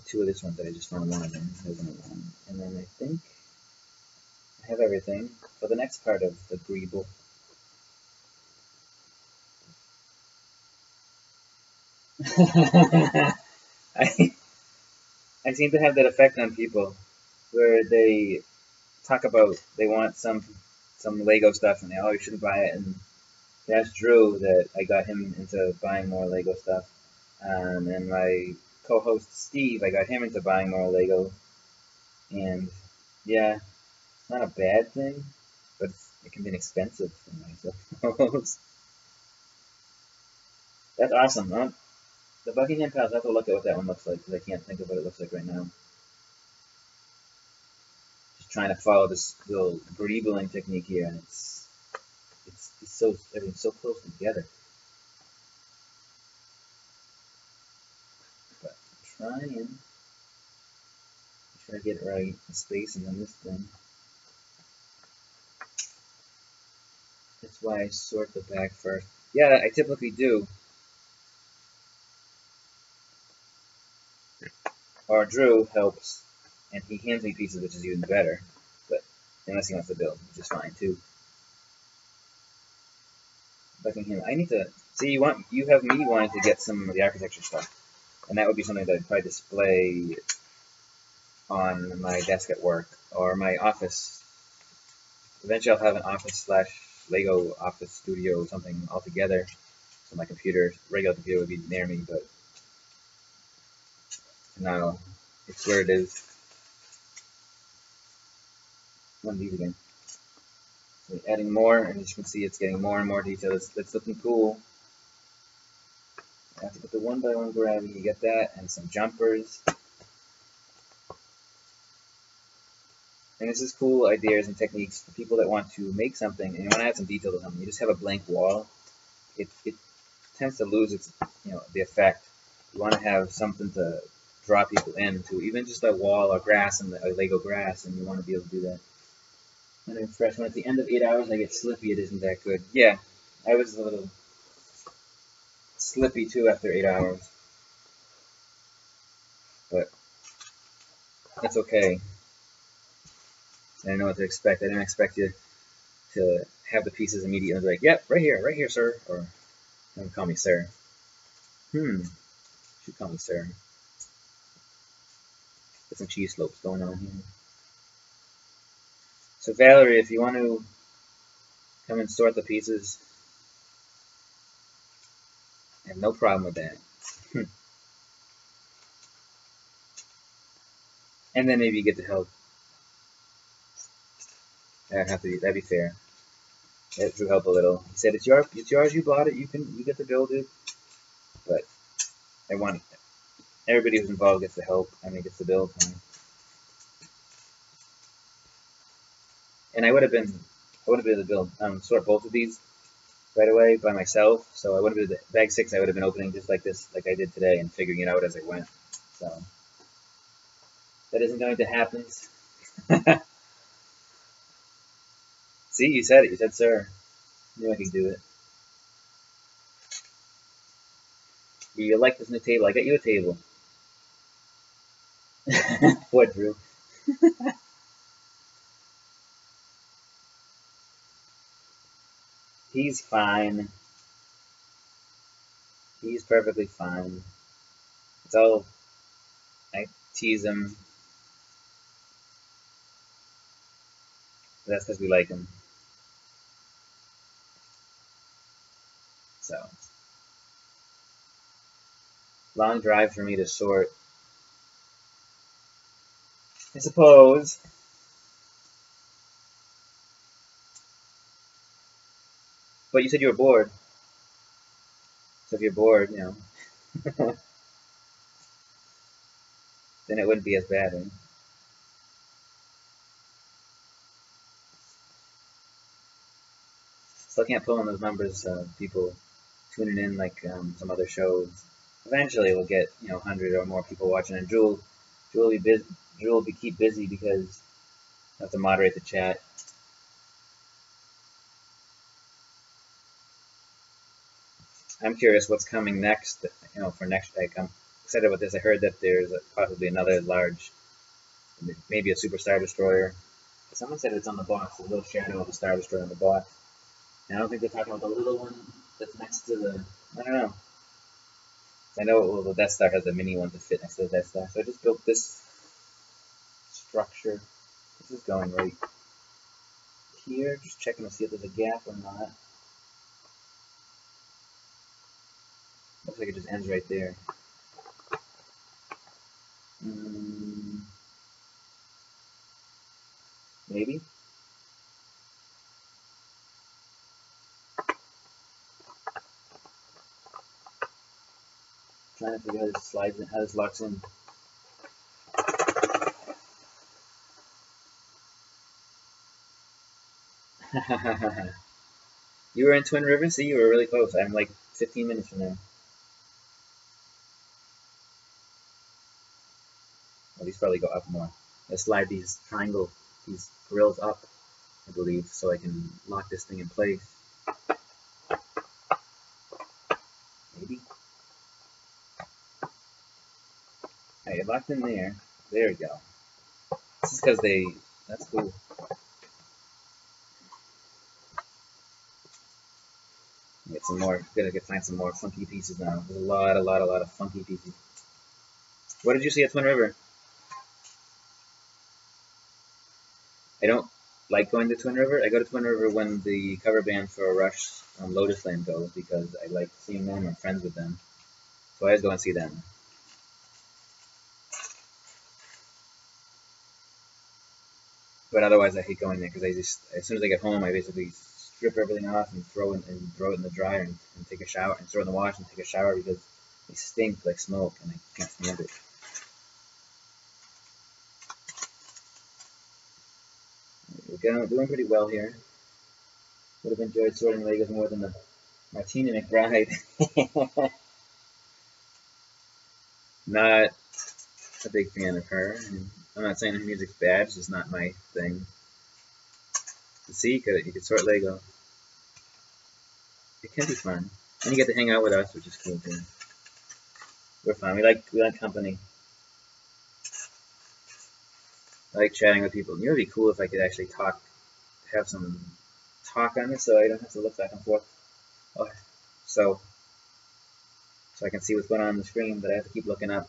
2 of this ones that I just found one of them. There's another one. And then I think I have everything for the next part of the greeble. I seem to have that effect on people where they talk about they want some Lego stuff and they always shouldn't buy it, and that's Drew that I got him into buying more Lego stuff, and my co-host Steve, I got him into buying more Lego, and yeah, it's not a bad thing, but it can be an expensive thing, I suppose. That's awesome, huh? The Buckingham Palace, I have to look at what that one looks like, because I can't think of what it looks like right now. Just trying to follow this little greebling technique here, and it's so, everything's so close together. But I'm try to get it right, the spacing on this thing. That's why I sort the back first. Yeah, I typically do. Or Drew helps, and he hands me pieces, which is even better. But unless he wants to build, which is fine too. Fucking him. I need to see. You have me wanting to get some of the architecture stuff, and that would be something that I'd probably display on my desk at work or my office. Eventually, I'll have an office slash Lego office studio or something all together. So my regular computer, would be near me, but now it's where it is. One of these again. So adding more, and as you can see, it's getting more and more detail. It's looking cool. I have to put the 1x1 gravity. You get that, and some jumpers. And this is cool ideas and techniques for people that want to make something and you want to add some detail to something. You just have a blank wall. It tends to lose its the effect. You want to have something to draw people into, even just a wall or grass and a Lego grass, and you want to be able to do that. And I'm fresh. When at the end of 8 hours I get slippy, it isn't that good. Yeah, I was a little slippy too after 8 hours, but that's okay. I know what to expect. I didn't expect you to have the pieces immediately and be like, yep, right here, sir. Or don't call me sir. Should call me sir. Get some cheese slopes going on here. So Valerie, if you want to come and sort the pieces, I have no problem with that. And then maybe you get to help. That'd be fair. That Drew help a little. He said it's yours, you bought it, you get to build it. But I want everybody who's involved gets to help, gets to build. And I would have been able to build sort both of these right away by myself. So I would have been bag 6. I would have been opening just like this, like I did today, and figuring it out as I went. So that isn't going to happen. See, you said it. You said sir. I knew I could do it. You like this new table? I got you a table. What, Drew? He's fine. He's perfectly fine. It's all, I tease him. That's because we like him. So, long drive for me to sort. I suppose. But you said you were bored. So if you're bored, then it wouldn't be as bad, right? Still can't pull in those numbers of people tuning in like some other shows. Eventually we'll get 100 or more people watching, and Drew will be busy. Drew will keep busy because I have to moderate the chat. I'm curious what's coming next, for next week. I'm excited about this. I heard that there's possibly another large, maybe a Super Star Destroyer. Someone said it's on the box, a little shadow of a Star Destroyer on the box. And I don't think they're talking about the little one that's next to the, I don't know. I know the Death Star has a mini one to fit next to the Death Star. So I just built this structure. This is going right here. Just checking to see if there's a gap or not. Looks like it just ends right there. Maybe. Trying to figure out how this slides in, how this locks in. You were in Twin Rivers? See, you were really close. I'm like 15 minutes from there. Well, these probably go up more. I slide these grills up, I believe, so I can lock this thing in place. locked in there. There we go. This is because they, that's cool. Get some more, gotta find some more funky pieces now. There's a lot of funky pieces. What did you see at Twin River? I don't like going to Twin River. I go to Twin River when the cover band for Rush Lotus Flame goes because I like seeing them. I'm friends with them. So I always go and see them. But otherwise I hate going there because I just, as soon as I get home, I basically strip everything off and throw it in the dryer and take a shower and throw it in the wash and take a shower because they stink like smoke and I can't stand it. We're doing pretty well here. Would have enjoyed sorting Legos more than the Martina McBride. Not a big fan of her. I'm not saying her music's bad, it's just not my thing. See, you could sort Lego. It can be fun. And you get to hang out with us, which is cool too. We're fun. We like company. I like chatting with people. You know, it'd be cool if I could actually have some talk on this, so I don't have to look back and forth. Oh, so I can see what's going on the screen, but I have to keep looking up.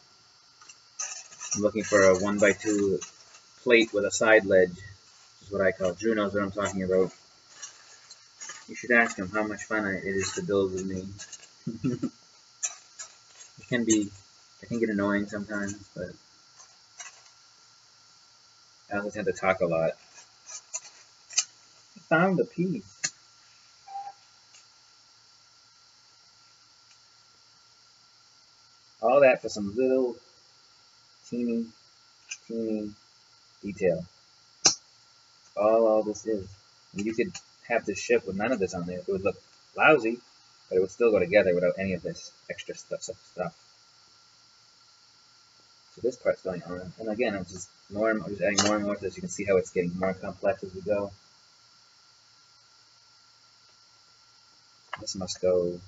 I'm looking for a 1x2 plate with a side ledge, which is what I call it. Drew knows what I'm talking about. You should ask him how much fun it is to build with me. It can get annoying sometimes, but I also tend to talk a lot. I found a piece. All that for some little teeny detail. All this is. And you could have this ship with none of this on there. It would look lousy, but it would still go together without any of this extra stuff. So this part's going on. And again, I'm just adding more and more to this. You can see how it's getting more complex as we go. This must go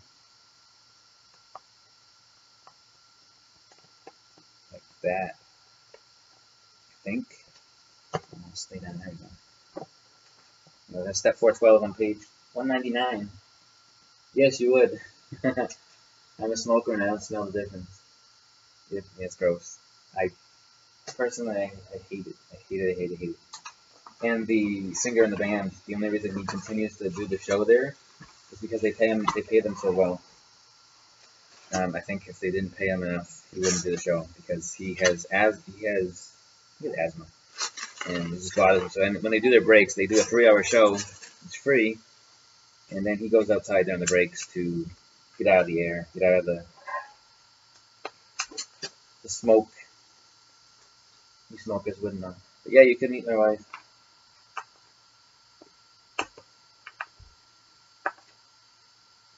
like that. I think. Almost lay down. There we go. No, that's step 412 on page 199. Yes, you would. I'm a smoker and I don't smell the difference. It's gross. Personally, I hate it. I hate it. And the singer in the band, the only reason he continues to do the show there is because they pay them so well. I think if they didn't pay him enough, he wouldn't do the show because he has asthma, and it just bothers him. So, and when they do their breaks, they do a 3-hour show. It's free, and then he goes outside during the breaks to get out of the air, get out of the smoke. You smokers wouldn't know. But yeah, you could meet my wife.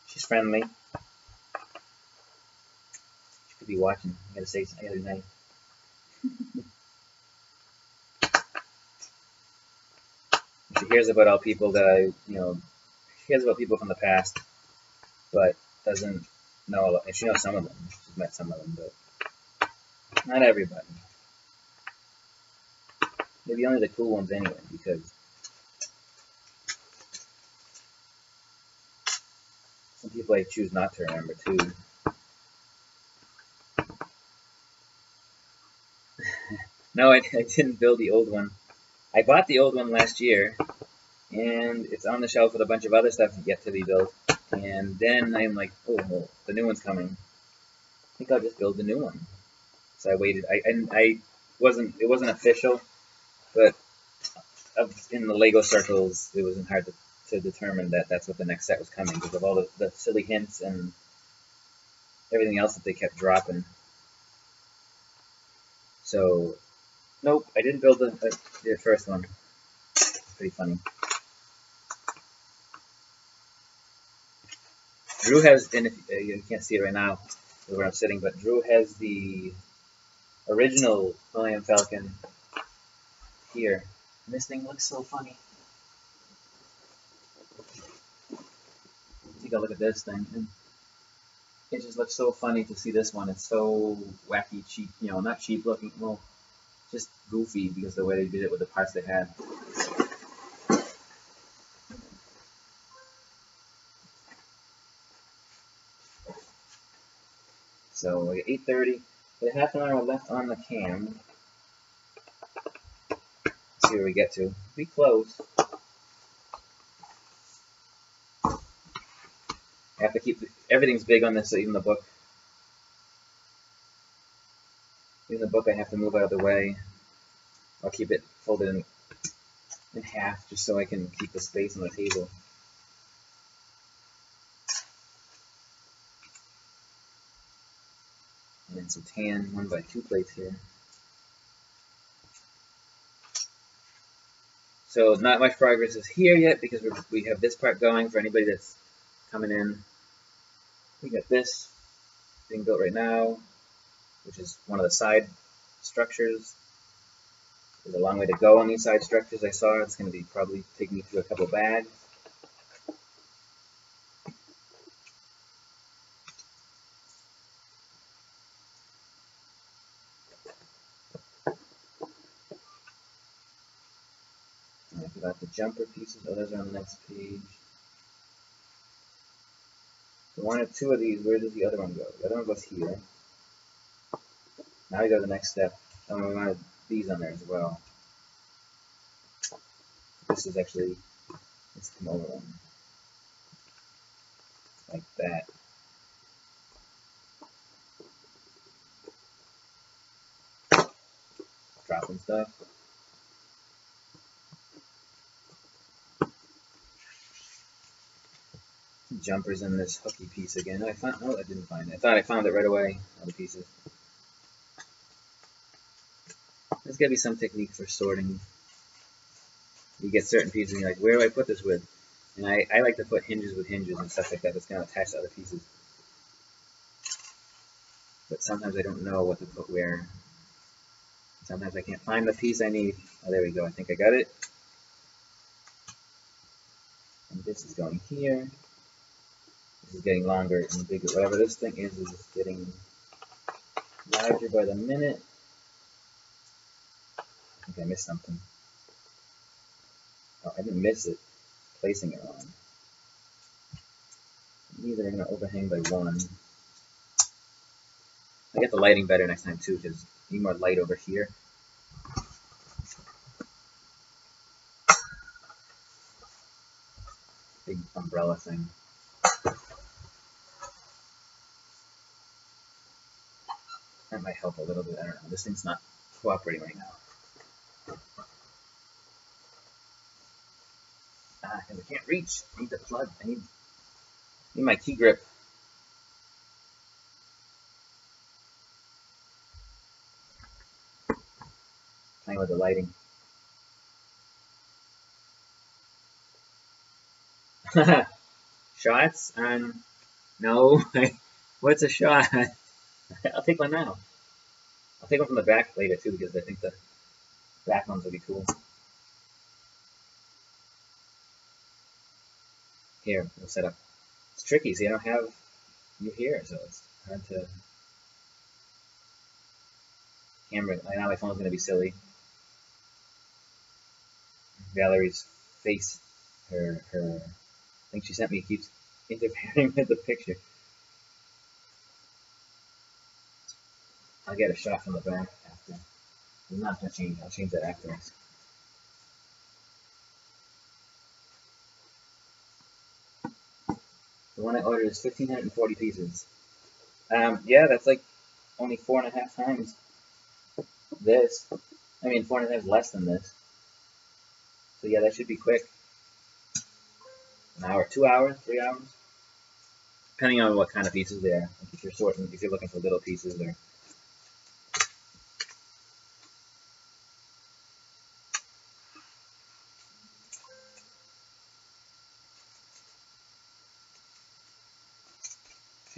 She's friendly. She could be watching. I gotta say something. I gotta be nice. She hears about all people that she hears about people from the past, but doesn't know a lot. And she knows some of them. She's met some of them, but not everybody. Maybe only the cool ones anyway, because some people I choose not to remember too. No, I didn't build the old one. I bought the old one last year, and it's on the shelf with a bunch of other stuff yet to be built. And then I'm like, oh, well, the new one's coming. I think I'll just build the new one. So I waited. It wasn't official, but in the Lego circles, it wasn't hard to determine that that's what the next set was coming because of all the silly hints and everything else that they kept dropping. So, nope, I didn't build the first one. It's pretty funny. Drew has, and if you can't see it right now where I'm sitting, but Drew has the original Millennium Falcon here. And this thing looks so funny. Take a look at this thing. it just looks so funny to see this one. It's so wacky, cheap, you know, not cheap looking, well, just goofy because of the way they did it with the parts they had. So we got 8:30. We have half an hour left on the cam. Let's see where we get to. Be close. I have to keep everything's big on this, so even the book. Even the book I have to move out of the way. I'll keep it folded in half just so I can keep the space on the table. And then some tan 1x2 plates here. So not much progress is here yet because we have this part going for anybody that's coming in. We got this being built right now, which is one of the side structures. There's a long way to go on these side structures I saw. It's going to be probably taking me through a couple bags. And I forgot the jumper pieces. Oh, those are on the next page. So one or two of these, where does the other one go? The other one goes here. Now we go to the next step. And we wanted these on there as well. This is actually, let's come over one. Like that. Dropping stuff. Jumpers in this hooky piece again. I didn't find it. I thought I found it right away. All the pieces. There's got to be some technique for sorting. You get certain pieces and you're like, where do I put this with? And I like to put hinges with hinges and stuff like that that's going to attach to other pieces. But sometimes I don't know what to put where. Sometimes I can't find the piece I need. Oh, there we go. I think I got it. And this is going here. This is getting longer and bigger. Whatever this thing is getting larger by the minute. I think I missed something. Oh, I didn't miss it. Placing it wrong. These are going to overhang by one. I get the lighting better next time too, because I need more light over here. Big umbrella thing. That might help a little bit. I don't know. This thing's not cooperating right now. Because I can't reach. I need the plug. I need my key grip. Playing with the lighting. Shots? No. What's a shot? I'll take one now. I'll take one from the back later too, because I think the back ones will be cool. Here, we'll set up. It's tricky, see, I don't have you here, so it's hard to. Camera. I know my phone's gonna be silly. Valerie's face, her thing she sent me keeps interfering with the picture. I'll get a shot from the back after. I'm not gonna change. I'll change that afterwards. The one I ordered is 1,540 pieces. Yeah, that's like only 4.5 times this. I mean, 4.5 times less than this. So yeah, that should be quick. An hour, 2 hours, 3 hours, depending on what kind of pieces they are. Like if you're looking for little pieces or.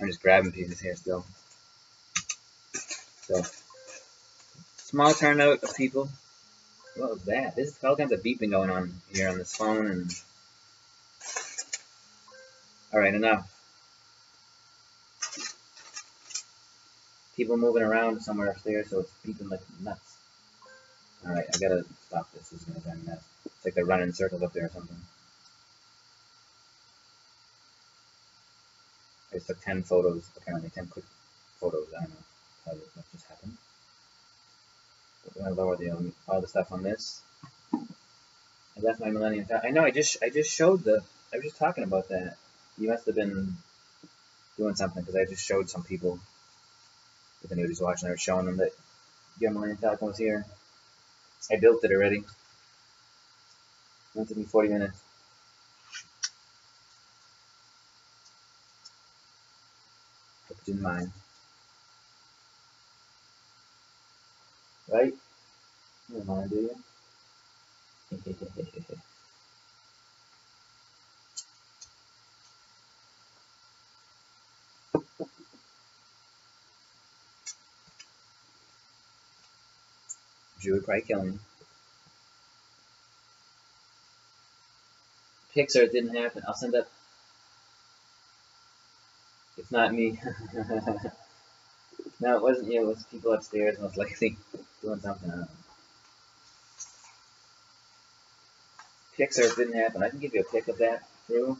I'm just grabbing pieces here still. So, small turnout of people. What was that? There's all kinds of beeping going on here on this phone. And all right, enough. people moving around somewhere upstairs, so it's beeping like nuts. Alright, I gotta stop this. This is gonna drive me nuts. It's like they're running in circles up there or something. I just took 10 photos, apparently 10 quick photos. I don't know how what just happened. But we're gonna lower all the stuff on this. I left my Millennium Falcon. I know. I just showed the. I was just talking about that. You must have been doing something because I just showed some people. If anybody's watching, I was showing them that your Millennium Falcon was here. I built it already. It took me 40 minutes. Hope you didn't mind. Right? You don't mind, do you? Drew would probably kill me. Pixar didn't happen. I'll send up. It's not me. No, it wasn't you. It was people upstairs most likely doing something. I don't know. Pixar didn't happen. I can give you a pic of that, Drew.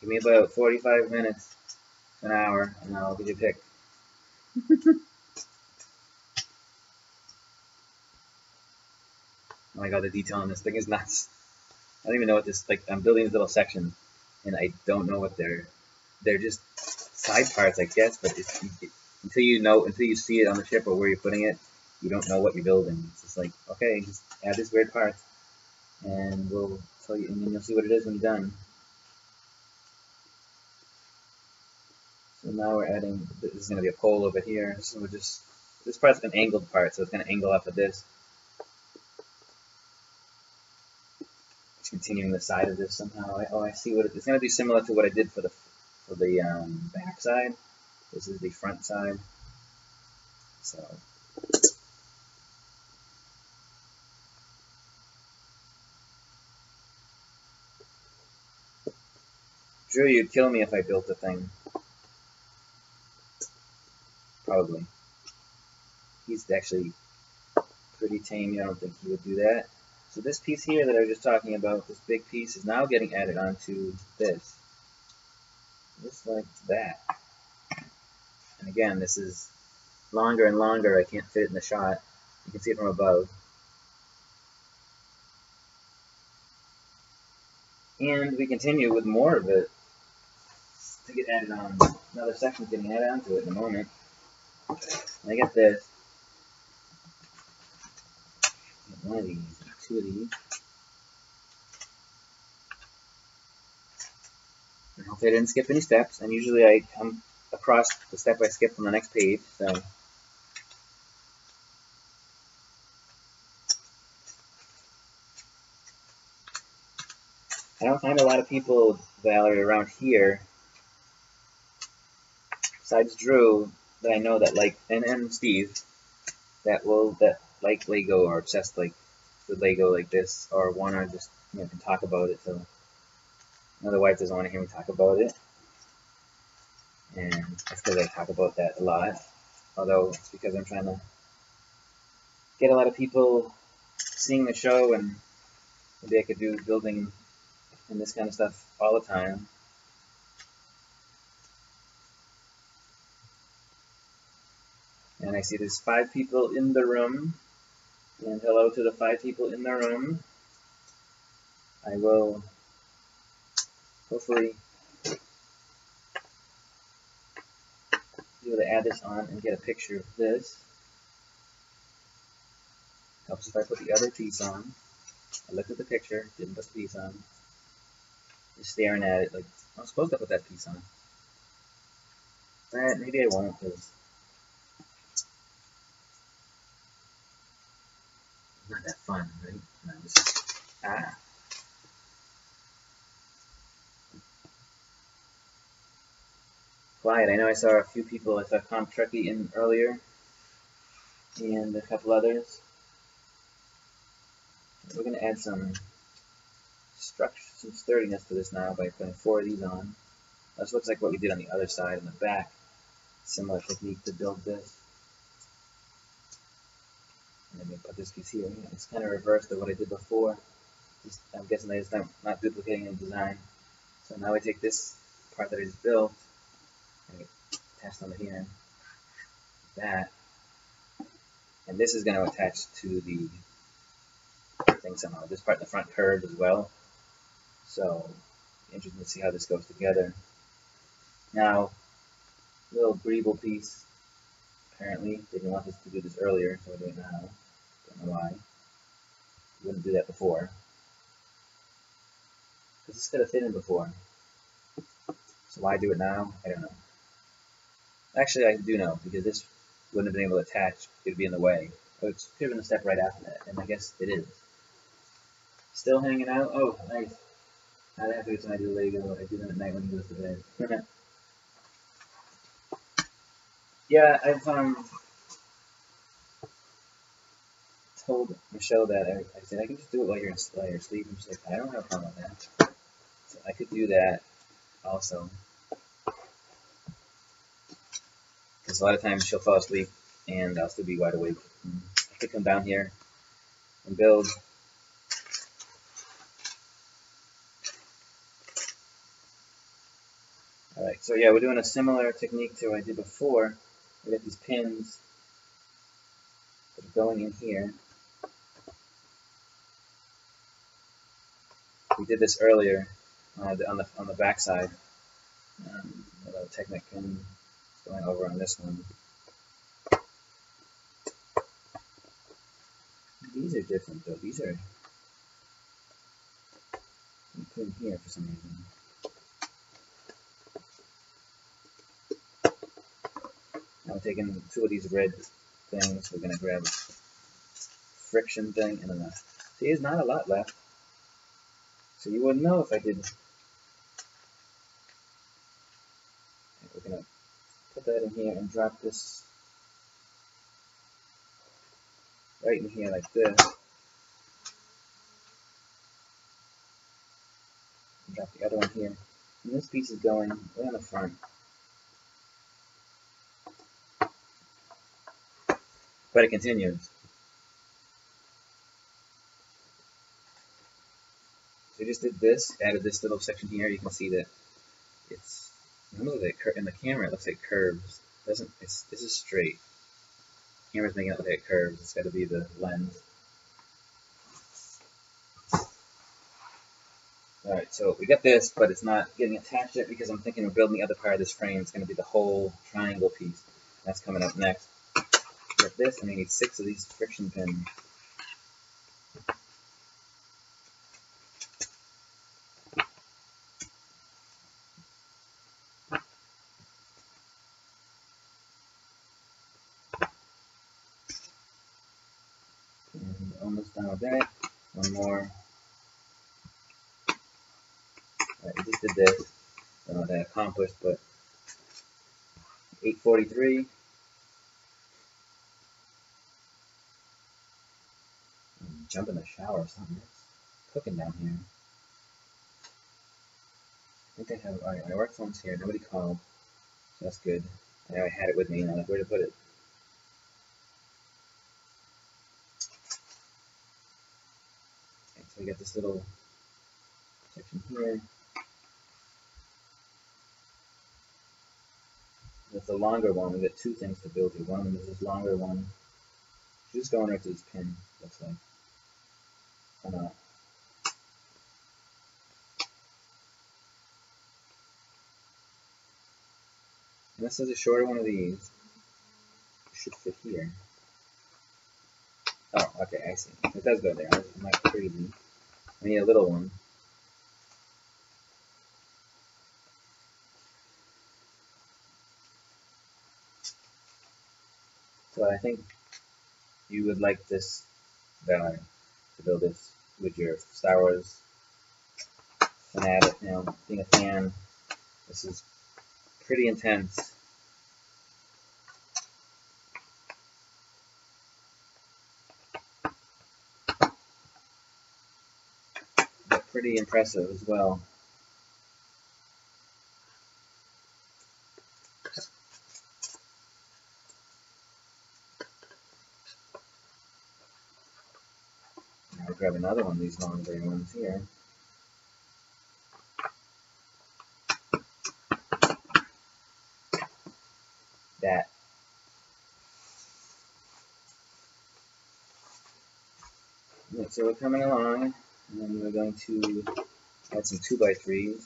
Give me about 45 minutes, an hour, and I'll give you a pic. Oh my god, the detail on this thing is nuts. I don't even know what this, like, I'm building these little sections, and I don't know what they're just side parts, I guess, but until you see it on the ship or where you're putting it, you don't know what you're building. It's just like, okay, just add this weird part, and we'll tell you, and then you'll see what it is when you're done. So now we're adding, this is going to be a pole over here, so this part's an angled part, so it's going to angle off of this. It's continuing the side of this somehow. I see what it's going to do, similar to what I did for the back side. This is the front side. So Drew, you'd kill me if I built the thing. Probably. He's actually pretty tame. I don't think he would do that. So this piece here that I was just talking about, this big piece, is now getting added onto this. Just like that. And again, this is longer and longer. I can't fit it in the shot. You can see it from above. And we continue with more of it to get added on. Another section's getting added onto it in a moment. And I get this. Get one of these, two of these. And hopefully I didn't skip any steps. And usually I come across the step I skipped on the next page. So I don't find a lot of people, Valerie, around here, besides Drew, that I know that like, and Steve, that like Lego or obsessed like with Lego like this, or wanna just can talk about it. So my wife doesn't want to hear me talk about it, and that's because I talk about that a lot. Although it's because I'm trying to get a lot of people seeing the show, and maybe I could do building and this kind of stuff all the time. And I see there's 5 people in the room. And hello to the 5 people in the room. I will hopefully be able to add this on and get a picture of this. Helps if I put the other piece on. I looked at the picture, didn't put the piece on. Just staring at it like, I'm supposed to put that piece on. Maybe I won't, because it's not that fun, right? No, Quiet. I know I saw a few people. I saw Comp Trekkie in earlier, and a couple others. We're going to add some structure, some sturdiness to this now by putting 4 of these on. This looks like what we did on the other side in the back. Similar technique to build this. And then we put this piece here. It's kind of reversed of what I did before. I'm guessing I just not duplicating the design. So now I take this part that I just built and attach them here. That. And this is going to attach to the thing somehow. This part in the front curved as well. So interesting to see how this goes together. Now, little greeble piece. Apparently, they didn't want us to do this earlier, so we're doing it now. Don't know why. We wouldn't do that before. Because this could have fit in before. So why do it now? I don't know. Actually, I do know, because this wouldn't have been able to attach. It would be in the way. Oh, it could have been a step right after that, and I guess it is. Still hanging out? Oh, nice. Now that happens when I do Lego. I do them at night when he goes to bed. Yeah, I've told Michelle that I said I can just do it while you're asleep. And she's like, I don't have a problem with that. So I could do that also. Because a lot of times she'll fall asleep and I'll still be wide awake. I could come down here and build. Alright, so yeah, we're doing a similar technique to what I did before. We got these pins that are going in here. We did this earlier on the back side. A little Technic pin going over on this one. These are different though. These are put in here for some reason. Now we're taking two of these red things. We're gonna grab a friction thing and then see, there's not a lot left. So you wouldn't know if I did. We're gonna put that in here and drop this right in here like this. And drop the other one here. And this piece is going way on the front. But it continues. So I just did this, added this little section here. You can see that it's in the camera. It looks like curves. It doesn't. This is straight. The camera's making it look like curves. It's got to be the lens. All right, so we got this, but it's not getting attached yet because I'm thinking of building the other part of this frame. It's going to be the whole triangle piece. That's coming up next. We got this, and we need 6 of these friction pins. And almost done with that. One more. Alright, we just did this. I don't know what that accomplished, but 8:43. Jump in the shower or something. It's cooking down here. I think I have my work phone's here. Nobody called, so that's good. I know I had it with me, and I'm like, where to put it? Okay, so we got this little section here. With the longer one, we got 2 things to build here. One of them is this longer one. Just going right to this pin, looks like. Or not. And this is a shorter one of these. It should fit here. Oh, okay, I see. It does go there. I'm not crazy. I need a little one. So I think you would like this value to build this with your Star Wars fanatic, being a fan. This is pretty intense. But pretty impressive as well. grab another one of these long gray ones here. That. Right, so we're coming along, and we're going to add some 2x3s.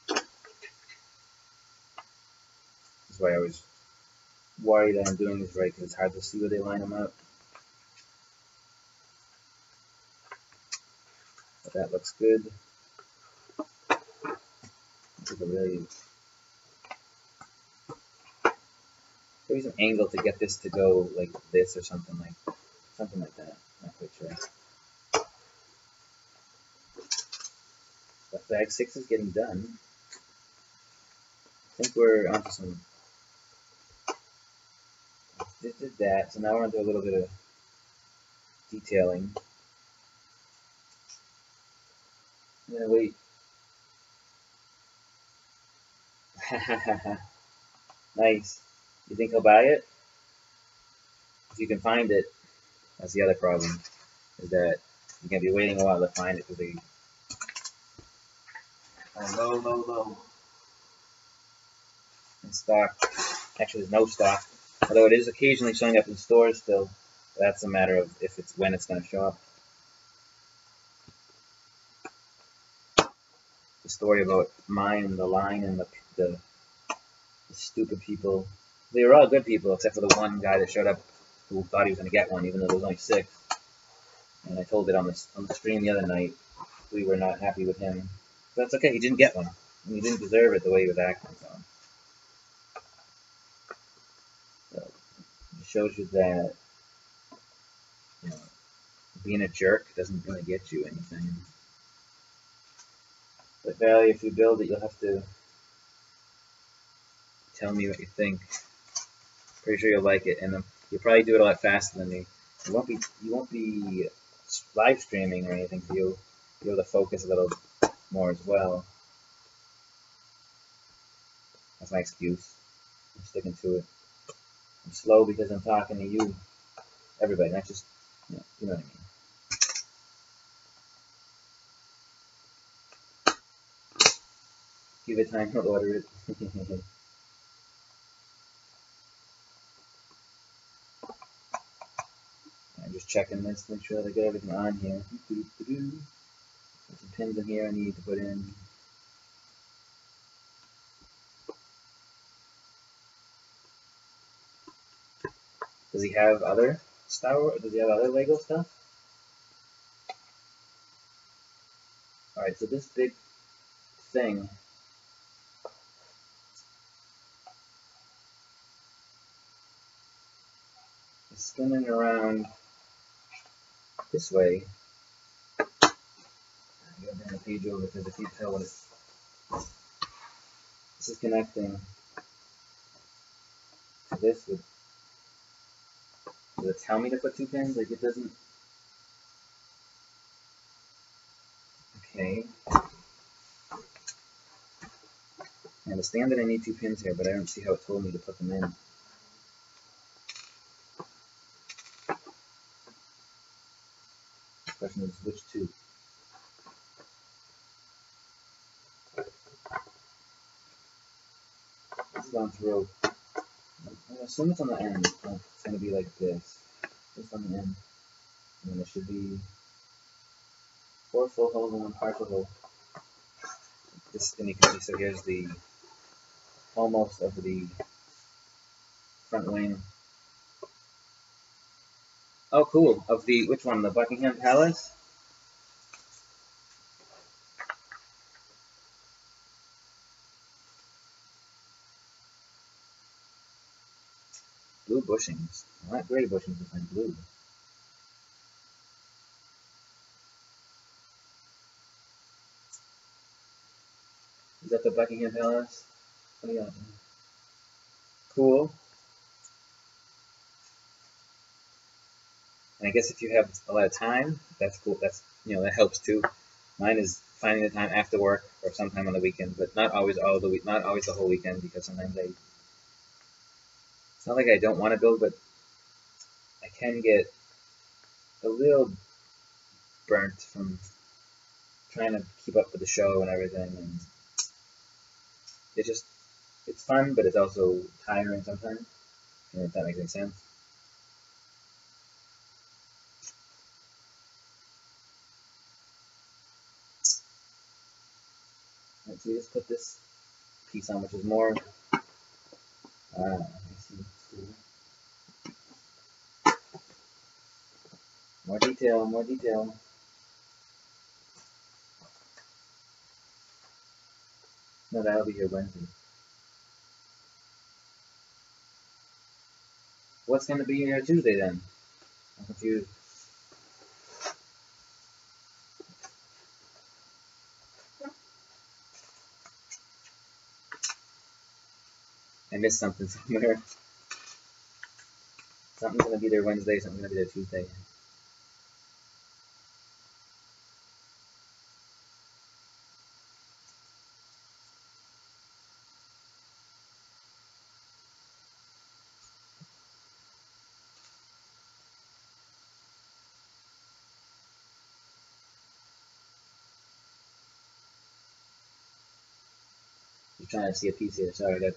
This is why I always worry that I'm doing this right, because it's hard to see where they line them up. But that looks good. There's an angle to get this to go like this or something like that. Not quite sure. But bag 6 is getting done. I think we're onto some. Just did that, so now we're onto a little bit of detailing. I'm gonna wait. Nice. You think he'll buy it? If you can find it, that's the other problem. Is that you're gonna be waiting a while to find it because they are low in stock. Actually, there's no stock. Although it is occasionally showing up in stores still. That's a matter of if it's when it's gonna show up. The story about mine and the line and the stupid people. They were all good people except for the one guy that showed up who thought he was going to get one even though there was only 6. And I told it on the stream the other night. We were not happy with him. But that's okay, he didn't get one. And he didn't deserve it the way he was acting. So it shows you that being a jerk doesn't really get you anything. But Valley, if you build it, you'll have to tell me what you think. Pretty sure you'll like it, and you'll probably do it a lot faster than me. You won't be live streaming or anything, so you'll be able to focus a little more as well. That's my excuse. I'm sticking to it. I'm slow because I'm talking to you, everybody, not just you know what I mean. Give it time to order it. I'm just checking this to make sure that I get everything on here. There's some pins in here I need to put in. Does he have other Star Wars? Does he have other Lego stuff? Alright, so this big thing is spinning around this way. I'm going to bring the page over because if you tell what it's. This is connecting to this with. Does it tell me to put 2 pins? Like it doesn't. Okay. I understand that I need 2 pins here, but I don't see how it told me to put them in. The question is which 2? This is going through. I assume it's on the end. It's going to be like this. Just on the end. And then there should be 4 full holes and 1 partial hole. This, and you can see, so here's the almost of the front wing. Oh, cool. Of the, which one? The Buckingham Palace? Blue bushings. Not gray bushings, it's like blue. Is that the Buckingham Palace? Oh, yeah. Cool. And I guess if you have a lot of time, that's cool. That's, that helps too. Mine is finding the time after work or sometime on the weekend, but not always not always the whole weekend, because sometimes it's not like I don't want to build, but I can get a little burnt from trying to keep up with the show and everything, and it's fun, but it's also tiring sometimes. If that makes any sense. Alright, so we just put this piece on, which is more. I see. More detail, more detail. No, that'll be here Wednesday. What's going to be here Tuesday then? I'm confused. I missed something somewhere. Something's going to be there Wednesday, something's going to be there Tuesday. I'm trying to see a piece here. Sorry, I got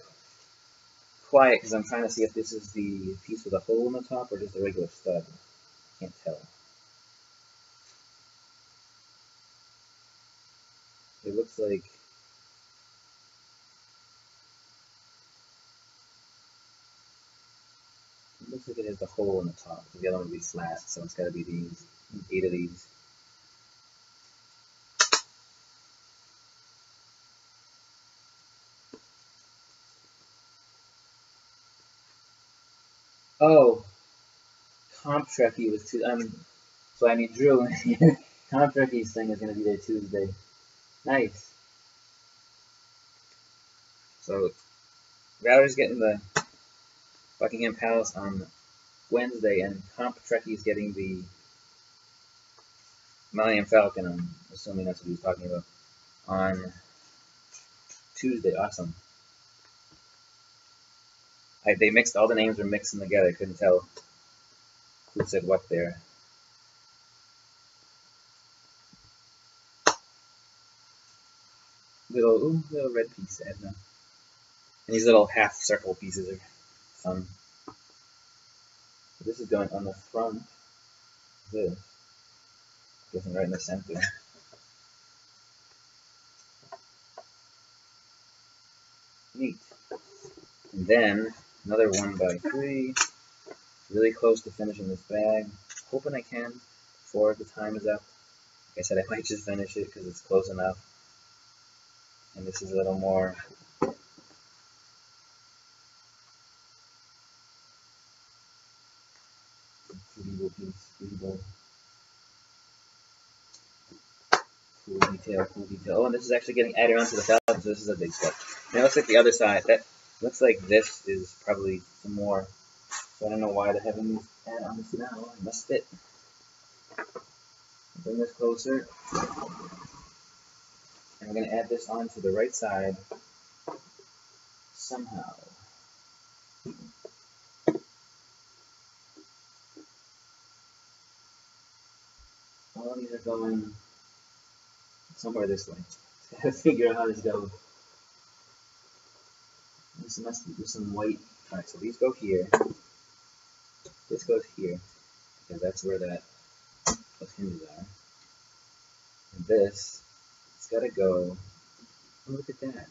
quiet because I'm trying to see if this is the piece with a hole in the top or just a regular stud. I can't tell. It looks like it has the hole in the top. The other one would be flat, so it's got to be these 8 of these. Oh, Comp Trekkie was too. So I need Drew in here. Comp Trekkie's thing is going to be there Tuesday. Nice. So Router's getting the Buckingham Palace on Wednesday, and Comp Trekkie's getting the Millennium Falcon. I'm assuming that's what he was talking about on Tuesday. Awesome. They mixed, all the names were mixing together. I couldn't tell who said what there. Little red piece, Edna. And these little half circle pieces are fun. So this is going on the front. This. Guessing right in the center. Neat. And then another 1x3. Really close to finishing this bag. Hoping I can before the time is up. Like I said, I might just finish it because it's close enough. And this is a little more breathable piece, breathable. Cool detail, cool detail. Oh, and this is actually getting added onto the Falcon, so this is a big step. And it looks like the other side. That looks like this is probably some more. So I don't know why they're having these add on this now. It must fit. Bring this closer. And we're going to add this onto the right side somehow. All of these are going somewhere this way. Just gotta figure out how this goes. This must be some white. Alright, so these go here. This goes here. Because that's where those hinges are. And this, it's gotta go. Oh, look at that.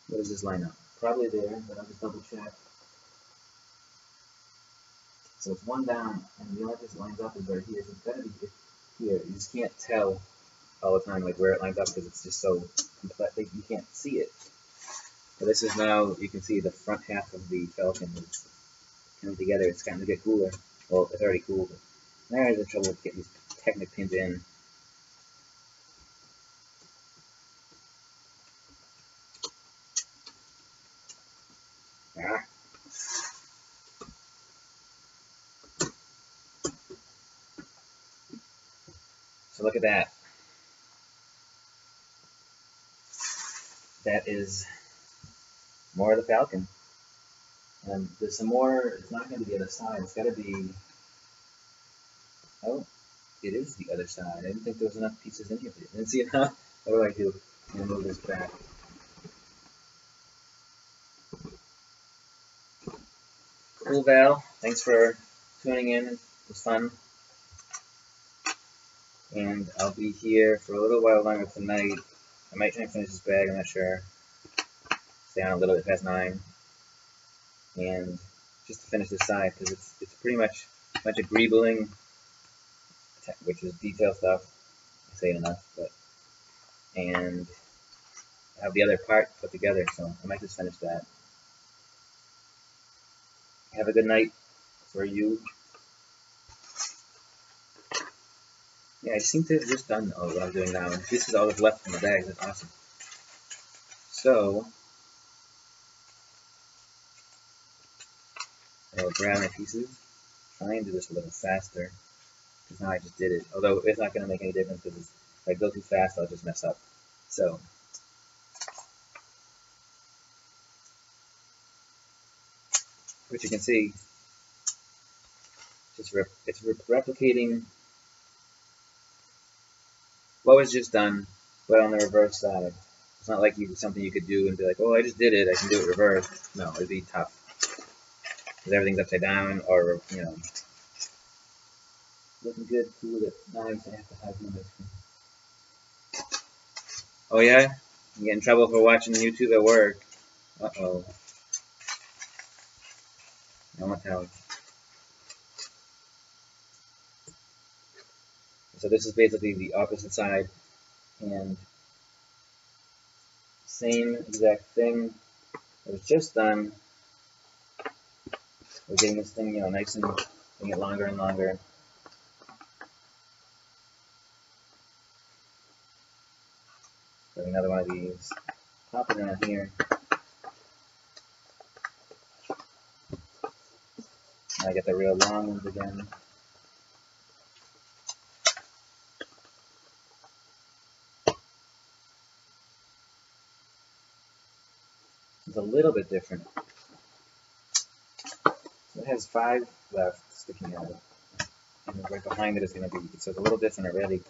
Where does this line up? Probably there, but I'll just double check. So it's one down, and the only place it lines up is right here. So it's gotta be here. You just can't tell all the time like where it lines up because it's just so complex. You can't see it. But this is now, you can see the front half of the Falcon is coming together. It's starting to get cooler. Well, it's already cool, but now there's the trouble with getting these Technic pins in. Ah. So look at that. That is more of the Falcon. And there's some more, it's not going to be the other side, it's got to be, oh, it is the other side. I didn't think there was enough pieces in here. Didn't see enough. What do I do? I'm gonna move this back. Cool, Val. Thanks for tuning in. It was fun. And I'll be here for a little while longer tonight. I might try and finish this bag, I'm not sure. Stay on a little bit past 9. And just to finish this side, because it's pretty much a bunch of greebling, which is detail stuff. I say it enough, but and I have the other part put together, so I might just finish that. Have a good night for you. Yeah, I seem to have just done all what I'm doing now. This is all that's left in the bag. That's awesome. So I'll grab my pieces. Try and do this a little faster, because now I just did it. Although it's not going to make any difference, because if I go too fast, I'll just mess up. So what you can see, it's replicating what was just done, but on the reverse side. It's not like something you could do and be like, oh, I just did it, I can do it reverse. No, it'd be tough. Because everything's upside down, or, you know. Looking good, cool, nice. I have to hide my screen. Oh, yeah? You get in trouble for watching YouTube at work. Uh-oh. I won't tell. So this is basically the opposite side, and same exact thing. It was just done. We're getting this thing, you know, nice and getting it longer and longer. Got another one of these. Pop it around here. Now I get the real long ones again. It's a little bit different. So it has 5 left sticking out. And right behind it is going to be, so it's a little different already.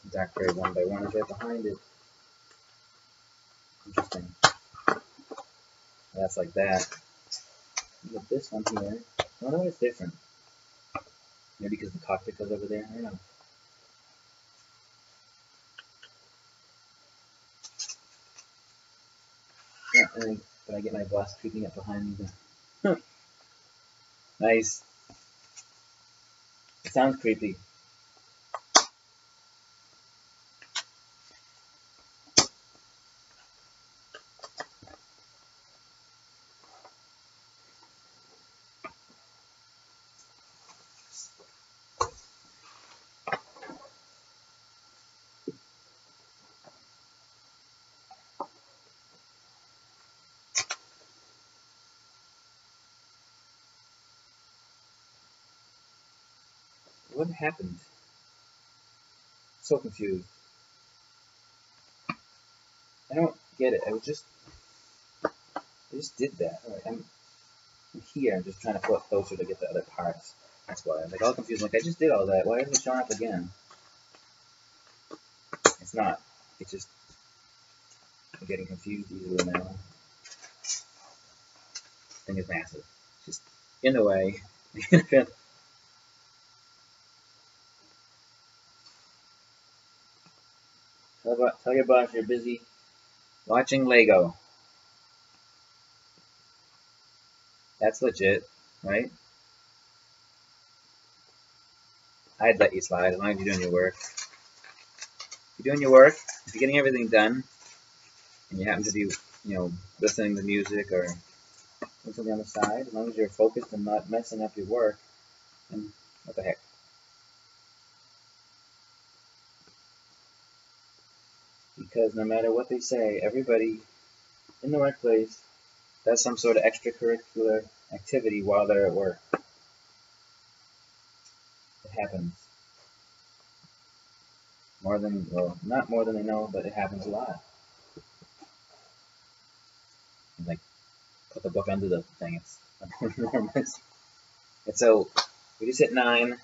Dark gray 1 by 1 is right behind it. Interesting. That's like that. You get this one here. I wonder why it's different. Maybe because the cockpit goes over there. I don't know. Yeah, but I get my boss creeping up behind me. Nice. It sounds creepy. What happened? So confused. I don't get it. I just did that. Right, I'm here. I'm just trying to pull it closer to get the other parts. That's why I'm like all confused. I'm like, I just did all that. Why isn't it showing up again? It's not. It's just I'm getting confused easily now. This thing is massive. It's just in the way. Tell your boss you're busy watching Lego. That's legit, right? I'd let you slide as long as you're doing your work. If you're doing your work, if you're getting everything done, and you happen to be, you know, listening to music or doing something on the side, as long as you're focused and not messing up your work, then what the heck? Because no matter what they say, everybody in the workplace does some sort of extracurricular activity while they're at work. It happens. More than, well, not more than they know, but it happens a lot. And like, put the book under the thing, it's enormous. And so, we just hit 9.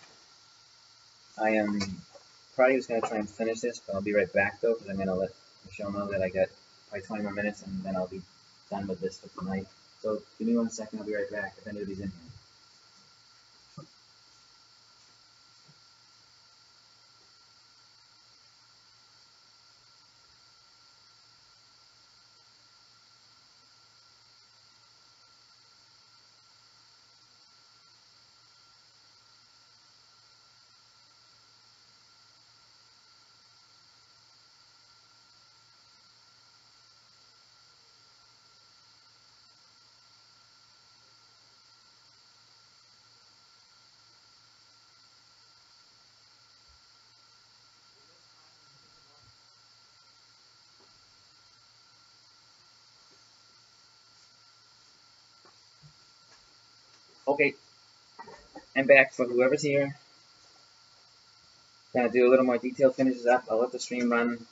I am probably just going to try and finish this, but I'll be right back though, because I'm going to let Michelle know that I got probably 20 more minutes, and then I'll be done with this for tonight. So give me 1 second, I'll be right back if anybody's in here. Okay, I'm back for whoever's here. Gonna do a little more detailed finishes up. I'll let the stream run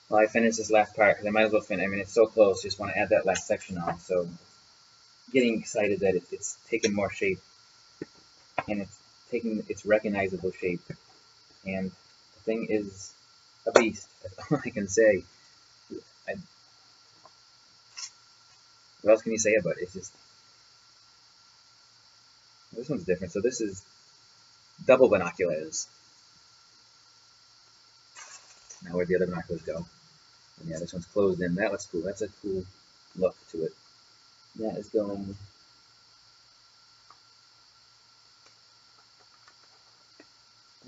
while I finish this last part, because I might as well finish. I mean, it's so close, just want to add that last section on. So, getting excited that it's taking more shape, and it's taking its recognizable shape. And the thing is a beast. That's all I can say. What else can you say about it? It's just, this one's different. So this is double binoculars. Now where'd the other binoculars go? And yeah, this one's closed in. That looks cool. That's a cool look to it. That is going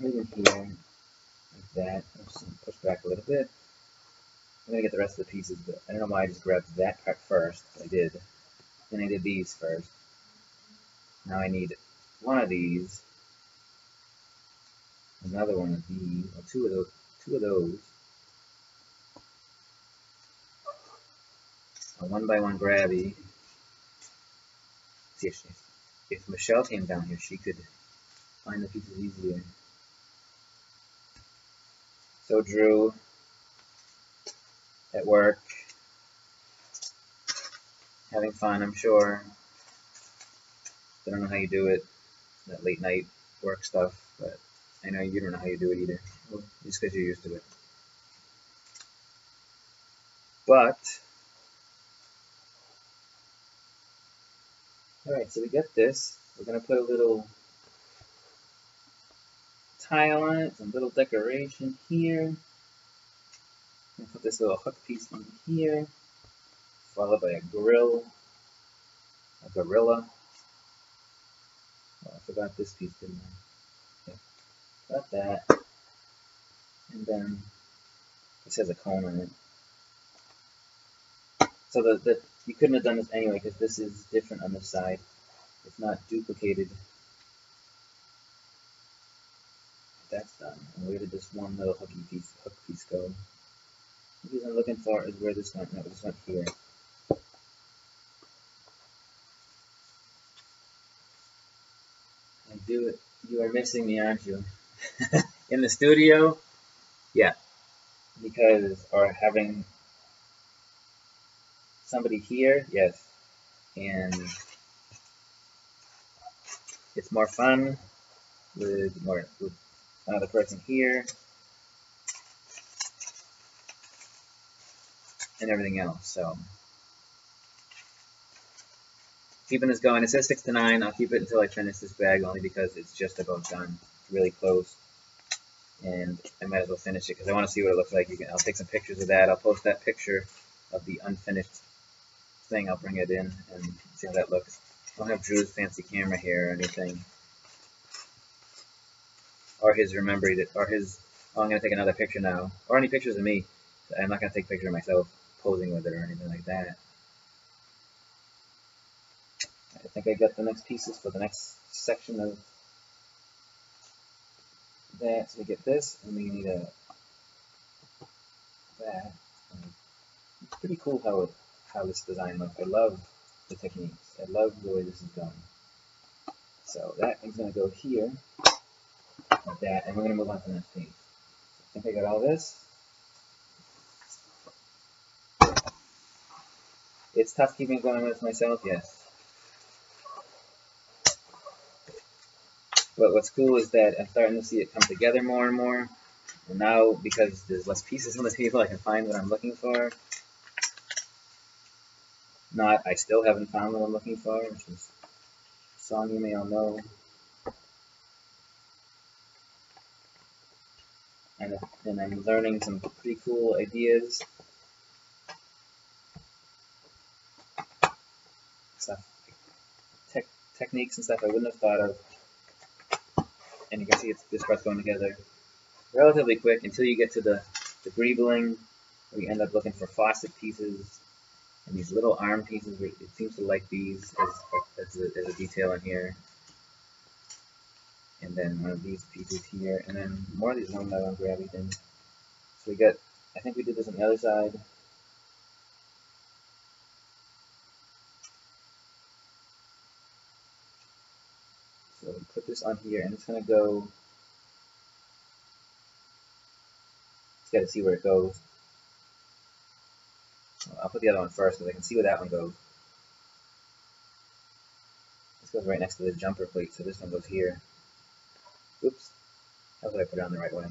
right in here, like that. I'm just going to push back a little bit. I'm going to get the rest of the pieces, but I don't know why I just grabbed that part first. I did. Then I did these first. Now I need one of these, another one of these, or two of those. A 1x1 grabby. See, if Michelle came down here, she could find the pieces easier. So Drew, at work, having fun, I'm sure. I don't know how you do it, that late night work stuff, but I know you don't know how you do it either, just because you're used to it. But, alright, so we got this. We're going to put a little tile on it, some little decoration here. I'm going to put this little hook piece in here, followed by a gorilla. Oh, I forgot this piece, didn't I? Okay. Got that. And then this has a cone on it. So you couldn't have done this anyway, because this is different on this side. It's not duplicated. That's done. And where did this one little hook piece go? The piece I'm looking for is where this went. No, this went here. I do it. You are missing me, aren't you? In the studio? Yeah. Because, or having somebody here? Yes. And it's more fun with another person here and everything else. So keeping this going. It says 6 to 9. I'll keep it until I finish this bag, only because it's just about done. It's really close, and I might as well finish it because I want to see what it looks like. I'll take some pictures of that. I'll post that picture of the unfinished thing. I'll bring it in and see how that looks. I don't have Drew's fancy camera here or anything, or his remembered it, or his. Oh, I'm gonna take another picture now, or any pictures of me. I'm not gonna take a picture of myself posing with it or anything like that. I think I got the next pieces for the next section of that. So we get this, and we need that. It's pretty cool how this design looks. I love the techniques. I love the way this is going. So that is going to go here, like that, and we're going to move on to the next page. I think I got all this. It's tough keeping going with myself, yes. But what's cool is that I'm starting to see it come together more and more. And now, because there's less pieces on the table, I can find what I'm looking for. I still haven't found what I'm looking for, which is a song you may all know. And I'm learning some pretty cool ideas. Stuff, techniques and stuff I wouldn't have thought of. And you can see this part's going together relatively quick until you get to the greebling, where you end up looking for faucet pieces and these little arm pieces. It seems to like these as a detail in here. And then one of these pieces here, and then more of these one by one grabby things. So we got, I think we did this on the other side. So we put this on here, and it's going to go, just got to see where it goes. I'll put the other one first, because I can see where that one goes. This goes right next to the jumper plate, so this one goes here. Oops, how did I put it on the right way?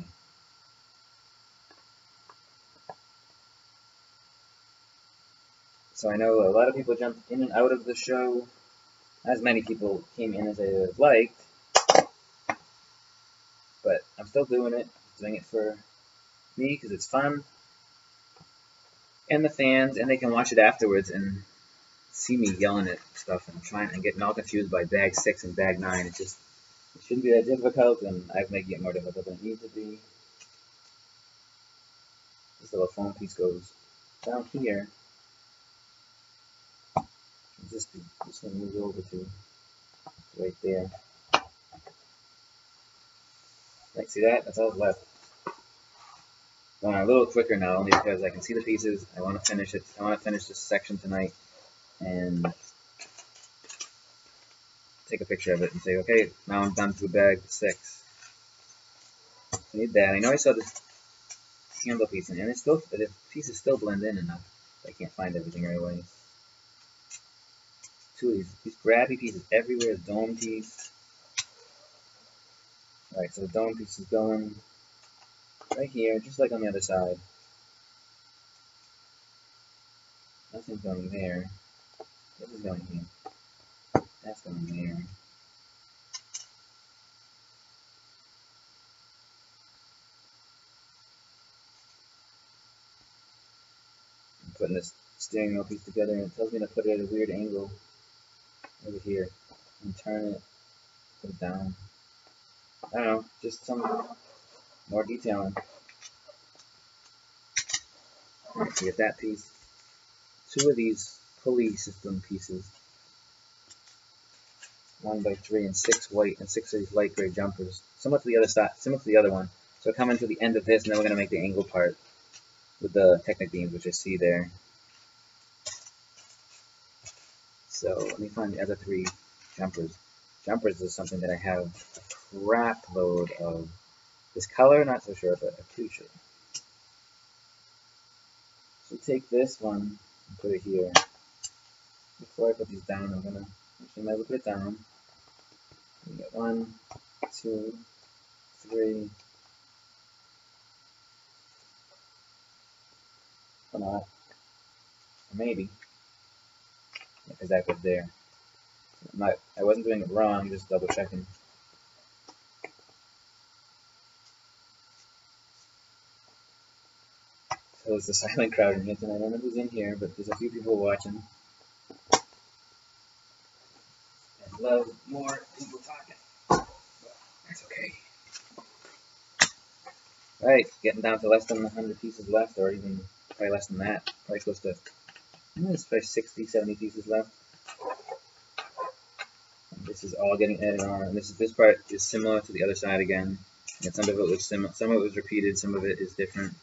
So I know a lot of people jumped in and out of the show. Not as many people came in as I would have liked, but I'm still doing it. I'm doing it for me because it's fun, and the fans, and they can watch it afterwards and see me yelling at stuff and trying and getting all confused by bag 6 and bag 9. It shouldn't be that difficult, and I'm making it more difficult than it needs to be. This little foam piece goes down here. Just going to move over to right there. Like, see that? That's all left. Going a little quicker now, only because I can see the pieces. I want to finish it. I want to finish this section tonight and take a picture of it and say, okay, now I'm done to bag 6. I need that. I know I saw this handle piece in, and it's still, the pieces still blend in enough. I can't find everything right away. Two of these grabby pieces everywhere, the dome piece. Alright, so the dome piece is going right here, just like on the other side. Nothing's going there. This is going here. That's going there. I'm putting this steering wheel piece together, and it tells me to put it at a weird angle over here and turn it, put it down. I don't know, just some more detailing. Alright, so get that piece. 2 of these pulley system pieces. 1 by 3 and 6 white and 6 of these light gray jumpers. Similar to the other side, similar to the other one. So coming to the end of this, and then we're going to make the angle part with the Technic beams, which I see there. So let me find the other 3 jumpers. Jumpers is something that I have a crap load of. This color, not so sure, but I'm pretty sure. So take this one and put it here. Before I put these down, I'm gonna actually never put it down. We got 1, 2, 3. Or not. Or maybe. Because that goes there. I wasn't doing it wrong, just double checking. So it's the silent crowd in here tonight. I don't know who's in here, but there's a few people watching. I'd love more people talking. But that's okay. Alright, getting down to less than 100 pieces left, or even probably less than that. Probably close to, there's probably 60, 70 pieces left. And this is all getting added on. And this part is similar to the other side again. And some of it was similar, some of it was repeated, some of it is different.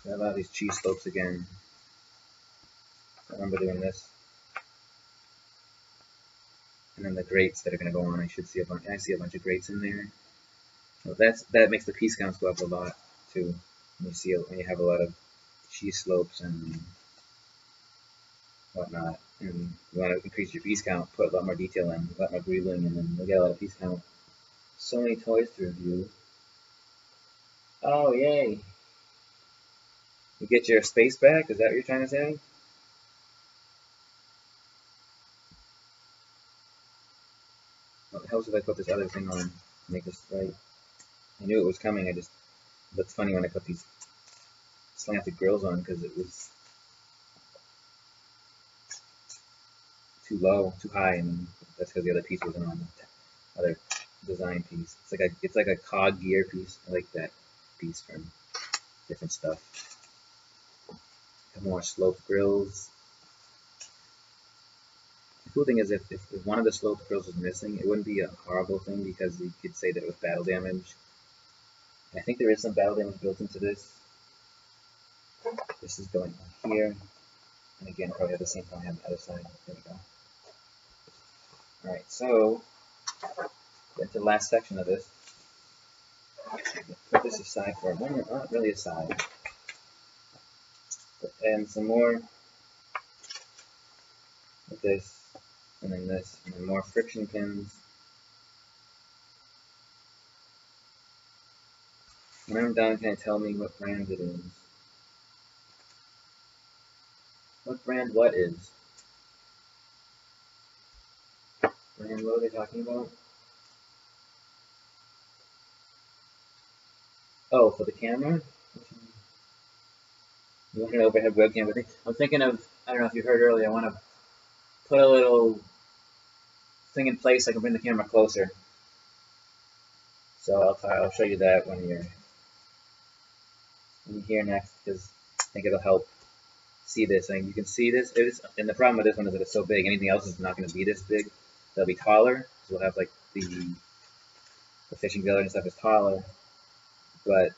I have a lot of these cheese slopes again. I remember doing this. And then the grates that are going to go on, I should see a bunch. I see a bunch of grates in there. So that makes the piece counts go up a lot too. When you have a lot of cheese slopes and whatnot. and you want to increase your piece count, put a lot more detail in, a lot more greebling, and then you'll get a lot of piece count. So many toys to review. Oh, yay! You get your space back? Is that what you're trying to say? Well, it helps if I put this other thing on, make this right. I knew it was coming, it looked funny when I put these slanted grills on because it was too low, too high, and that's because the other piece wasn't on the other design piece. It's like a cog gear piece. I like that piece from different stuff. Have more sloped grills. The cool thing is if one of the sloped grills was missing, it wouldn't be a horrible thing because you could say that it was battle damage. And I think there is some battle damage built into this. This is going on here. And again, probably have the same thing on the other side. There we go. Alright, so get to the last section of this. Put this aside for a moment, not really aside. And some more with this, and then this, and then more friction pins. When I'm done, can you tell me what brand it is? What brand what is? Brand what are they talking about? Oh, for the camera? You want an overhead webcam? I'm thinking of, I don't know if you heard earlier, I want to put a little thing in place so I can bring the camera closer. So I'll show you that when you're here next, because I think it'll help see this. I mean, you can see this. And the problem with this one is that it's so big. Anything else is not going to be this big. They'll be taller. So we'll have like the fishing gallery and stuff is taller, but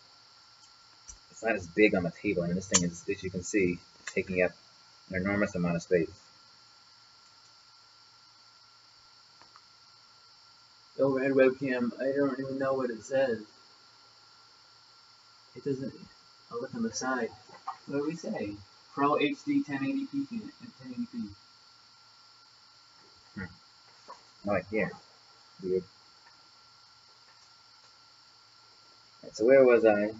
it's not as big on the table. I mean, this thing is, as you can see, taking up an enormous amount of space. Overhead webcam, I don't even know what it says. It doesn't, I'll look on the side. What do we say? Pro HD 1080p and 1080p. Right here. Weird. Right, so where was I?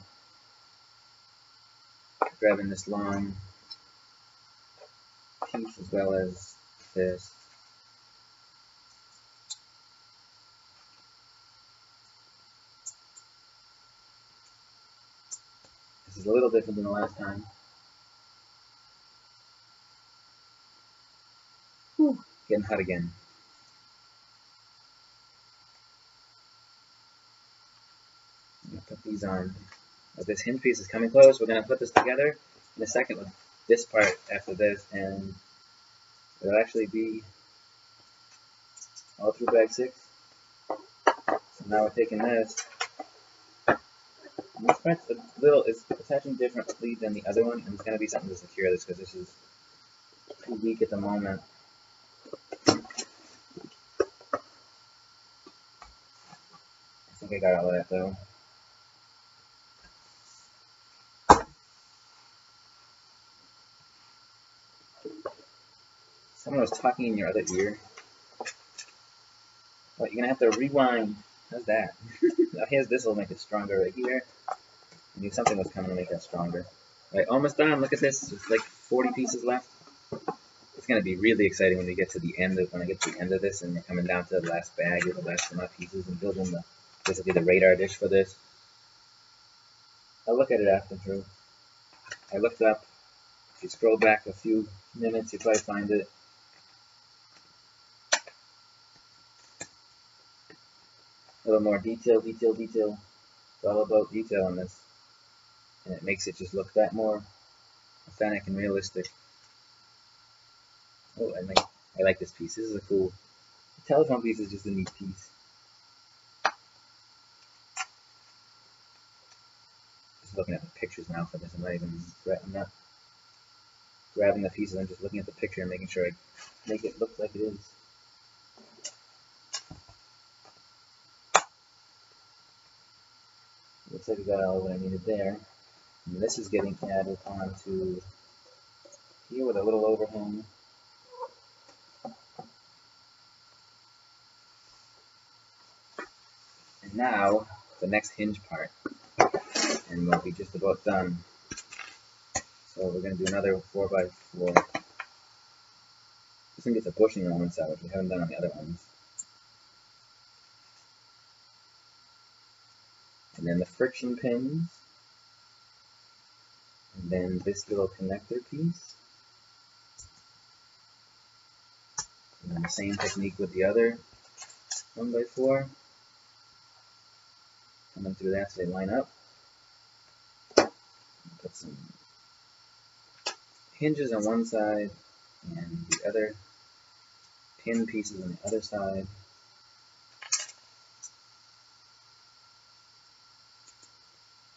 Grabbing this long piece as well as this. This is a little different than the last time. Whew, getting hot again. I'm going to put these on. As this hinge piece is coming close, we're going to put this together in a second with this part after this, and it'll actually be all through bag 6. So now we're taking this. And this part's a little, it's attaching differently than the other one, and it's going to be something to secure this because this is too weak at the moment. I think I got all of that though. Someone was talking in your other ear. What, you're going to have to rewind. How's that? Now here's this will make it stronger right here. I knew something was coming to make that stronger. Alright, almost done. Look at this. There's like 40 pieces left. It's going to be really exciting when we get to the end of, this and we're coming down to the last bag or the last amount of pieces and building basically the radar dish for this. I'll look at it after through. I looked up. If you scroll back a few minutes, you'll probably find it. A little more detail. It's all about detail on this. And it makes it just look that more authentic and realistic. Oh, I like this piece. This is a cool, the telephone piece is just a neat piece. Just looking at the pictures now for this. I'm not grabbing the pieces. I'm just looking at the picture and making sure I make it look like it is. Looks like I got all what I needed there. And this is getting added onto here with a little overhang. Now, the next hinge part, and we'll be just about done. So we're going to do another 4x4. This one gets a bushing on one side, which we haven't done on the other ones. And then the friction pins. And then this little connector piece. And then the same technique with the other 1x4. Coming through that so they line up. Put some hinges on one side and the other pin pieces on the other side.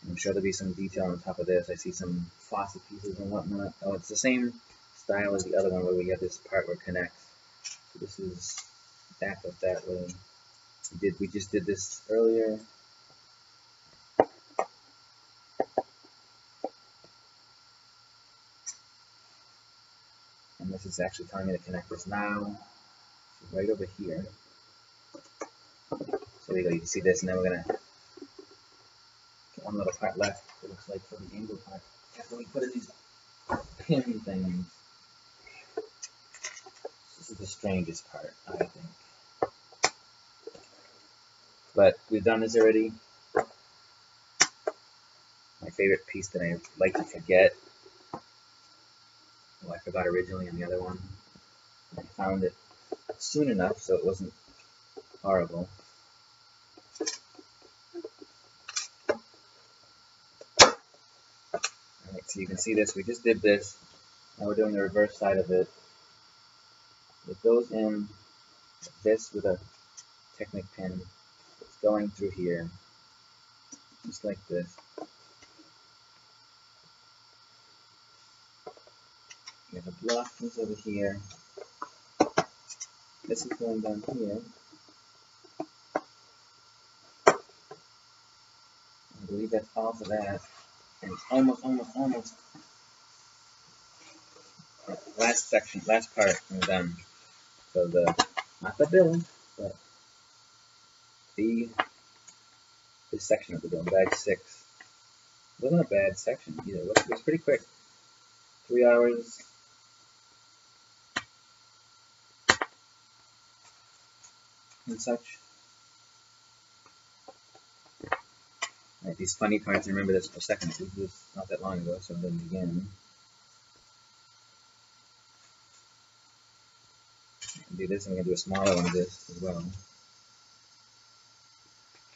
And I'm sure there'll be some detail on top of this. I see some faucet pieces and whatnot. Oh, it's the same style as the other one where we have this part where it connects. So this is back up that way. We just did this earlier. And this is actually telling me to connect this now. So right over here. So there you go, you can see this, and then we're going to get one little part left, it looks like, for the angle part. After we put in these pin things. This is the strangest part, I think. But we've done this already. My favorite piece that I like to forget. Well, I forgot originally on the other one. I found it soon enough, so it wasn't horrible. Alright, so you can see this. We just did this. Now we're doing the reverse side of it. It goes in this with a Technic pin. It's going through here, just like this. You have a block piece over here. This is going down here. I believe that's all for that. And it's almost. Last section, last part, and we're done. So not the build, but this section of the build, bag 6. It wasn't a bad section either. It was pretty quick. 3 hours. And such. Alright, these funny parts, I remember this for a second. We did this not that long ago, so I'm doing it again. Do this, I'm going to do a smaller one of this as well.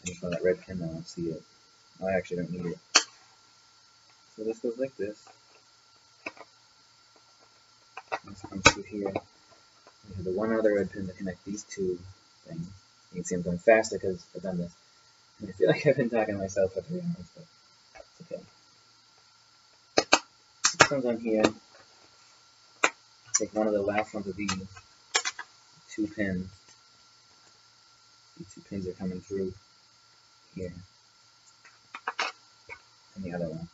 I just want that red pin, I don't see it. Oh, I actually don't need it. So this goes like this. This comes through here. We have the one other red pin to connect these two things. You can see I'm going faster because I've done this. And I feel like I've been talking to myself for 3 hours, but it's okay. This comes on here. Take one of the last ones of these. 2 pins. These 2 pins are coming through here. And the other one.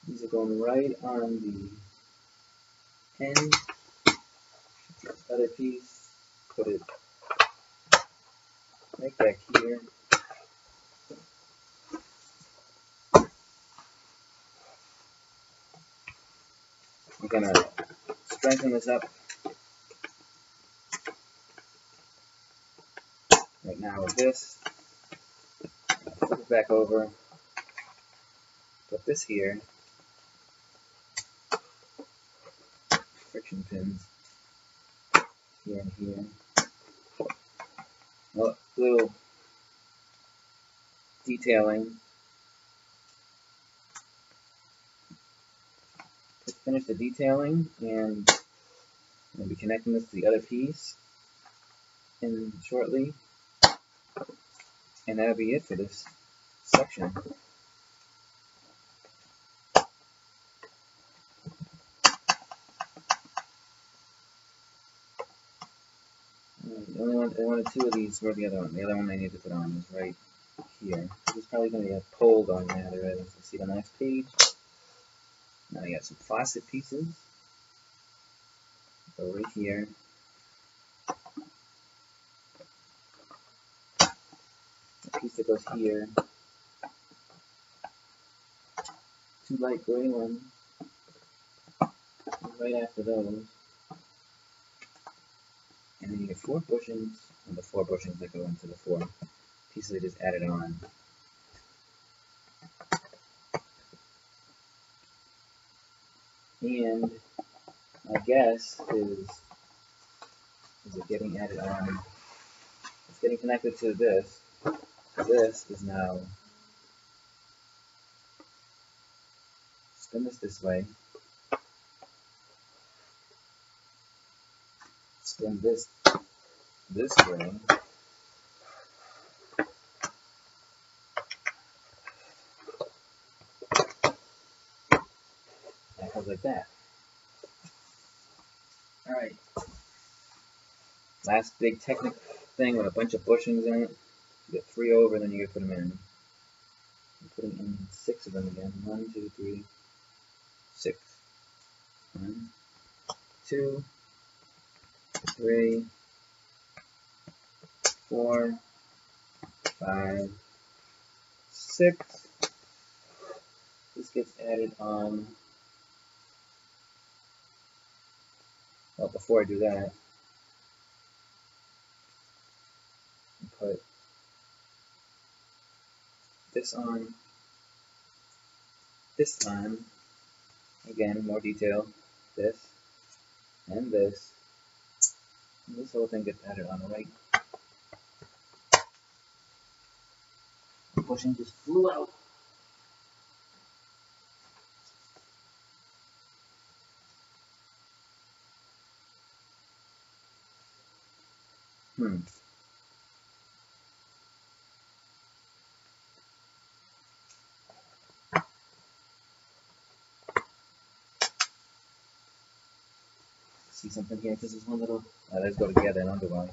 These are going right on the end. This other piece, put it right back here. I'm going to strengthen this up right now with this. Flip it back over. Put this here. Friction pins here and here. Well, little detailing. Finish the detailing, and I'm going to be connecting this to the other piece in shortly, and that'll be it for this section. I only wanted 2 of these. Where's the other one? The other one I need to put on is right here. There's probably going to be a pole going there already. So see the next page. Now I got some faucet pieces. Go right here. piece that goes here, 2 light gray ones right after those, and then you get 4 bushings, and the 4 bushings that go into the 4 pieces I just added on. And my guess is it getting added on? It's getting connected to this. So this is now, spin this way, spin this way, and it goes like that. Alright. Last big technical thing with a bunch of bushings in it. You get 3 over, and then you gotta put them in. I'm putting in 6 of them again. 1, 2, 3, 6. 1, 2, 3, 4, 5, 6. This gets added on. Well, before I do that, put this on, again, more detail, this, and this, and this whole thing gets added on right. The bushing just flew out. See something here? Because there's one little. Let's go together and underline.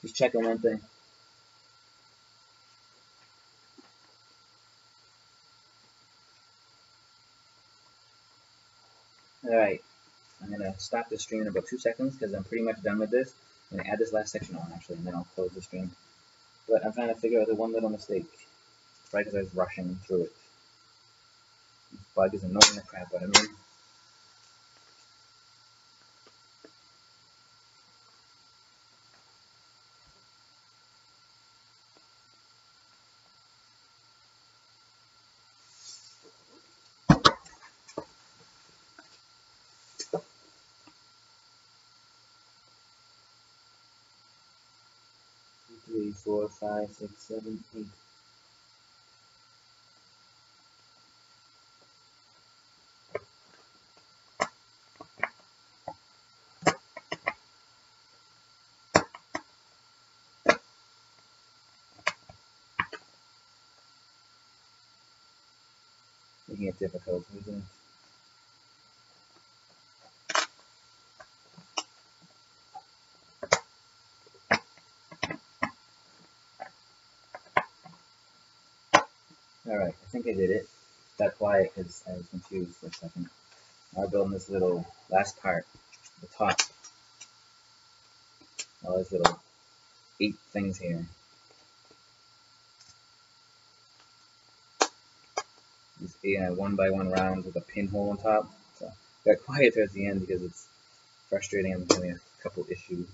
Just checking one thing. Alright, I'm going to stop the stream in about 2 seconds because I'm pretty much done with this. I'm going to add this last section on actually, and then I'll close the stream. But I'm trying to figure out the one little mistake. Right as I was rushing through it. This bug is annoying the crap out of me. Three, 4, 5, 6, 7, 8. Making it difficult, isn't it? Alright, I think I did it. Got quiet because I was confused for a second. Now we're building this little last part, the top. All these little 8 things here. These 1x1 rounds with a pinhole on top. So got quiet towards the end because it's frustrating. I'm having a couple issues.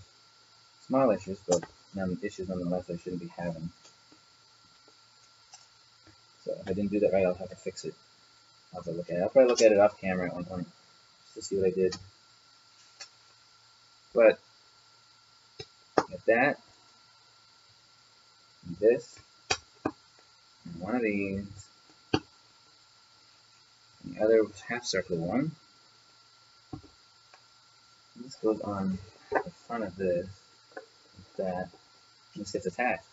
Small issues, but issues nonetheless I shouldn't be having. So if I didn't do that right, I'll have to fix it. I'll have to look at it. I'll probably look at it off camera at one point just to see what I did. But get that, and this, and one of these, and the other half circle one. And this goes on the front of this, like that, and this gets attached.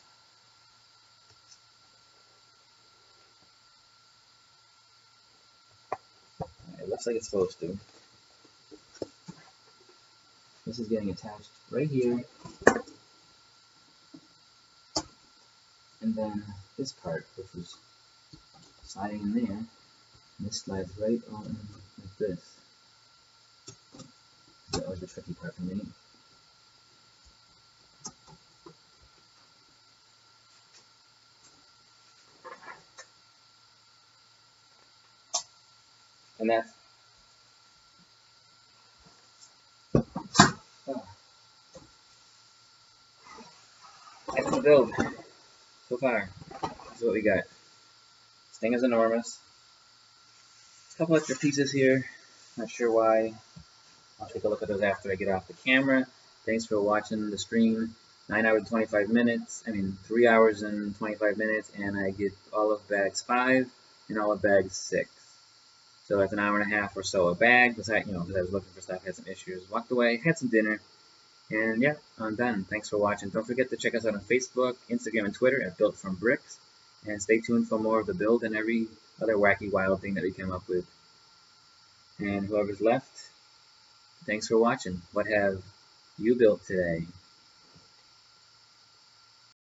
It looks like it's supposed to. This is getting attached right here. And then this part, which is sliding in there, And this slides right on like this. That was the tricky part for me. And that's that's the build so far. This is what we got. This thing is enormous. A couple extra pieces here. Not sure why. I'll take a look at those after I get off the camera. Thanks for watching the stream. 9 hours and 25 minutes. 3 hours and 25 minutes, and I get all of bags 5 and all of bags 6. So that's an hour and a half or so a bag. Besides, because I was looking for stuff, had some issues, walked away, had some dinner, and yeah, I'm done. Thanks for watching. Don't forget to check us out on Facebook, Instagram, and Twitter at Built From Bricks, and stay tuned for more of the build and every other wacky, wild thing that we came up with. And whoever's left, thanks for watching. What have you built today?